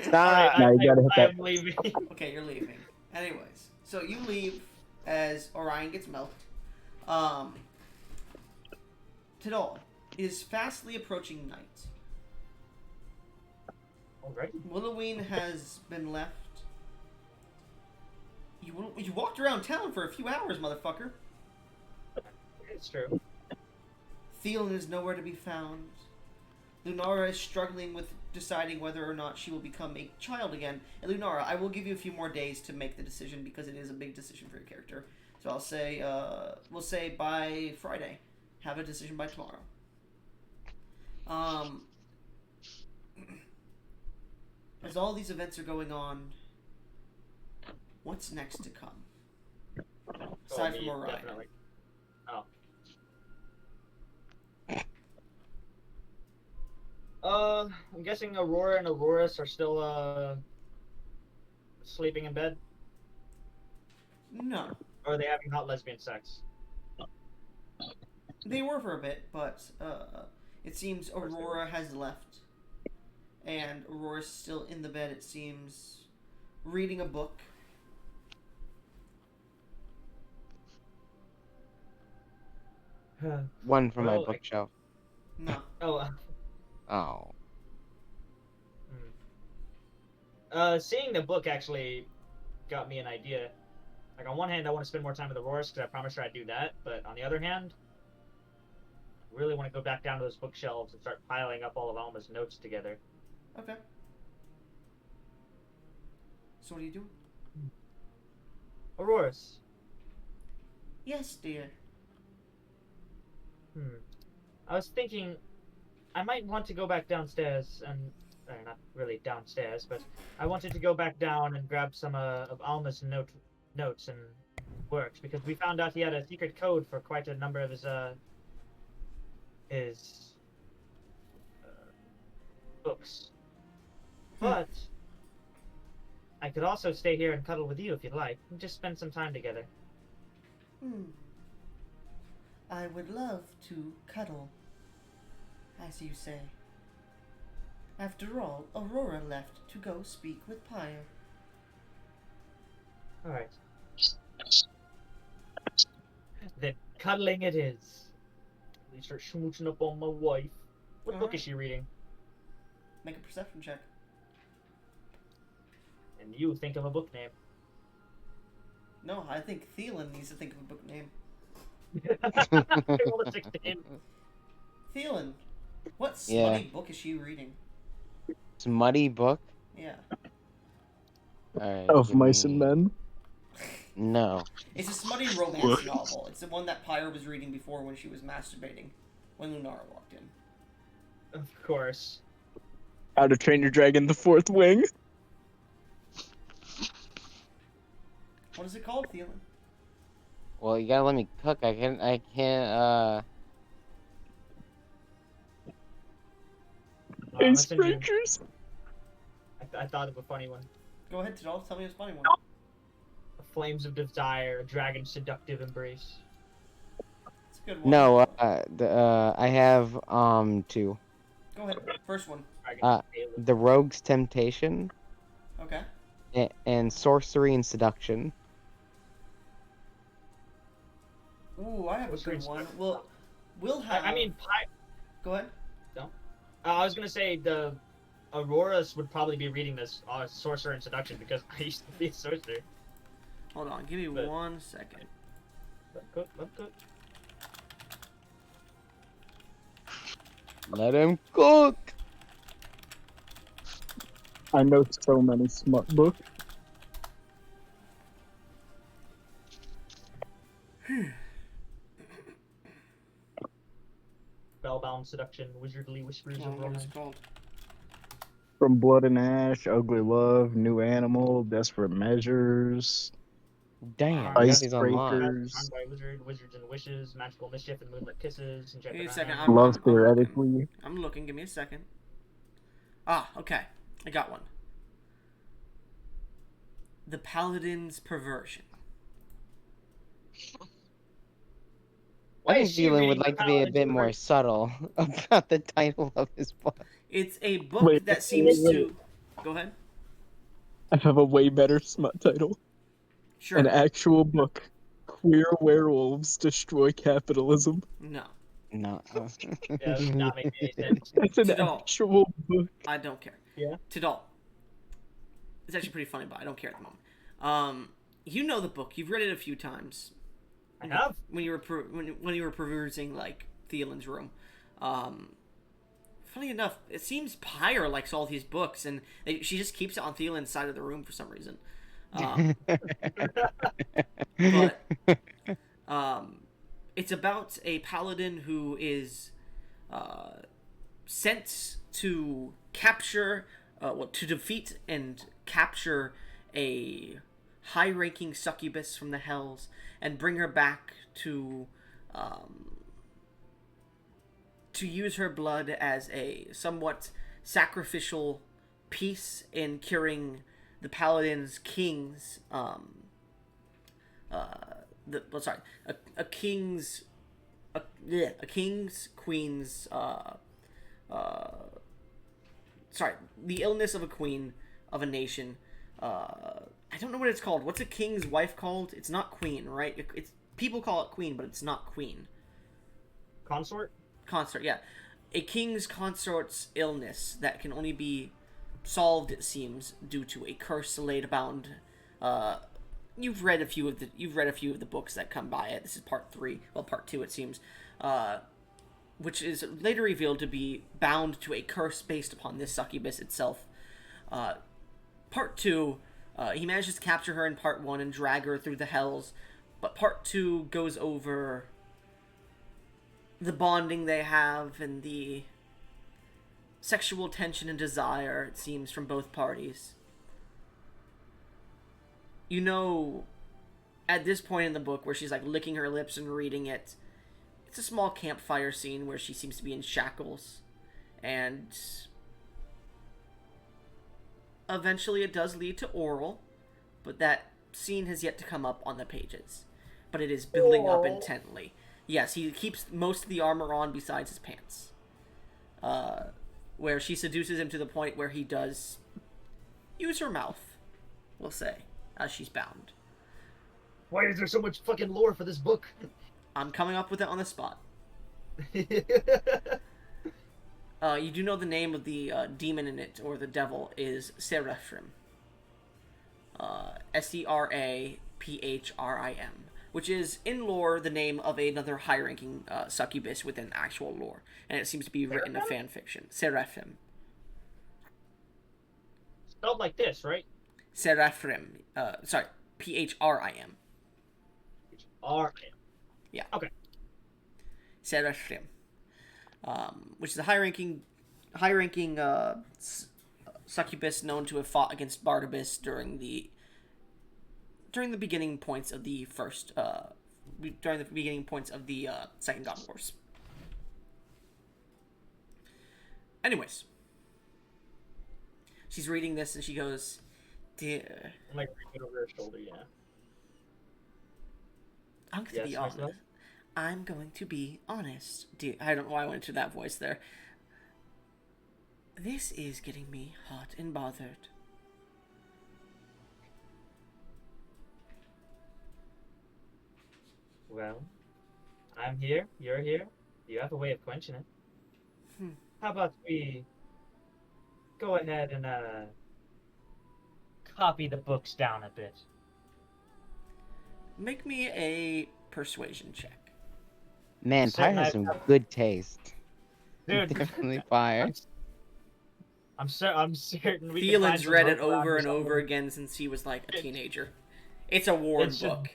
Stop! Now you gotta hit that. I'm leaving. Okay, you're leaving. Anyways, so you leave as Orion gets milked. Tidal, it is fastly approaching night. Alright. Willoween has been left. You walked around town for a few hours, motherfucker. It's true. Thielen is nowhere to be found. Lunara is struggling with deciding whether or not she will become a child again. And Lunara, I will give you a few more days to make the decision because it is a big decision for your character. So I'll say, we'll say by Friday. Have a decision by tomorrow. As all these events are going on, what's next to come? Aside from Orion. Definitely. I'm guessing Aurora and Auroras are still sleeping in bed, No. or are they having hot lesbian sex? They were for a bit, but it seems Aurora has left. And Aurora's still in the bed, it seems, reading a book. One from my Well, bookshelf. No. Oh. Oh. Seeing the book actually got me an idea. Like, on one hand, I want to spend more time with Auroras because I promised her I'd do that, but on the other hand, I really want to go back down to those bookshelves and start piling up all of Alma's notes together. Okay. So what are you doing? Auroras. Yes, dear. I was thinking I might want to go back downstairs and not really downstairs, but I wanted to go back down and grab some of Alma's notes and works because we found out he had a secret code for quite a number of his books. But I could also stay here and cuddle with you if you'd like. And just spend some time together. I would love to cuddle, as you say. After all, Aurora left to go speak with Pyre. Alright. Then cuddling it is. We start smooching up on my wife. What book is she reading? Make a perception check. And you think of a book name. No, I think Thielen needs to think of a book name. I rolled a 16. Thielen, what Yeah. smutty book is she reading? Smutty book? Yeah. Alright. Of give Mice me- and Men. No. It's a smutty romance novel. It's the one that Pyre was reading before when she was masturbating, when Lunara walked in. Of course. How to Train Your Dragon: The Fourth Wing. What is it called, Thielen? Well, you gotta let me cook. I can't, And I'll send you- Strangers. I thought of a funny one. Go ahead, Tidal. Tell me a funny one. Flames of Desire, a Dragon's Seductive Embrace. It's a good one. No, I have, two. Go ahead. First one. Dragon's Tale. The Rogue's Temptation Okay. and Sorcery and Seduction. Ooh, I have What's a good your- one. We'll have. I mean, Go ahead. I was gonna say the Auroras would probably be reading this Sorcerer and Seduction because I used to be a sorcerer. Hold on. Give me But- 1 second. Let cook. Let him cook! I know so many smut books. Spellbound Seduction, Wizardly Whispers Oh, of what is Romance. it called? From Blood and Ash, Ugly Love, New Animal, Desperate Measures, Damn, Ice that is unlocked. Icebreakers. Charmed by Wizard, Wizards and Wishes, Magical Mischief and Moonlit Kisses, Give me a second. Enchanted Love I'm looking. Theoretically. I'm looking. Give me a second. Ah, okay. I got one. The Paladin's Perversion. Why I is think she Thielen reading would the like to be a Paladin's bit more Perversion? subtle about the title of his book. It's a book Wait, that seems wait. to. Go ahead. I have a way better smut title. Sure. An actual book. Queer Werewolves Destroy Capitalism. No, No. Yeah, that does not make any sense. It's an Tidal. actual book. I don't care. Yeah. Tidal. It's actually pretty funny, but I don't care at the moment. You know the book. You've read it a few times. I have. When you were when you were perusing like Thielen's room. Funny enough, it seems Pyre likes all these books, and she just keeps it on Thielen's side of the room for some reason. But it's about a paladin who is sent to capture, to defeat and capture a high-ranking succubus from the hells and bring her back to use her blood as a somewhat sacrificial piece in curing the paladin's king's a king's queen's the illness of a queen of a nation. I don't know what it's called. What's a king's wife called? It's not queen, right? It's people call it queen, but it's not queen. Consort? Consort, yeah. A king's consort's illness that can only be solved, it seems, due to a curse laid abound. You've read a few of the books that come by it. This is part 3, well, part 2 it seems, which is later revealed to be bound to a curse based upon this succubus itself. Part 2, he manages to capture her in part 1 and drag her through the hells, but part 2 goes over the bonding they have and the sexual tension and desire, it seems, from both parties. You know, at this point in the book where she's like licking her lips and reading it, it's a small campfire scene where she seems to be in shackles. And eventually it does lead to oral, but that scene has yet to come up on the pages. But it is building up intently. Yes, he keeps most of the armor on besides his pants. Where she seduces him to the point where he does use her mouth, we'll say, as she's bound. Why is there so much fucking lore for this book? I'm coming up with it on the spot. You do know the name of the demon in it, or the devil, is Seraphim. Seraphrim, which is, in lore, the name of another high-ranking succubus within actual lore. And it seems to be written in fan fiction. Seraphim. Spelled like this, right? Seraphim. Sorry, Phrim. R-M. Yeah. Okay. Seraphim. Which is a high-ranking succubus known to have fought against Barnabas during the beginning points of the Second God Wars. Anyways, she's reading this and she goes, "Dear, I'm like reading it over her shoulder, yeah. I'm going to be honest. I'm going to be honest, dear." I don't know why I went to that voice there. "This is getting me hot and bothered." Well, I'm here, you're here. You have a way of quenching it. How about we go ahead and copy the books down a bit? Make me a persuasion check. Man, Pyre has some good taste. Dude, Definitely fire. I'm certain we can find Thielen's some read it rope around over here and over somewhere. again since he was like a teenager. It's a Ward It should- book.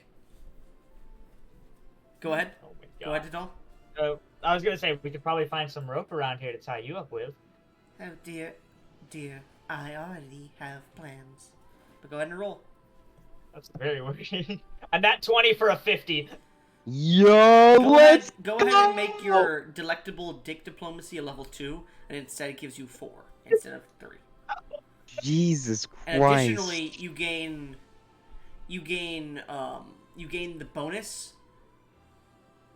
Go ahead. Oh my Go ahead, Didal. I was gonna say we could probably find some rope around here to tie you up with. Oh dear, I already have plans. But go ahead and roll. That's very worrying. And that 20 for a 50. Yo, let's Go ahead and make your delectable dick diplomacy a level 2, and instead it gives you 4 instead of 3. Jesus And Christ. additionally, you gain the bonus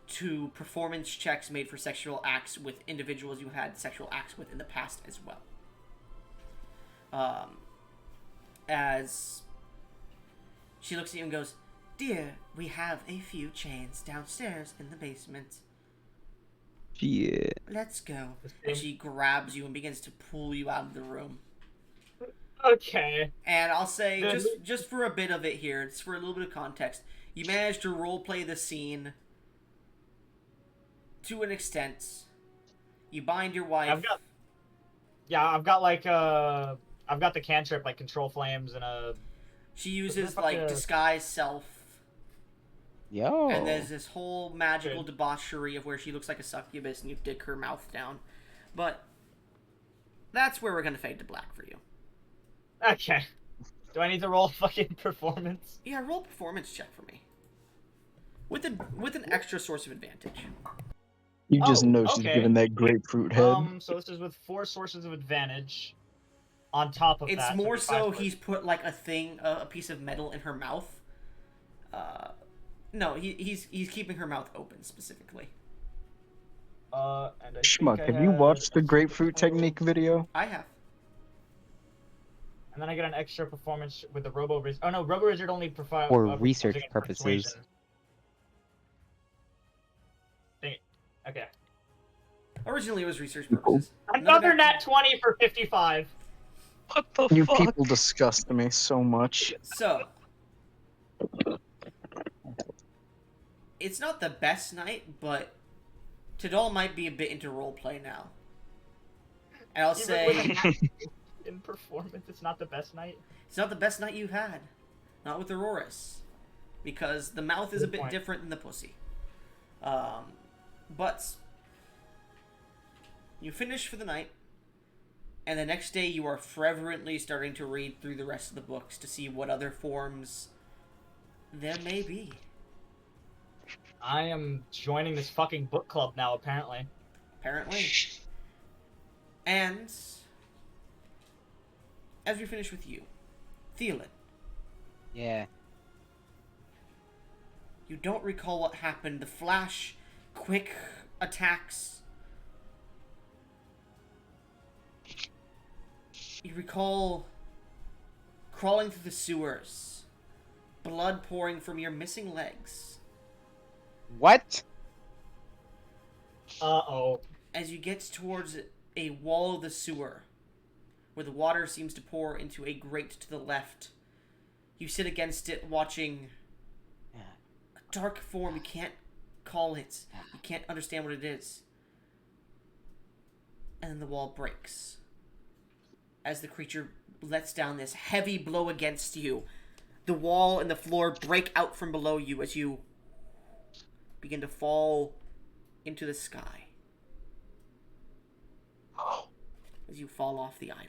to performance checks made for sexual acts with individuals you had sexual acts with in the past as well. As she looks at you and goes, "Dear, we have a few chains downstairs in the basement. Yeah. Let's go." And she grabs you and begins to pull you out of the room. Okay. And I'll say, just for a bit of it here, just for a little bit of context, you managed to roleplay the scene to an extent. You bind your wife. I've got the cantrip, like control flames and a. She uses Fuck like yeah. disguise self. Yo. And there's this whole magical debauchery of where she looks like a succubus and you dig her mouth down. But that's where we're gonna fade to black for you. Okay. Do I need to roll fucking performance? Yeah, roll a performance check for me. With an extra source of advantage. You just Oh, know she's okay. giving that grapefruit head. So this is with 4 sources of advantage. On top of It's that, more it'd be 5 so sources. he's put like a piece of metal in her mouth. No, he's keeping her mouth open specifically. And I think Schmuck, I have you had- watched the grapefruit technique video? I have. And then I get an extra performance with the Robo Wizard. Oh no, Robo Wizard only performs For research purposes. Okay. Originally it was research purposes. Another nat 20 for 55. What the You fuck? people disgust me so much. So, it's not the best night, but Tidal might be a bit into roleplay now. And I'll say, In performance, it's not the best night. it's not the best night you've had. Not with Auroras. Because the mouth is a Good bit point. different than the pussy. But you finish for the night. And the next day, you are fervently starting to read through the rest of the books to see what other forms there may be. I am joining this fucking book club now, apparently. Apparently. And as we finish with you, Thielen, Yeah. you don't recall what happened. The flash, quick attacks. You recall crawling through the sewers, blood pouring from your missing legs. What? Uh-oh. As you get towards a wall of the sewer, where the water seems to pour into a grate to the left, you sit against it watching a dark form. You can't call it. You can't understand what it is. And then the wall breaks. As the creature lets down this heavy blow against you, the wall and the floor break out from below you as you begin to fall into the sky. As you fall off the island.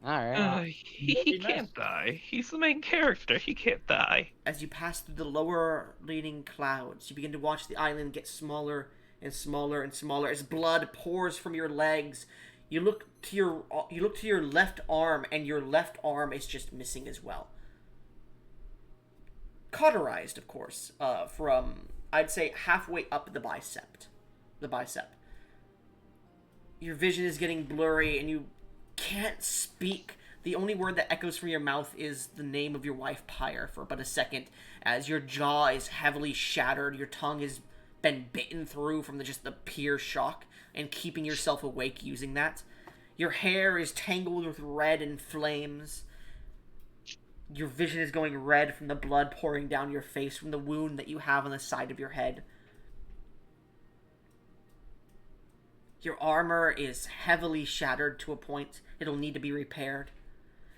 Alright. He can't die. He's the main character. He can't die. As you pass through the lower leading clouds, you begin to watch the island get smaller and smaller and smaller as blood pours from your legs. You look to your left arm, and your left arm is just missing as well. Cauterized, of course, from I'd say halfway up the bicep. Your vision is getting blurry, and you can't speak. The only word that echoes from your mouth is the name of your wife, Pyre, for but a second, as your jaw is heavily shattered. Your tongue has been bitten through from just the pure shock, and keeping yourself awake using that. Your hair is tangled with red and flames. Your vision is going red from the blood pouring down your face from the wound that you have on the side of your head. Your armor is heavily shattered to a point it'll need to be repaired.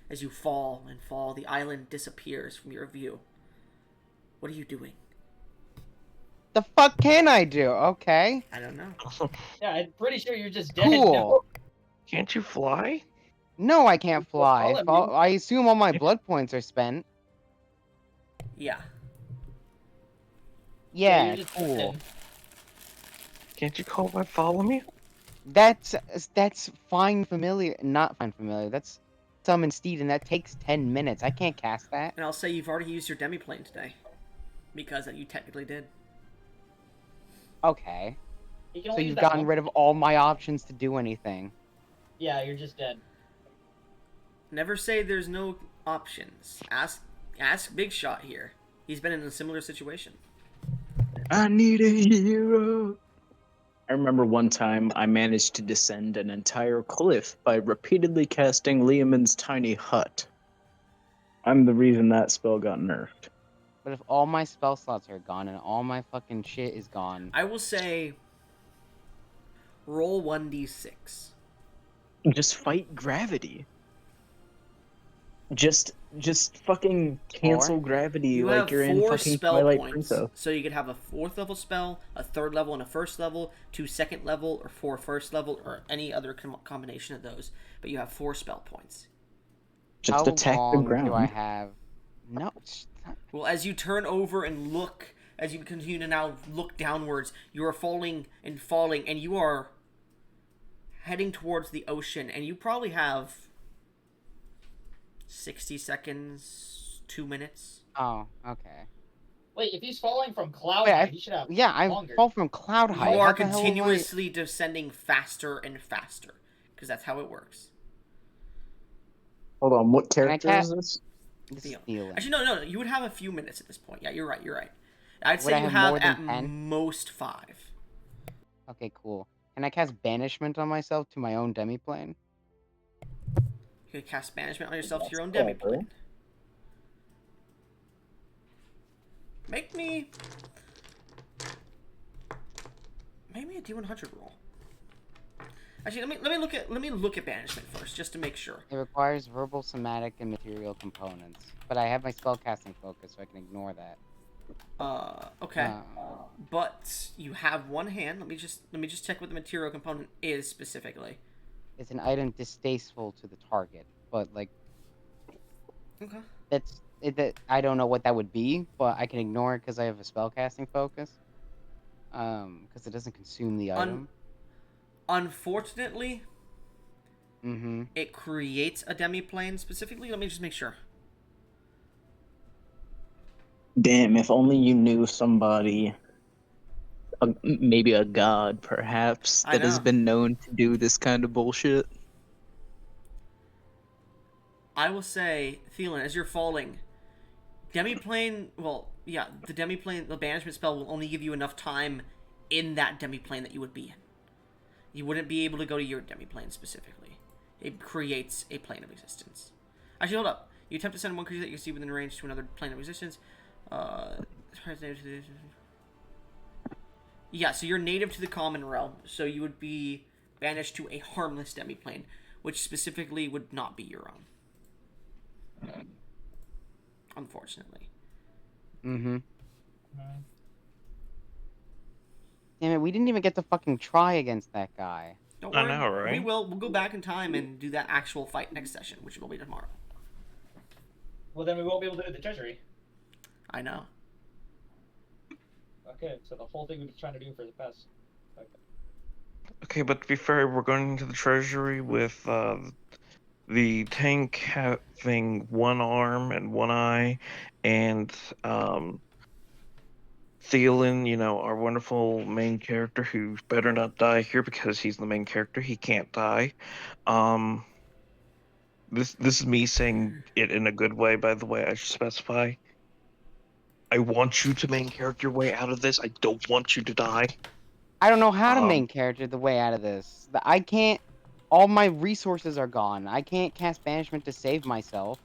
As you fall and fall, the island disappears from your view. What are you doing? The fuck can I do? Okay. I don't know. Yeah, I'm pretty sure you're just dead Cool. now. Can't you fly? No, I can't fly. I'll let you- I assume all my blood points are spent. Yeah. Yeah, you're just cool. dead. Can't you call my follow me? That's fine familiar. Not fine familiar. That's summon steed, and that takes 10 minutes. I can't cast that. And I'll say you've already used your demiplane today. Because you technically did. Okay. You can So only use you've that gotten one. rid of all my options to do anything. Yeah, you're just dead. Never say there's no options. Ask Big Shot here. He's been in a similar situation. I need a hero. I remember one time I managed to descend an entire cliff by repeatedly casting Liamon's tiny hut. I'm the reason that spell got nerfed. But if all my spell slots are gone and all my fucking shit is gone, I will say roll 1d6. Just fight gravity. Just fucking cancel Or gravity You like have you're in 4 fucking spell Twilight points, Princess. so you could have a 4th level spell, a 3rd level and a 1st level, 2 2nd level, or 4 1st level, or any other combination of those. But you have 4 spell points. Just how attack the long ground. do I have? No. Well, as you turn over and look, as you continue to now look downwards, you are falling, and you are heading towards the ocean, and you probably have 60 seconds, 2 minutes. Oh, okay. Wait, if he's falling from cloud Wait, height, he should have Yeah, I longer. fall from cloud height. You are How the hell am I- continuously descending faster and faster, because that's how it works. Hold on, what Can I character cat- is this? This is Theo. Thielen. Actually, no. You would have a few minutes at this point. Yeah, you're right. I'd Would say I you have have more at than 10? most 5. Okay, cool. Can I cast banishment on myself to my own demiplane? You can cast banishment on yourself to your own That's demiplane. Make me a D100 roll. Actually, let me look at banishment first, just to make sure. It requires verbal, somatic, and material components. But I have my spellcasting focus, so I can ignore that. Okay. But you have one hand. Let me just check what the material component is specifically. It's an item distasteful to the target, but like Okay. that's it. That I don't know what that would be, but I can ignore it because I have a spellcasting focus. Because it doesn't consume the item. Unfortunately, Mm-hmm. it creates a demi-plane specifically. Let me just make sure. Damn, if only you knew somebody, maybe a god perhaps, I that has know. been known to do this kind of bullshit. I will say, Thielen, as you're falling, demi-plane. Well, yeah, the demi-plane, the banishment spell will only give you enough time in that demi-plane that you would be in. You wouldn't be able to go to your demi-plane specifically. It creates a plane of existence. Actually, hold up. You attempt to send one creature that you see within range to another plane of existence. Yeah, so you're native to the common realm, so you would be banished to a harmless demi-plane, which specifically would not be your own. Unfortunately. Mm-hmm. Mhm. Damn it, we didn't even get to fucking try against that guy. Don't I worry. know, right? We will. We'll go back in time and do that actual fight next session, which will be tomorrow. Well, then we won't be able to do the treasury. I know. Okay, so the whole thing we've been trying to do for the past. Okay, but to be fair, we're going into the treasury with the tank having one arm and one eye, and Thielen, our wonderful main character, who better not die here because he's the main character. He can't die. Um, this is me saying it in a good way, by the way. I should specify. I want you to main character your way out of this. I don't want you to die. I don't know how to Um, main character the way out of this. I can't. All my resources are gone. I can't cast banishment to save myself,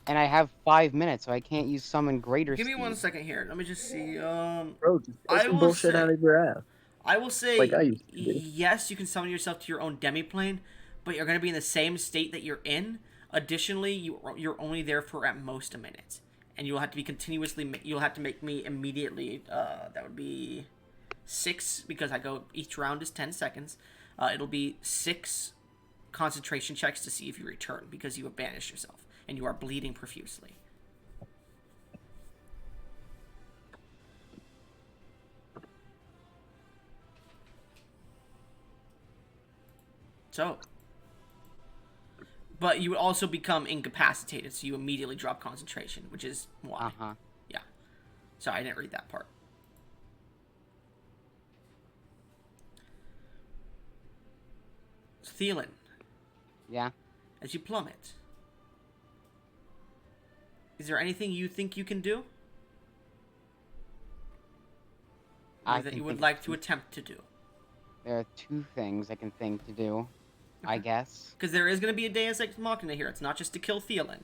and I have 5 minutes, so I can't use summon greater Give me speed. 1 second here. Let me just see. Bro, just pull I some will bullshit say. out of your ass. I will say. Like I used to do. Yes, you can summon yourself to your own demi-plane, but you're going to be in the same state that you're in. Additionally, you're only there for at most a minute, and you'll have to be continuously. You'll have to make me immediately. That would be 6 because I go. Each round is 10 seconds. It'll be 6 concentration checks to see if you return because you have banished yourself and you are bleeding profusely. So, but you would also become incapacitated, so you immediately drop concentration, which is why. Uh-huh. Yeah. Sorry, I didn't read that part. Thielen, Yeah. as you plummet, is there anything you think you can do? Or that can you would think like of to attempt to do? There are 2 things I can think to do. I guess. Because there is going to be a Deus Ex Machina here. It's not just to kill Thielen.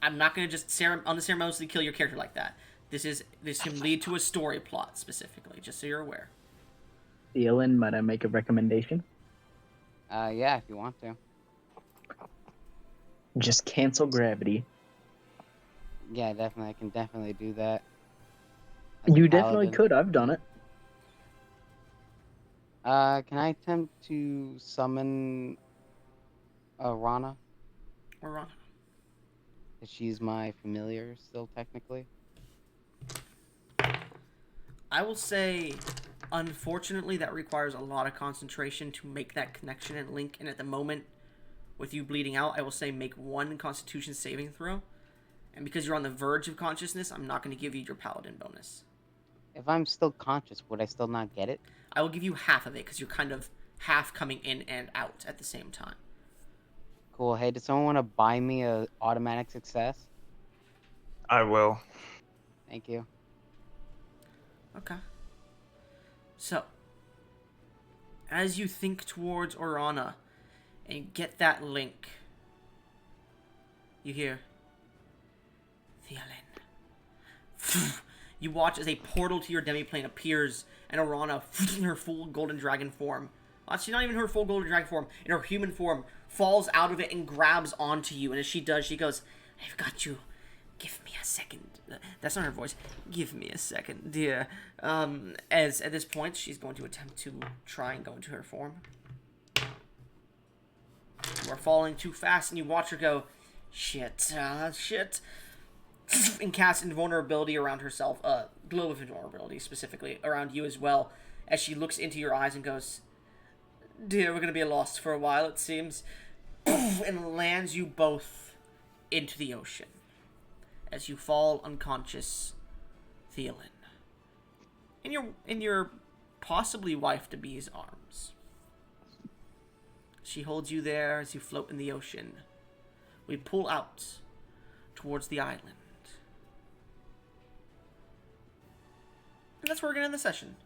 I'm not going to just unceremoniously kill your character like that. This can lead to a story plot specifically, just so you're aware. Thielen, might I make a recommendation? Yeah, if you want to. Just cancel gravity. Yeah, definitely. I can definitely do that. You definitely Paladin. could. I've done it. Can I attempt to summon Rana? We're on. She's my familiar still, technically. I will say, unfortunately, that requires a lot of concentration to make that connection and link. And at the moment, with you bleeding out, I will say make 1 Constitution saving throw. And because you're on the verge of consciousness, I'm not going to give you your Paladin bonus. If I'm still conscious, would I still not get it? I will give you half of it because you're kind of half coming in and out at the same time. Cool. Hey, does someone want to buy me a automatic success? I will. Thank you. Okay. So, as you think towards Orana and get that link, you hear Thielen. You watch as a portal to your demiplane appears, and Orana, in her full golden dragon form, actually not even her full golden dragon form, in her human form, falls out of it and grabs onto you. And as she does, she goes, "I've got you. Give me a second." That's not her voice. "Give me a second, dear." As at this point, she's going to attempt to try and go into her form. You are falling too fast, and you watch her go, shit, shit, and cast invulnerability around herself, glow of invulnerability specifically, around you as well, as she looks into your eyes and goes, dear, we're gonna be lost for a while, it seems, and lands you both into the ocean, as you fall unconscious, Thielen, in your possibly wife-to-be's arms. She holds you there as you float in the ocean. We pull out towards the island. And that's where we're going to end the session.